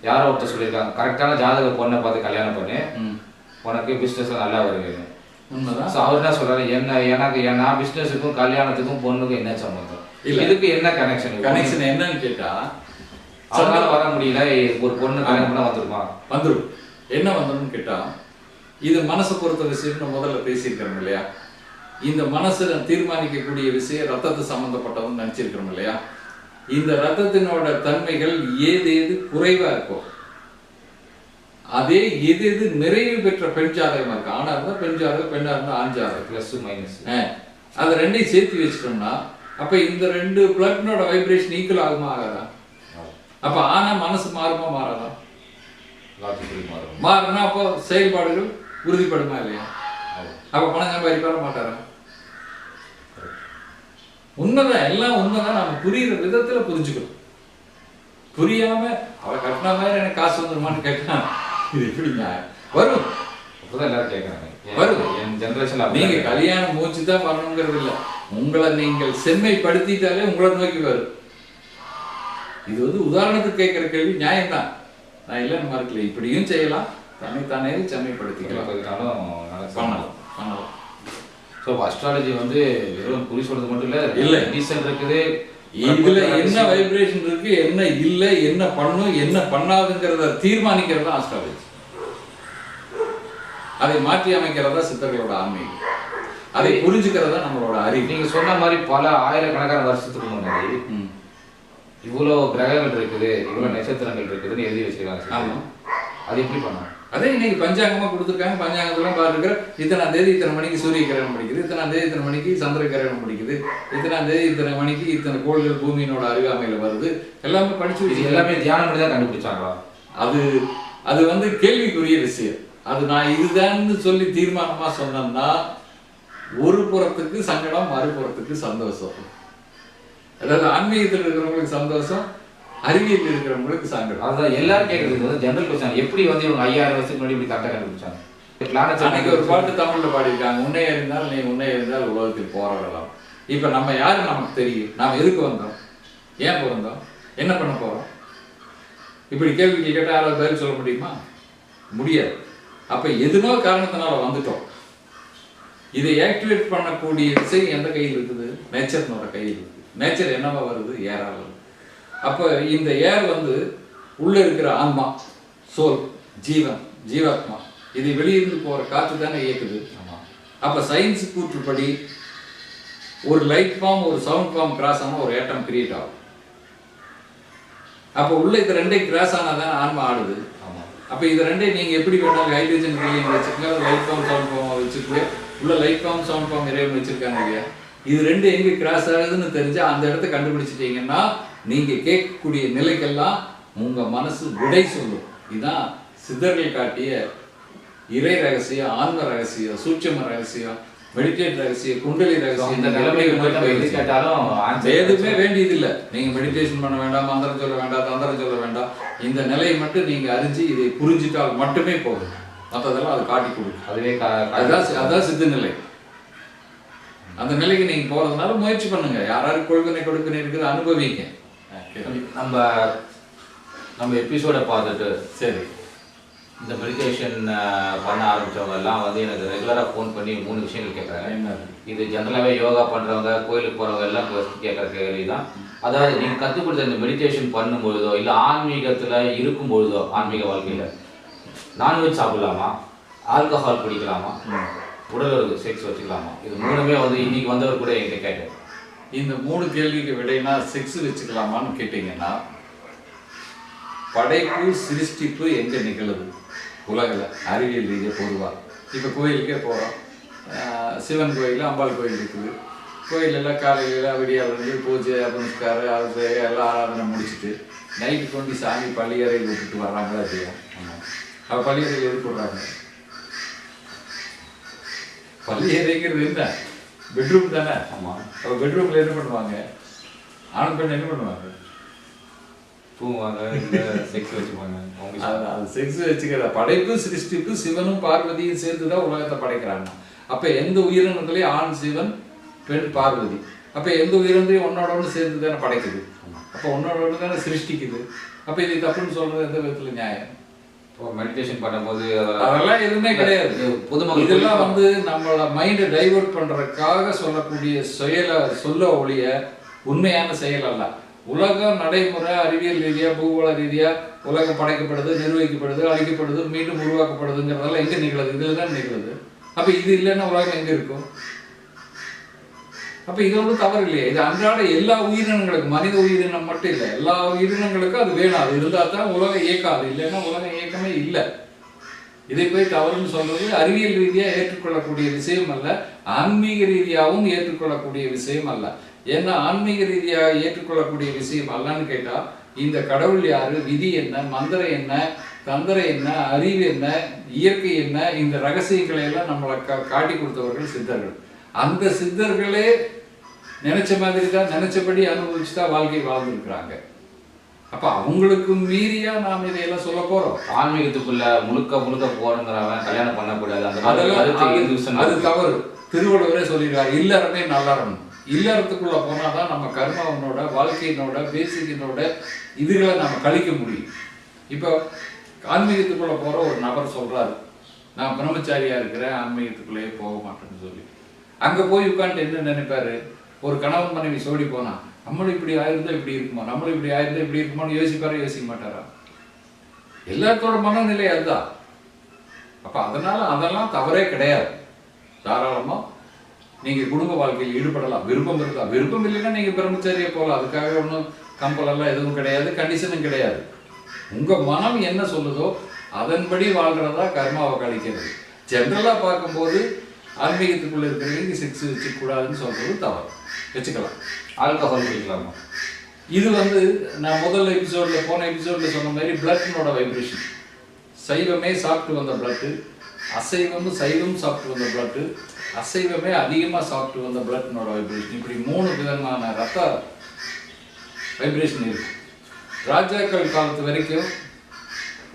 யாரோ ஒருத்தர் சொல்லியிருக்காங்க, கரெக்டான ஜாதக பொண்ணை பார்த்து கல்யாணம் பண்ணி உனக்கு பிஸ்னஸ் நல்லா வருங்க. உண்மைதான். ஸோ அவர் என்ன சொல்றாரு, எனக்கு நான் பிஸ்னஸுக்கும் கல்யாணத்துக்கும் பொண்ணுக்கும் என்ன சம்பந்தம், இதுக்கு என்ன கனெக்ஷன் என்னன்னு கேட்டா, அவங்களால வர முடியல, ஒரு பொண்ணு கல்யாணம் பண்ணா வந்துடும். என்ன வந்துடும் கேட்டா, இது மனசை பொறுத்த விஷயம் முதல்ல பேசியிருக்கிறோம் இல்லையா. இந்த மனசு தீர்மானிக்கக்கூடிய விஷயம் ரத்தத்தை சம்பந்தப்பட்டதுன்னு நினைச்சிருக்கிறோம் இல்லையா. இந்த ரத்தத்தினோட தன்மைகள் ஏது குறைவா இருக்கும், அதே எது நிறைவு பெற்ற பெண் ஜாதகமா இருக்கு. ஆணா இருந்தா பெண் ஜாதகம், பெண்ணா இருந்தா ஆண் ஜாதகம், பிளஸ் மைனஸ். அதை ரெண்டையும் சேர்த்து வச்சிட்டோம்னா அப்ப இந்த 2 பிளட்னோட வைப்ரேஷன் ஈக்குவல் ஆகுமா ஆகாதா? அப்ப ஆனா மனசு மாறுமா மாறாதா? மாறுனா அப்போ செயல்பாடுகள் உறுதிப்படுமா இல்லையா? அப்ப பணம் சம்பாதிப்பார மாட்டாரா? உண்மைதான், எல்லாம் உண்மைதான். நம்ம புரியுற விதத்துல புரிஞ்சுக்கணும். புரியாம அவளை கட்டின மாதிரி எனக்கு காசு வந்துருமான்னு கேட்டா இது எப்படிங்க வரும்? அப்பதான் எல்லாரும் கேட்கறாங்க, வரும். என் ஜெனரேஷன்ல நீங்க கல்யாணம் மூச்சு தான் வரணுங்கிறது இல்லை, உங்களை நீங்கள் செம்மைப்படுத்திட்டாலே உங்களை நோக்கி வரும். இது வந்து உதாரணத்துக்கு கேட்கிற கேள்வி நியாயம்தான். நான் இல்லைன்னு மறுக்கல, இப்படியும் செய்யலாம், தன்னைத்தானே செம்மைப்படுத்திக்கலாம், பண்ணலாம். ஸோ அஸ்ட்ராலஜி வந்து வெறும் குறி சொல்றது மட்டும் இல்லை, டீசன் இருக்குது, இதுல என்ன வைப்ரேஷன் இருக்கு, என்ன இல்லை, என்ன பண்ணும், என்ன பண்ணாதுங்கிறத தீர்மானிக்கிறது தான் அஸ்ட்ராலஜி. அதை மாற்றி அமைக்கிறதா சித்தர்களோட ஆன்மீகம், அதை புரிஞ்சுக்கிறதா நம்மளோட அறிவு. நீங்க சொன்ன மாதிரி பல ஆயிரக்கணக்கான வருஷத்துக்கு முன்னாடி இவ்வளோ கிரகங்கள் இருக்குது, இவ்வளோ நட்சத்திரங்கள் இருக்குதுன்னு எழுதி வச்சிருக்காங்க. ஆமா, அது எப்படி பண்ணும்? அதே இன்னைக்கு பஞ்சாங்கமா கொடுத்துருக்காங்க. பஞ்சாங்கத்துல பாருக்கிற இத்தனாம் தேதி இத்தனை மணிக்கு சூரிய கிரகணம் பிடிக்குது, இத்தனாம் தேதி இத்தனை மணிக்கு சந்திர கிரகணம் பிடிக்குது, இத்தனாம் தேதி இத்தனை மணிக்கு இத்தனை கோள்கள் பூமியினோட அருகாமையில வருது, எல்லாமே படிச்சு இது எல்லாமே தியானம் பண்ணி தான் கண்டுபிடிச்சாங்களா? அது வந்து கேள்விக்குரிய விஷயம். அது நான் இதுதான்னு சொல்லி தீர்மானமா சொன்னேன்னா ஒரு புறத்துக்கு சங்கடம், மறுபுறத்துக்கு சந்தோஷம். அதாவது ஆன்மீகத்தில் இருக்கிறவங்களுக்கு சந்தோஷம், அறிவியல் இருக்கிறவங்களுக்கு சங்கடம். அதான் எல்லாரும் கேட்கறது வந்து ஜெனரல் கொஸ்டின், எப்படி வந்து இவங்க 5000 வருஷத்துக்கு முன்னாடி இப்படி கரெக்டாக கண்டுபிடிச்சாங்க? அன்னைக்கு ஒரு பாட்டு தமிழ்ல பாடியிருக்காங்க, உன்னை அறிந்தால் நீ உன்னை அறிந்தால் உலகத்தில் போராடலாம். இப்ப நம்ம யாரு நமக்கு தெரியும், நாம் எதுக்கு வந்தோம், ஏன் பிறந்தோம், என்ன பண்ண போறோம், இப்படி கேள்விகள் கேட்டால் யாராவது பதில் சொல்ல முடியுமா? முடியாது. அப்ப எதுனோ காரணத்தினால வந்துட்டோம். இதை ஆக்டிவேட் பண்ணக்கூடிய விஷயம் எந்த கையில் இருக்குது? நேச்சர்னோட கையில் இருக்குது. நேச்சர் என்னவா வருது? ஏரா வருது. அப்ப இந்த ஏர் வந்து உள்ள இருக்கிற ஆன்மா, சோல், ஜீவன், ஜீவாத்மா, இது வெளியிருந்து போற காற்று தானே இயக்குது. அப்ப சயின்ஸ் கூற்றுப்படி ஒரு லைட் ஃபார்ம் ஒரு சவுண்ட் ஃபார்ம் கிராஸ் ஆனா ஒரு ஏட்டம் கிரியேட் ஆகும். அப்ப உள்ள இது ரெண்டே கிராஸ் ஆனா தானே ஆன்மா ஆடுது. அப்ப இது ரெண்டே நீங்க எப்படி வேணாலும் ஹைட்ரஜன் ஹீலியம் வச்சுக்கோங்க, லைட் ஃபார்ம் சவுண்ட் ஃபார்ம் வச்சுக்கோங்க, உள்ள லைட் ஃபார்ம் சவுண்ட் ஃபார்ம் இறைவன் வச்சிருக்காங்க இல்லையா? இது ரெண்டு எங்க கிராஸ் ஆகுதுன்னு தெரிஞ்சா அந்த இடத்த கண்டுபிடிச்சிட்டீங்கன்னா நீங்க கேட்கக்கூடிய நிலைக்கெல்லாம் உங்க மனசு விடை சொல்லும். இதுதான் சித்தர்கள் காட்டிய இறை ரகசியம், ஆன்ம ரகசியம், சூட்சம ரகசியம், மெடிடேட் ரகசியம், குண்டலி ரகசியம். இந்த நிலைமை எதுவுமே வேண்டியது இல்லை. நீங்க மெடிடேஷன் பண்ண வேண்டாம், மந்திரம் சொல்ல வேண்டாம், தந்திரம் சொல்ல வேண்டாம். இந்த நிலையை மட்டும் நீங்க அறிஞ்சு இதை புரிஞ்சிட்டால் மட்டுமே போதும். மற்றதெல்லாம் அது காட்டி கொடுக்கும். அதுவே அதான் சித்த நிலை. அந்த நிலைக்கு நீங்க போறதுனால முயற்சி பண்ணுங்க. யாராரு கொள்கனை கொடுக்கணும் இருக்குது அனுபவிங்க. நம்ம எபிசோட பார்த்துட்டு சரி இந்த மெடிடேஷன் பண்ண ஆரம்பிச்சவங்க எல்லாம் வந்து எனக்கு ரெகுலராக ஃபோன் பண்ணி 3 விஷயங்கள் கேட்குறாங்க. என்ன இது ஜென்ரலாகவே யோகா பண்ணுறவங்க, கோயிலுக்கு போகிறவங்க எல்லாம் கேட்குற கேள்வி தான். அதாவது நீங்கள் கற்றுக் கொடுத்த இந்த மெடிடேஷன் பண்ணும்பொழுதோ இல்லை ஆன்மீகத்தில் இருக்கும்பொழுதோ, ஆன்மீக வாழ்க்கையில் நான்வெஜ் சாப்பிடலாமா, ஆல்கஹால் குடிக்கலாமா, உடலுறவு செக்ஸ் வச்சுக்கலாமா? இது 3மே வந்து இன்னைக்கு வந்தவர் கூட என்கிட்ட கேட்டேன். இந்த 3 கேள்விக்கு விடைனா செக்ஸ் வச்சுக்கலாமான்னு கேட்டீங்கன்னா, படைப்பு சிருஷ்டிப்பு எங்க நிகழுது உலகில் அறிவியல் ரீதியாக பொதுவாக? இப்போ கோயிலுக்கே போகிறோம், சிவன் கோயில், அம்பாள் கோயில் இருக்குது. கோயிலெல்லாம் காலையில் விடியாவிலேருந்து பூஜை, புனஸ்காரம், அது எல்லாம் ஆராதனை முடிச்சுட்டு நைட்டு கொண்டு சாமி பள்ளியறையில் விட்டுட்டு வர்றாங்களா இல்லையா? அப்போ பள்ளியறையில் எதுக்கு விடுறாங்க? பள்ளியறைங்கிறது என்ன? பெட்ரூம் தானே. ஆமாம். அப்போ பெட்ரூமில் என்ன பண்ணுவாங்க? ஆண் பெண் என்ன பண்ணுவாங்க? தூங்குவாங்க, செக்ஸ் வச்சுப்பாங்க. அது செக்ஸ் வச்சுக்கிற படைப்பு சிருஷ்டிப்பு சிவனும் பார்வதியும் சேர்ந்து தான் உலகத்தை படைக்கிறாங்க. அப்போ எந்த உயிரினத்திலையும் ஆண் சிவன், பெண் பார்வதி. அப்போ எந்த உயிரினத்தையும் ஒன்னோட ஒன்று சேர்ந்து தானே படைக்குது. அப்போ ஒன்னோட ஒன்று தானே சிருஷ்டிக்குது. அப்போ இது தப்புன்னு சொல்றது எந்த விதத்தில் நியாயம்? மெடிடேஷன் பண்ணும்போது அதெல்லாம் எதுவுமே கிடையாது. பொதுமக்கள் இதெல்லாம் வந்து நம்மளோட மைண்டை டைவர்ட் பண்றதுக்காக சொல்லக்கூடிய சொல்ல ஒழிய உண்மையான செயல் அல்ல. உலகம் நடைமுறை அறிவியல் ரீதியா, பூகோள ரீதியா உலகம் படைக்கப்படுது, நிர்வகிக்கப்படுது, அழிக்கப்படுது, மீண்டும் உருவாக்கப்படுதுங்கிறதெல்லாம் எங்க நிகழுது? இதுல தான் நிகழுது. அப்ப இது இல்லைன்னா உலகம் எங்க இருக்கும்? அப்ப இது ஒன்றும் தவறு இல்லையே. இது அன்றாட எல்லா உயிரினங்களுக்கும், மனித உயிரினம் மட்டும் இல்லை, எல்லா உயிரினங்களுக்கும் அது வேணும். அது இருந்தா தான் உலகம் இயக்கம். அது இல்லைன்னா உலகம் இயக்கமே இல்லை. இதை போய் தவறுன்னு சொல்றது அறிவியல் ரீதியா ஏற்றுக்கொள்ளக்கூடிய விஷயம் அல்ல, ஆன்மீக ரீதியாகவும் ஏற்றுக்கொள்ளக்கூடிய விஷயம் அல்ல. ஏன்னா ஆன்மீக ரீதியாக ஏற்றுக்கொள்ளக்கூடிய விஷயம் அல்லன்னு கேட்டா, இந்த கடவுள் யாரு, விதி என்ன, மந்திரம் என்ன, தந்திரம் என்ன, அறிவு என்ன, இயற்கை என்ன, இந்த ரகசியங்களை எல்லாம் நம்மளை காட்டி கொடுத்தவர்கள் சித்தர்கள். அந்த சித்தர்களே நினைச்ச மாதிரி தான், நினைச்சபடி அனுபவிச்சு தான் வாழ்க்கை வாழ்ந்துருக்கிறாங்க. அப்ப அவங்களுக்கு மீறியா நாம் இதையெல்லாம் சொல்ல போறோம்? ஆன்மீகத்துக்குள்ள முழுக்க போறங்கிறவன் கல்யாணம் பண்ணக்கூடாது, அது தவறு. திருவள்ளுவரே சொல்லிடுறாரு, இல்லறமே நல்லறம். இல்லறத்துக்குள்ள போனாதான் நம்ம கர்மாவனோட, வாழ்க்கையினோட, பேசிக்கினோட இதுகளை நம்ம கழிக்க முடியும். இப்போ ஆன்மீகத்துக்குள்ள போற ஒரு நபர் சொல்றாரு, நான் பிரம்மச்சாரியா இருக்கிறேன், ஆன்மீகத்துக்குள்ளேயே போக மாட்டேன்னு சொல்லி. அங்க போய் உட்காந்துட்டு என்ன நினைப்பாரு, ஒரு கணவன் மனைவி சோடி போனா நம்மளும் இப்படி ஆயிருந்தா இப்படி இருக்குமா, நம்மளும் இப்படி ஆயிருந்தா இப்படி இருக்குமான்னு யோசிப்பாரா, யோசிக்க மாட்டாரா? எல்லாத்தோட மனநிலை அதுதான். அப்ப அதனால அதெல்லாம் தவறே கிடையாது. தாராளமா நீங்க குடும்ப வாழ்க்கையில் ஈடுபடலாம், விருப்பம் இருந்தா. விருப்பம் இல்லைன்னா நீங்க பிரம்மச்சாரியை போகலாம். அதுக்காக ஒன்றும் கம்பலெல்லாம் எதுவும் கிடையாது, கண்டிஷனும் கிடையாது. உங்க மனம் என்ன சொல்லுதோ அதன்படி வாழ்றதா கர்மாவை கழிக்கிறது. ஜென்ரலா பார்க்கும்போது ஆன்மீகத்துக்குள்ள இருக்கிறவங்க செக்ஸ் வச்சுக்க கூடாதுன்னு சொல்றது தவறு. வச்சுக்கலாம். ஆல்கஹால் குடிக்கலாமா? இது நான் முதல் எபிசோட்ல போன எபிசோட்ல சொன்ன மாதிரி பிளட்னோட வைப்ரேஷன். சைவமே சாப்பிட்டு வந்த பிளட்டு, அசைவமும் சைவம் சாப்பிட்டு வந்த பிளட்டு, அசைவமே அதிகமாக சாப்பிட்டு வந்த பிளட்னோட வைப்ரேஷன். இப்படி 3 விதமான ரத்த வைப்ரேஷன் இருக்கு. ராஜாக்கள் காலத்து வரைக்கும்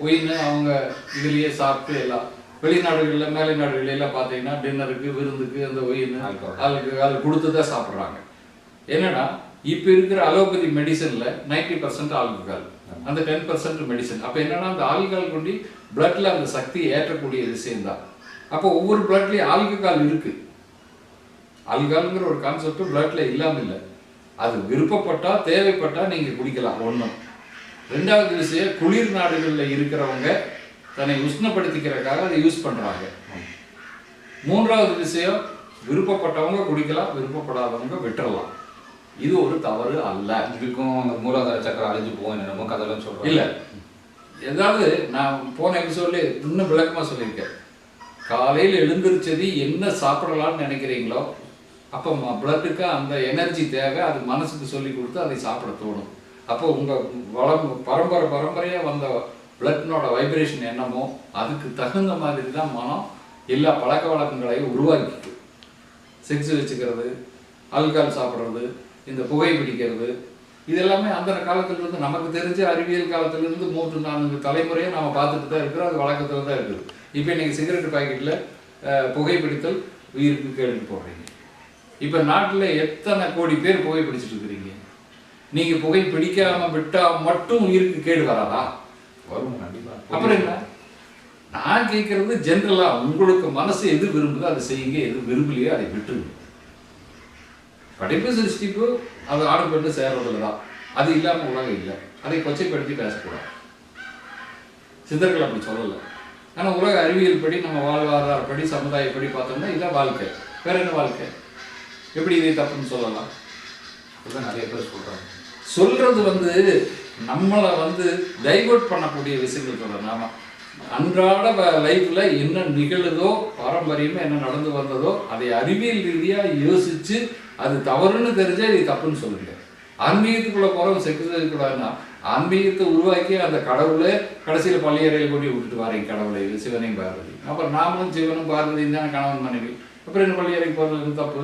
ஒயின்னு அவங்க இதுலேயே சாப்பிட்டு எல்லாம் வெளிநாடுகளில் மேலை நாடுகளில் எல்லாம் பார்த்தீங்கன்னா டின்னருக்கு விருந்துக்கு அந்த ஒயின்னு அது கொடுத்து தான் சாப்பிட்றாங்க. என்னன்னா இப்போ இருக்கிற அலோபதி மெடிசனில் 90% ஆல்கஹால், அந்த 10% மெடிசன். அப்போ என்னன்னா அந்த ஆல்கஹால் கொண்டு பிளட்ல அந்த சக்தியை ஏற்றக்கூடிய விஷயம்தான். அப்போ ஒவ்வொரு பிளட்லேயும் ஆல்கஹால் இருக்கு. ஆல்கஹால்ங்கிற ஒரு கான்செப்ட் பிளட்ல இல்லாமல் இல்லை. அது விருப்பப்பட்டா தேவைப்பட்டா நீங்க குடிக்கலாம். ஒன்றும். ரெண்டாவது விஷயம், குளிர் நாடுகளில் இருக்கிறவங்க தன்னை உஷ்ணப்படுத்திக்கிறதுக்காக அதை யூஸ் பண்றாங்க. மூன்றாவது விஷயம், விருப்பப்பட்டவங்க குடிக்கலாம், விருப்பப்படாதவங்க விட்டுறலாம். இது ஒரு தவறு அல்ல. இதுக்கும் அந்த மூலாதார சக்கரம் அழிஞ்சு போகும் என்னமோ கதெல்லாம் சொல்றோம் இல்ல. ஏதாவது நான் போன எபிசோட்ல இன்னும் விளக்கமா சொல்லியிருக்கேன். காலையில் எழுந்திருச்சது என்ன சாப்பிடலாம்னு நினைக்கிறீங்களோ அப்போ பிளட்டுக்கு அந்த எனர்ஜி தேவை, அது மனசுக்கு சொல்லி கொடுத்து அதை சாப்பிட தோணும். அப்போ உங்க பரம்பரையா வந்த பிளட்னோட வைப்ரேஷன் என்னமோ அதுக்கு தகுந்த மாதிரி தான் மனம் எல்லா பழக்க வழக்கங்களையும் உருவாக்கிட்டு. செக்ஸ் வச்சுக்கிறது, ஆல்கஹால் சாப்பிட்றது, இந்த புகை பிடிக்கிறது, இதெல்லாமே அந்த காலத்திலிருந்து நமக்கு தெரிஞ்ச அறிவியல் காலத்திலிருந்து 3-4 தலைமுறையை நம்ம பார்த்துட்டு தான் இருக்கிறோம். அது வழக்கத்தில் தான் இருக்குது. இப்போ இன்னைக்கு சிகரெட் பாக்கெட்டில் புகைப்பிடித்தல் உயிருக்கு கேள்வி போடுறீங்க. இப்போ நாட்டில் எத்தனை கோடி பேர் புகை பிடிச்சிட்டு இருக்கிறீங்க? நீங்கள் புகை பிடிக்காமல் விட்டால் மட்டும் உயிருக்கு கேடு வராதா? வரும் கண்டிப்பாக. அப்புறம் என்ன, நான் கேட்கறது ஜென்ரலாக உங்களுக்கு மனசு எது விரும்புதோ அதை செய்யுங்க, எது விரும்பலையோ அதை விட்டுருங்க. படைப்பு சிருஷ்டிப்பு அது ஆடு பெண்ணு சேர்றதுல தான். அது இல்லாமல் உலகம் இல்லை. அதை கொச்சைப்படுத்தி பேசக்கூடாது. சித்தர்கள் அப்படி சொல்லலை. ஆனால் உலக அறிவியல் படி நம்ம வாழ்வாதாரப்படி சமுதாயப்படி பார்த்தோம்னா இதான் வாழ்க்கை. வேற என்ன வாழ்க்கை? எப்படி இதை தப்புன்னு சொல்லலாம்? நிறைய பேர் சொல்றாங்க. சொல்றது நம்மளை டைவர்ட் பண்ணக்கூடிய விஷயங்கள் சொல்ற. நாம அன்றாட லைஃப்ல என்ன நிகழுதோ, பாரம்பரியமா என்ன நடந்து வந்ததோ அதை அறிவியல் ரீதியா யோசிச்சு அது தவறுன்னு தெரிஞ்சா இது தப்புன்னு சொல்லுங்க. ஆன்மீகத்துக்குள்ள போறவங்க செக்ஸ் இருக்கக்கூடாதுன்னா ஆன்மீகத்தை உருவாக்கி அந்த கடவுளை கடைசியில் பள்ளியறையில் கொண்டு விட்டுட்டு வாரீங்க. கடவுளை சிவனையும் பார்வதி, அப்புறம் நாமளும் சிவனும் பார்வதியும் தான் கணவன் மனைவி. அப்புறம் என்ன பள்ளியறைக்கு போறது தப்பு?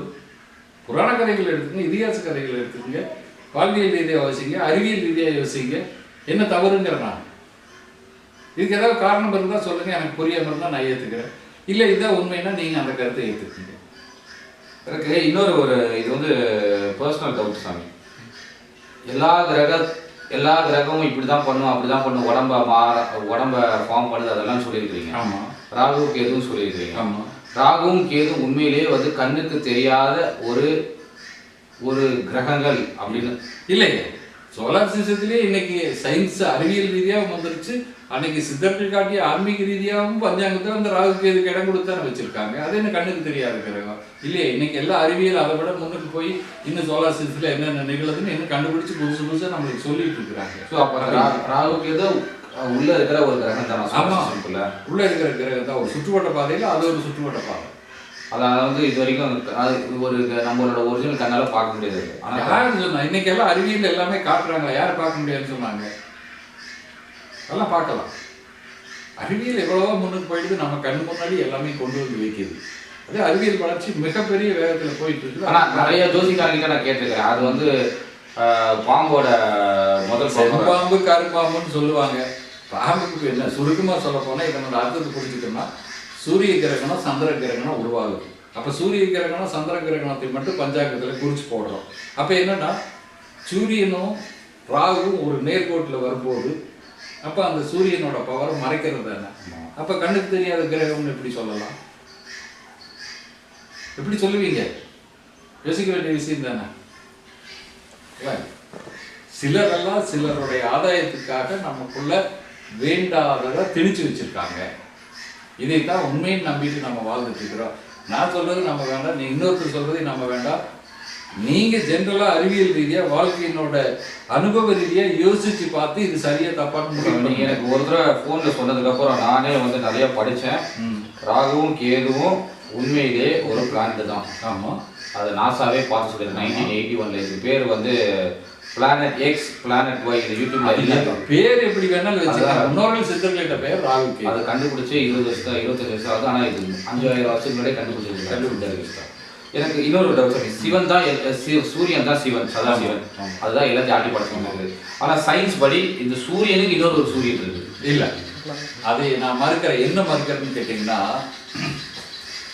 புராண கதைகள் எடுத்துக்கங்க, இதிகாச கதைகள் எடுத்துக்கங்க, வாழ்வியல் ரீதியாக யோசிங்க, அறிவியல் ரீதியாக யோசிங்க. என்ன தவறுங்கிற நான் இதுக்கு ஏதாவது காரணம் இருந்தால் சொல்லுங்க, எனக்கு புரியாமல் இருந்தால் நான் ஏற்றுக்கிறேன். இல்லை இதான் உண்மைன்னா நீங்கள் அந்த கருத்தை ஏற்றுக்கீங்க. எனக்கு இன்னொரு இது பர்சனல் டவுட் சாமி. எல்லா கிரகமும் இப்படி தான் பண்ணும், அப்படி தான் பண்ணும், உடம்ப ஃபார்ம் பண்ணுது அதெல்லாம் சொல்லியிருக்கிறீங்க. ஆமாம். ராகு கேதுவும் சொல்லியிருக்கிறீங்க. ஆமாம். ராகுவும் கேதும் உண்மையிலேயே கண்ணுக்கு தெரியாத ஒரு கிரகங்கள் அப்படின்னு இல்லைங்க. சோலார் சிஸ்டத்திலே இன்னைக்கு சயின்ஸ் அறிவியல் ரீதியாகவும் வந்துருச்சு. அன்னைக்கு சித்தர்கள் காட்டிய ஆன்மீக ரீதியாகவும் பஞ்சாங்கத்தில் அந்த ராகு கேதுக்கு இடம் கொடுத்தானே வச்சிருக்காங்க. அது என்ன கண்ணுக்கு தெரியாது கிரகம் இல்லையே. இன்னைக்கு எல்லா அறிவியல் அதை விட முன்னுக்கு போய் இன்னும் சோலார் சிஸ்டத்தில் என்னென்ன நிகழுதுன்னு இன்னும் கண்டுபிடிச்சு புதுசாக நம்மளுக்கு சொல்லிட்டு இருக்கிறாங்க. ஸோ அப்போ ராகு கேது உள்ள இருக்கிற ஒரு கிரகம் தான். ஆமா, உள்ள இருக்கிற கிரகம் தான். ஒரு சுற்றுவட்ட பாதையில் அது ஒரு சுற்றுவட்ட பாதை. அதாவது இது வரைக்கும் நம்மளோட ஒரிஜினல் கண்ணால பார்க்க முடியாது. ஆனா யாரு சொன்னா? இன்னைக்கு எல்லாம் அறிவியல் எல்லாமே காட்டுறாங்களா? யார் பார்க்க முடியாதுன்னு சொன்னாங்க? அதெல்லாம் பார்க்கலாம். அறிவியல் எவ்வளவோ முன்னுக்கு போயிட்டு நம்ம கண்ணு முன்னாடி எல்லாமே கொண்டு வந்து வைக்கிது. அதே அறிவியல் வளர்ச்சி மிகப்பெரிய வேகத்துல போயிட்டு இருக்கு. ஆனா நிறைய ஜோசிக்காரங்கிட்ட நான் கேட்டிருக்கிறேன். அது பாம்போட முதல் பாம்பு கரும்பாம்புன்னு சொல்லுவாங்க. பாம்புக்கு என்ன சுருக்கமா சொல்ல போனா இதனோட அர்த்தத்தை புரிஞ்சுக்கணும்னா சூரிய கிரகணம் சந்திர கிரகணம் உருவாகுது. அப்ப சூரிய கிரகணம் சந்திர கிரகணத்தை மட்டும் பஞ்சாங்கத்துல குறிச்சு போடுறோம். அப்ப என்னன்னா சூரியனும் ராகுவும் ஒரு நேர்கோட்டில் வரும்போது அப்ப அந்த சூரியனோட பவர் மறைக்கிறது தானே. அப்ப கண்ணுக்கு தெரியாத கிரகம்னு எப்படி சொல்லலாம்? எப்படி சொல்லுவீங்க? யோசிக்க வேண்டிய விஷயம் தானே. சிலரெல்லாம் சிலருடைய ஆதாயத்துக்காக நமக்குள்ள வேண்டாததை திணிச்சு வச்சிருக்காங்க. இதைத்தான் உண்மைன்னு நம்பிட்டு நம்ம வாழ்ந்துட்டு இருக்கிறோம். நான் சொல்றது நம்ம வேண்டாம், நீ இன்னொருத்தர் சொல்றது நம்ம வேண்டாம். நீங்க ஜென்ரலா அறிவியல் ரீதியா வாழ்க்கையினோட அனுபவ ரீதியா யோசிச்சு பார்த்து இது சரியா தப்பான்னு நீங்க எனக்கு ஒரு தடவை போன்ல சொன்னதுக்கு அப்புறம் நானே வந்து நிறைய படிச்சேன். ராகுவும் கேதுவும் உண்மையிலே ஒரு பிளானட் தான். ஆமா, அதை நாசாவே பார்த்து சொல்லிருக்கு. 1981 இது பேர் வந்து பிளானட் எக்ஸ், பிளானட் ஒய். இது யூடியூப்ல பேர் எப்படி வேணாலும் வச்சுக்கலாம். முன்னோர்கள் சித்தர்களிட்ட பேர் ராகு கேது. அதை கண்டுபிடிச்சு 20 வருஷம் 25 வருஷம் ஆகுது. ஆனால் இது 5000 வருஷத்துக்கு முன்னாடியே கண்டுபிடிச்சிருக்கு. எனக்கு இன்னொரு டவுட், சிவன் தான் சூரியன் தான் சிவன், சதா சிவன். அதுதான் எல்லாத்தையும் ஆட்டி படைச்சு. ஆனால் சயின்ஸ் படி இந்த சூரியனுக்கு இன்னொரு ஒரு சூரியன் இருக்கு. இல்லை, அதை நான் மறுக்கிறேன். என்ன மறுக்கிறேன்னு கேட்டிங்கன்னா,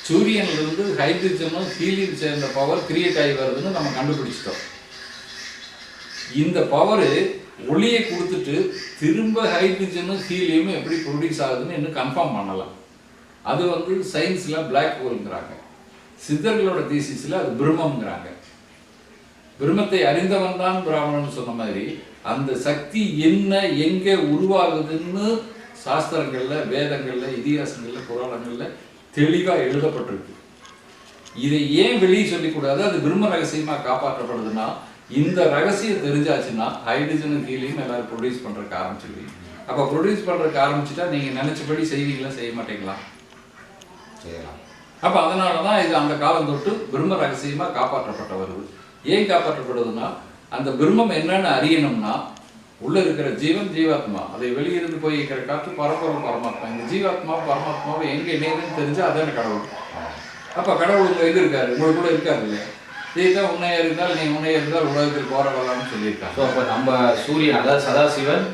சூரியன்லேருந்து ஹைட்ரஜனும் ஹீலியம் சேர்ந்த பவர் கிரியேட் ஆகி வருதுன்னு நம்ம கண்டுபிடிச்சிட்டோம். இந்த பவர் ஒளியை கொடுத்துட்டு திரும்ப ஹைட்ரஜனும் ஹீலியமும் எப்படி ப்ரொடியூஸ் ஆகுதுன்னு இன்னும் கன்ஃபார்ம் பண்ணலாம். அது வந்து சயின்ஸில் பிளாக் ஹோல்ங்கிறாங்க. சித்தர்களோட தீசிஸில் அது பிரம்மங்கிறாங்க. பிரம்மத்தை அறிந்தவன் தான் பிராமணன் சொன்ன மாதிரி அந்த சக்தி என்ன எங்கே உருவாகுதுன்னு சாஸ்திரங்கள்ல, வேதங்கள்ல, இதிகாசங்கள்ல, புராணங்கள்ல தெளிவாக எழுதப்பட்டிருக்கு. இதை ஏன் வெளியே சொல்லிக்கூடாது? அது பிரம்ம ரகசியமா காப்பாற்றப்படுதுன்னா, இந்த ரகசியம் தெரிஞ்சாச்சுன்னா ஹைட்ரஜனும் ஹீலியம் எல்லாரும் ப்ரொடியூஸ் பண்றதுக்கு ஆரம்பிச்சிருவீங்க. அப்போ ப்ரொடியூஸ் பண்றதுக்கு ஆரம்பிச்சுட்டா நீங்க நினைச்சபடி செய்வீங்களா, செய்ய மாட்டீங்களா? செய்யலாம். அப்ப அதனாலதான் இது அந்த காலம் தொட்டு பிரம்ம ரகசியமா காப்பாற்றப்பட்ட வருது. ஏன் காப்பாற்றப்படுதுன்னா, அந்த பிரம்மம் என்னன்னு அறியணும்னா உள்ள இருக்கிற ஜீவன் ஜீவாத்மா, அதை வெளியிருந்து போய் இருக்கிற காற்று பரம்பரம் பரமாத்மா. இந்த ஜீவாத்மா பரமாத்மாவை எங்க இணையதுன்னு தெரிஞ்சா அதான கடவுள். அப்ப கடவுள் உங்க எங்க இருக்காரு? உங்களுக்கு கூட இருக்காரு இல்லையா? இதுதான் உன்னையா இருந்தால் நீ உன்னையா இருந்தால் உலகத்தில் போராடலாம்னு சொல்லியிருக்காங்க. ஸோ அப்போ நம்ம சூரியன், அதாவது சதாசிவன்,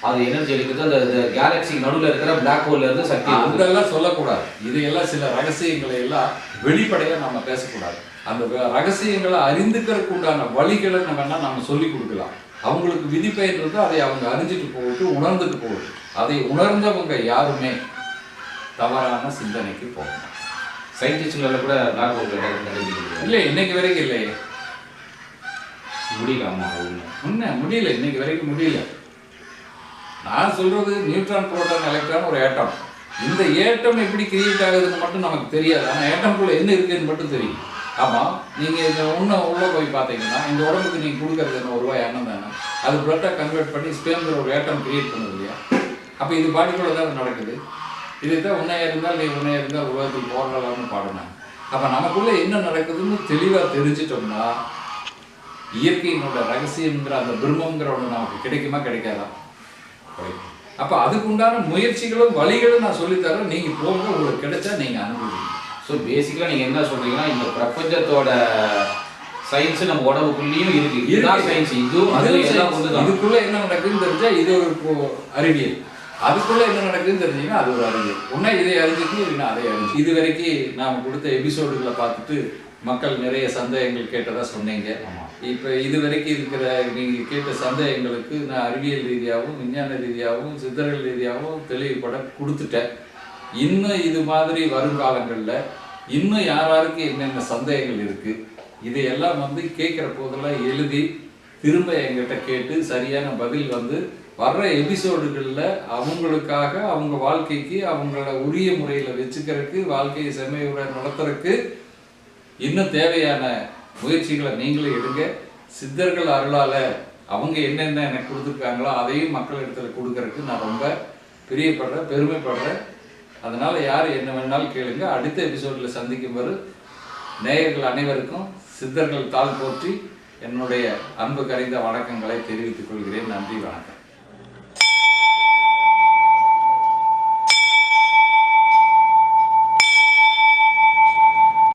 அது எனர்ஜி எடுக்குது. அந்த கேலக்சி நடுவில் இருக்கிற பிளாக் ஹோல்ல இருந்து சக்தி. அதெல்லாம் சொல்லக்கூடாது. இதையெல்லாம் சில ரகசியங்களை எல்லாம் வெளிப்படையா நம்ம பேசக்கூடாது. அந்த ரகசியங்களை அறிந்துக்கிறதுக்கு உண்டான வழிகளை நம்ம சொல்லி கொடுக்கலாம். அவங்களுக்கு விதிப்பெயர்றது அதை அவங்க அறிஞ்சிட்டு போட்டு உணர்ந்துட்டு போகுது. அதை உணர்ந்தவங்க யாருமே தவறான சிந்தனைக்கு போகணும். சயின்டிஸ்ட்கள கூட பிளாக் ஹோல் இல்லை, இன்னைக்கு வரைக்கும் இல்லையே, முடியலாமா? உண்மை முடியல, இன்னைக்கு வரைக்கும் முடியல. நான் சொல்றது நியூட்ரான், புரோட்டான், எலக்ட்ரான் ஒரு ஏட்டம். இந்த ஏட்டம் எப்படி கிரியேட் ஆகுதுன்னு மட்டும் நமக்கு தெரியாது. ஆனால் ஏட்டம்குள்ள என்ன இருக்குன்னு மட்டும் தெரியும். ஆமாம், நீங்கள் இந்த உள்ள போய் பார்த்தீங்கன்னா இந்த உடம்புக்கு நீங்கள் கொடுக்கறது என்ன, ஒரு ரூபாய் எண்ணம் தானே. அது பிளட்டாக கன்வெர்ட் பண்ணி ஸ்பேம்ங்கிற ஒரு ஏட்டம் கிரியேட் பண்ணுது இல்லையா? அப்போ இது பாடிக்குள்ள தான் நடக்குது. இதுதான் உன்னையா இருந்தால் நீ உன்னையா இருந்தால் உலகத்தில் போராடலாம்னு பாடினாங்க. அப்போ நமக்குள்ளே என்ன நடக்குதுன்னு தெளிவாக தெரிஞ்சிட்டோம்னா இயற்கையினோட ரகசியம்ங்கிற அந்த பிரம்மங்கிற ஒன்று நமக்கு கிடைக்குமா, கிடைக்காதா? அப்ப அதுக்குண்டான முயற்சிகளும் வழிகளும் நான் சொல்லித்தரேன். நீங்க போங்க, உங்களுக்கு கிடைச்சா நீங்க அனுபவிங்க. ஸோ பேசிக்கலா நீங்க என்ன சொல்றீங்கன்னா, இந்த பிரபஞ்சத்தோட சயின்ஸ் நம்ம உடம்புக்குள்ளேயும் இருக்கு. இதுதான் சயின்ஸ். இதுக்குள்ள என்ன நடக்குதுன்னு தெரிஞ்சா இது ஒரு அறிவியல். அதுக்குள்ள என்ன நடக்குதுன்னு தெரிஞ்சீங்கன்னா அது ஒரு அறிவியல். உன்ன இதை அறிஞ்சிட்டு இல்லைன்னா அதை அறிஞ்சு. இது வரைக்கும் நாம் கொடுத்த எபிசோடுகளை பார்த்துட்டு மக்கள் நிறைய சந்தேகங்கள் கேட்டதா சொன்னீங்க. இப்போ இது வரைக்கும் இருக்கிற நீங்கள் கேட்ட சந்தேகங்களுக்கு நான் அறிவியல் ரீதியாகவும் விஞ்ஞான ரீதியாகவும் சித்தர்கள் ரீதியாகவும் தெளிவுபட கொடுத்துட்டேன். இன்னும் இது மாதிரி வருங்காலங்களில் இன்னும் யாராருக்கு என்னென்ன சந்தேகங்கள் இருக்குது இதையெல்லாம் வந்து கேட்குற போதெல்லாம் எழுதி திரும்ப எங்கிட்ட கேட்டு சரியான பதில் வந்து வர்ற எபிசோடுகளில் அவங்களுக்காக அவங்க வாழ்க்கைக்கு அவங்கள உரிய முறையில் வச்சுக்கிறதுக்கு வாழ்க்கையை செம்மையுற நடத்துறதுக்கு இன்னும் தேவையான முயற்சிகளை நீங்களே எடுங்க. சித்தர்கள் அருளால அவங்க என்னென்ன எனக்கு கொடுத்துருக்காங்களோ அதையும் மக்கள் இடத்துல கொடுக்கறதுக்கு நான் ரொம்ப பிரியப்படுறேன், பெருமைப்படுறேன். அதனால யார் என்ன வேணாலும் கேளுங்க. அடுத்த எபிசோடில் சந்திக்கும் போது நேயர்கள் அனைவருக்கும் சித்தர்கள் தாழ் போற்றி என்னுடைய அன்பு கரைந்த வணக்கங்களை தெரிவித்துக் கொள்கிறேன். நன்றி, வணக்கம்.